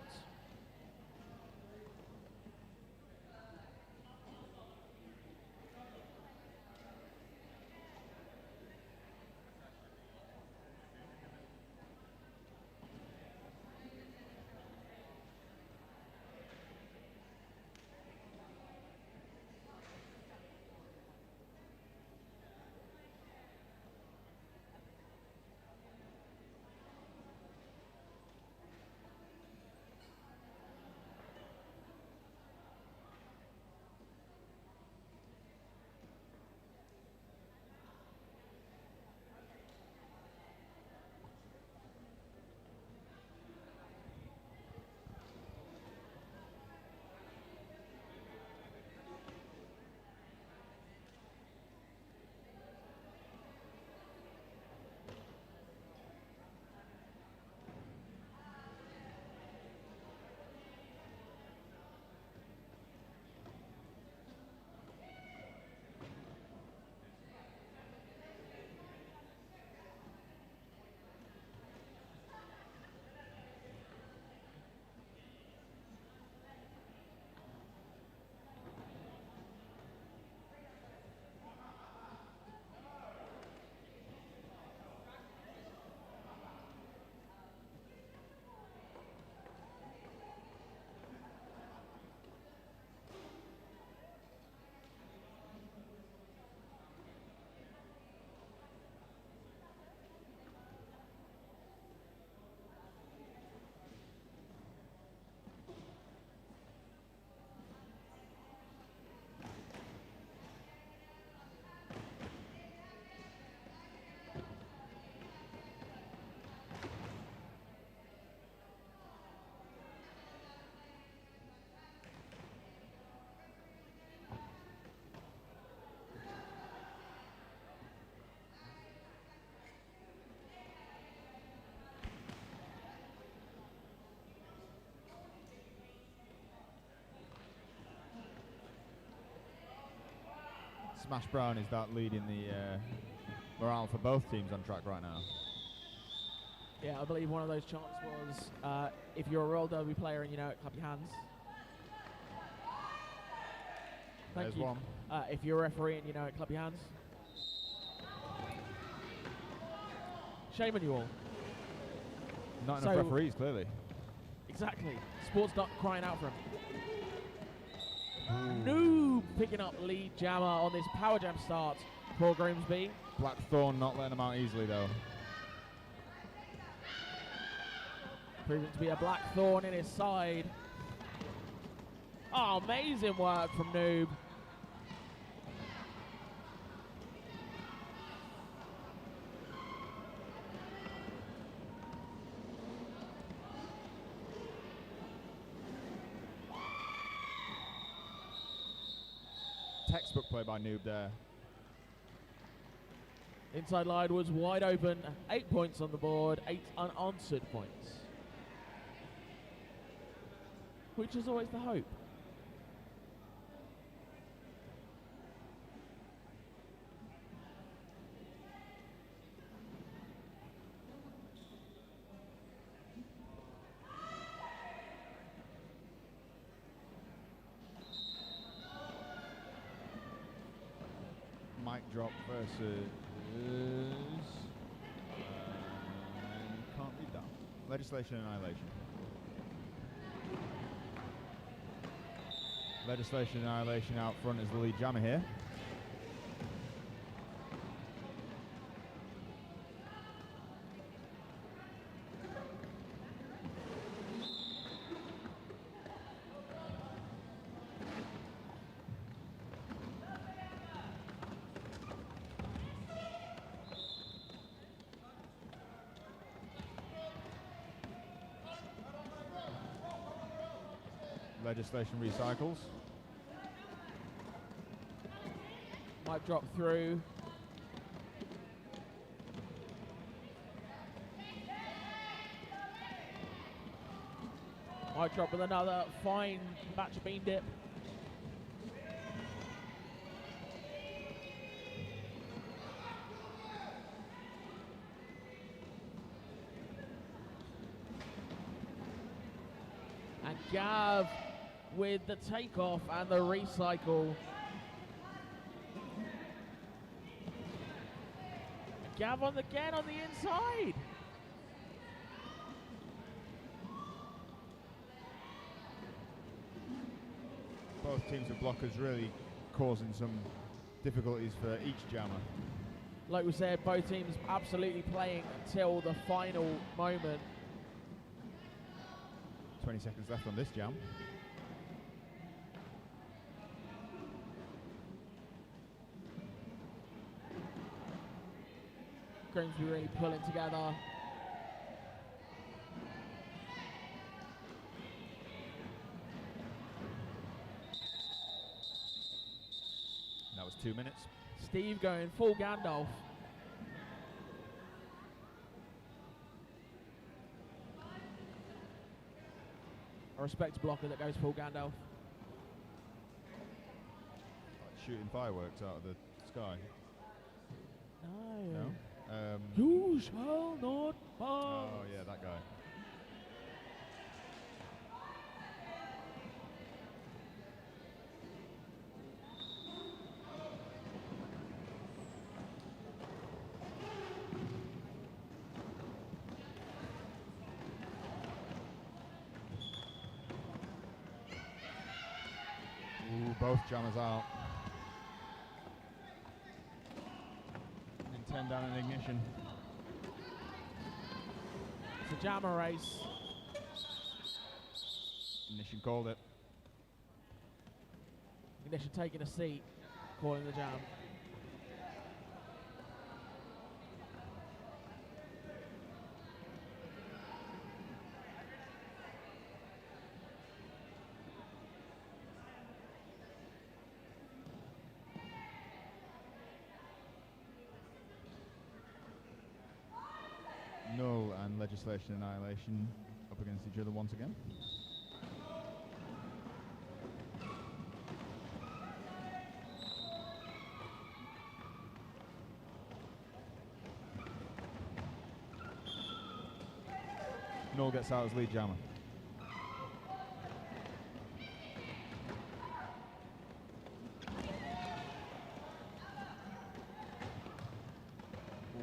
Smash Brown, is that leading the morale for both teams on track right now? Yeah, I believe one of those chants was, if you're a Royal Derby player and you know it, clap your hands. Thank There's you. one. If you're a referee and you know it, clap your hands. Shame on you all. Not enough referees, clearly. Exactly. Sport's not crying out for him. Noob picking up lead jammer on this power jam start for Grimsby. Blackthorn not letting them out easily, though. Proving to be a black thorn in his side. Oh, amazing work from Noob. Textbook play by Noob there. Inside line was wide open. 8 points on the board. 8 unanswered points. Which is always the hope. Mic drop versus... can't read that. Legislation Annihilation. Legislation Annihilation out front is the lead jammer here. Legislation recycles. Might drop through. Might drop with another fine batch of bean dip. And Gav with the takeoff and the recycle. Gav on again on the inside. Both teams of blockers really causing some difficulties for each jammer. Like we said, both teams absolutely playing until the final moment. 20 seconds left on this jam. Grimsby really pulling together. That was 2 minutes. Steve going full Gandalf. I respect a blocker that goes full Gandalf. Like shooting fireworks out of the sky. No. No? You shall not pass. Oh, yeah, that guy. Ooh, both jammers out. And 10 down in ignition. It's a jammer race. Ignition called it. Ignition taking a seat, calling the jam. Null and Legislation Annihilation up against each other once again. 8-0 gets out as lead jammer.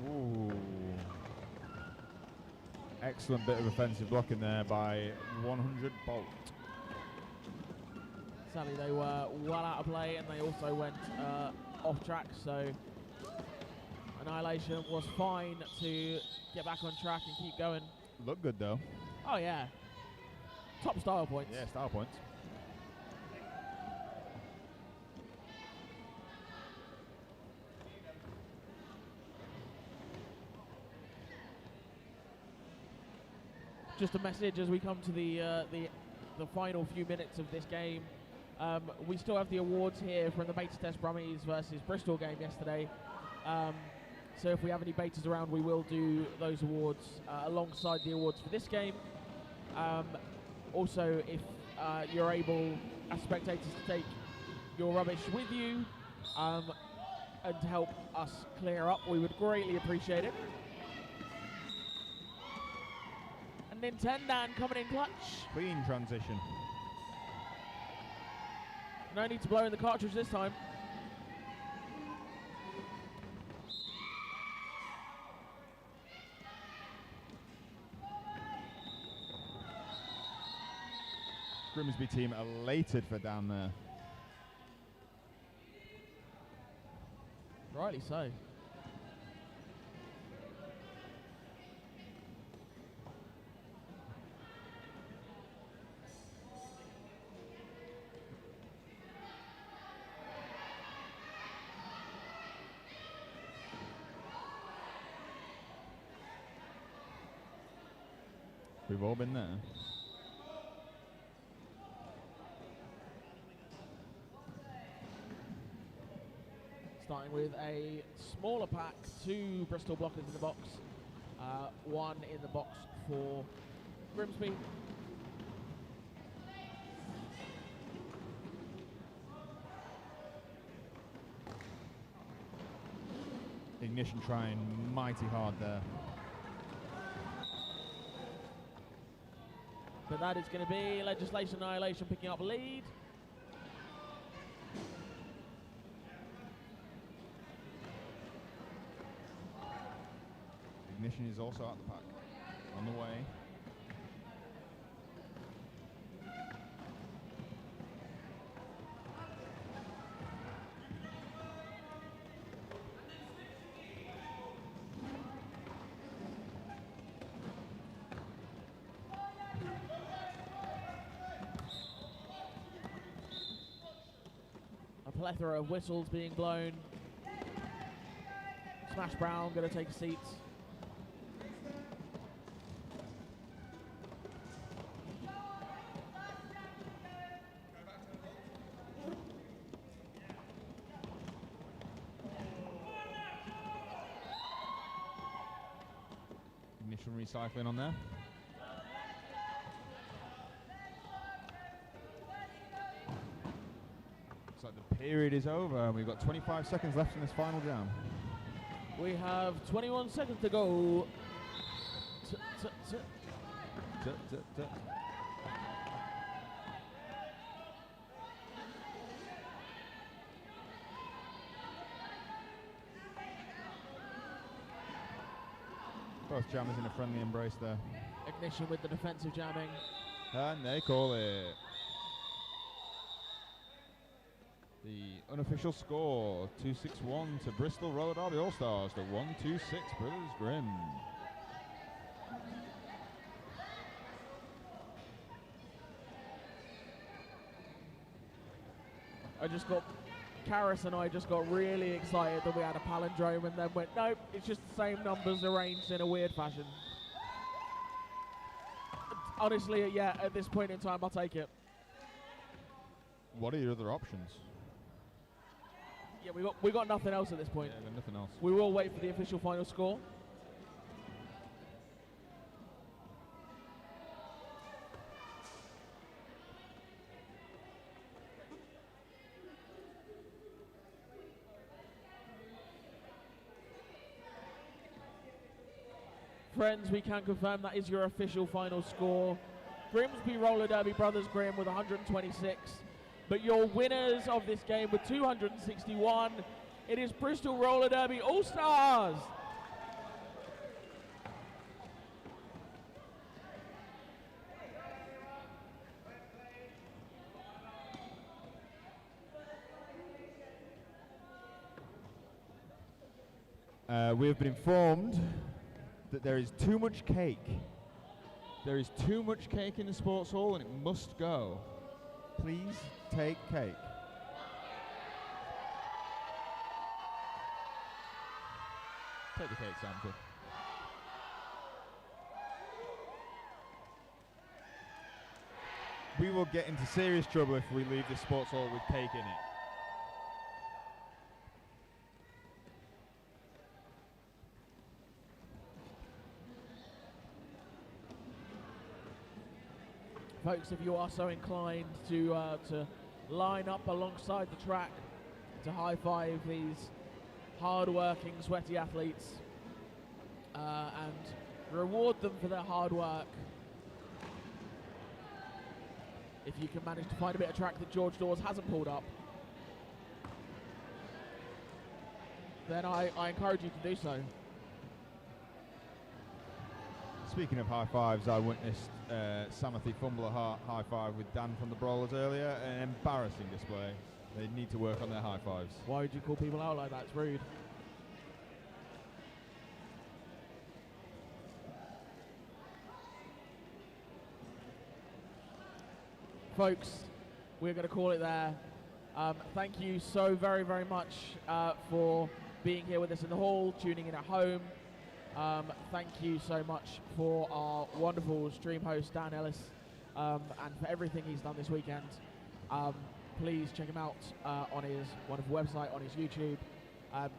Ooh. Excellent bit of offensive blocking there by 100 Bolt. Sadly, they were well out of play, and they also went off track, so Annihilation was fine to get back on track and keep going. Look good, though. Oh, yeah. Top style points. Yeah, style points. Just a message as we come to the final few minutes of this game. We still have the awards here from the Beta Test Brummies versus Bristol game yesterday. So if we have any betas around, we will do those awards alongside the awards for this game. Also, if you're able, as spectators, to take your rubbish with you and to help us clear up, we would greatly appreciate it. And Nintendan coming in clutch. Clean transition. No need to blow in the cartridge this time. Grimsby team elated for down there. Rightly so. We've all been there. Starting with a smaller pack, 2 Bristol blockers in the box, 1 in the box for Grimsby. Ignition trying mighty hard there. But that is going to be Legislation Annihilation picking up lead. Ignition is also out the pack. On the way. A plethora of whistles being blown. Smash Brown going to take a seat. Ignition recycling on there. Looks like the period is over and we've got 25 seconds left in this final jam. We have 21 seconds to go. Both jammers in a friendly embrace there. Ignition with the defensive jamming. And they call it. The unofficial score, 2-6-1 to Bristol Roller Derby All-Stars to 1-2-6 Brothers Grimm. Karis and I just got really excited that we had a palindrome and then went, nope, it's just the same numbers arranged in a weird fashion. Honestly, yeah, at this point in time, I'll take it. What are your other options? Yeah, we got nothing else at this point. Yeah, nothing else. We will wait for the official final score. friends, we can confirm that is your official final score. Grimsby Roller Derby Brothers Grimm with 126. But your winners of this game with 261, it is Bristol Roller Derby All-Stars. We have been informed that there is too much cake. There is too much cake in the sports hall and it must go. Please take cake. Take the cake, Santa. We will get into serious trouble if we leave the sports hall with cake in it. Folks, if you are so inclined to line up alongside the track to high-five these hard-working, sweaty athletes and reward them for their hard work, if you can manage to find a bit of track that George Dawes hasn't pulled up, then I encourage you to do so. Speaking of high fives, I witnessed Samathy fumble a high five with Dan from the Brawlers earlier. An embarrassing display. They need to work on their high fives. Why would you call people out like that? It's rude. Folks, we're going to call it there. Thank you so very, very much for being here with us in the hall, tuning in at home. Thank you so much for our wonderful stream host, Dan Ellis, and for everything he's done this weekend. Please check him out on his wonderful website, on his YouTube.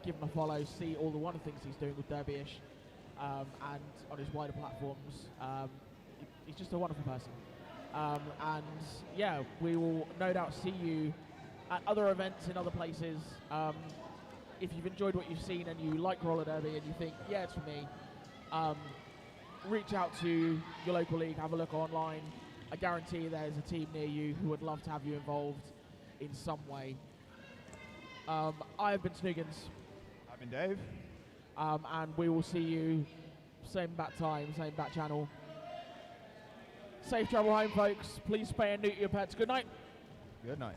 Give him a follow, see all the wonderful things he's doing with Derbyish, and on his wider platforms. He's just a wonderful person. And yeah, we will no doubt see you at other events in other places. If you've enjoyed what you've seen and you like roller derby and you think, yeah, it's for me, reach out to your local league, have a look online. I guarantee there's a team near you who would love to have you involved in some way. I've been Snuggins. I've been Dave. And we will see you same bat time, same bat channel. Safe travel home, folks. Please spay and neuter your pets. Good night. Good night.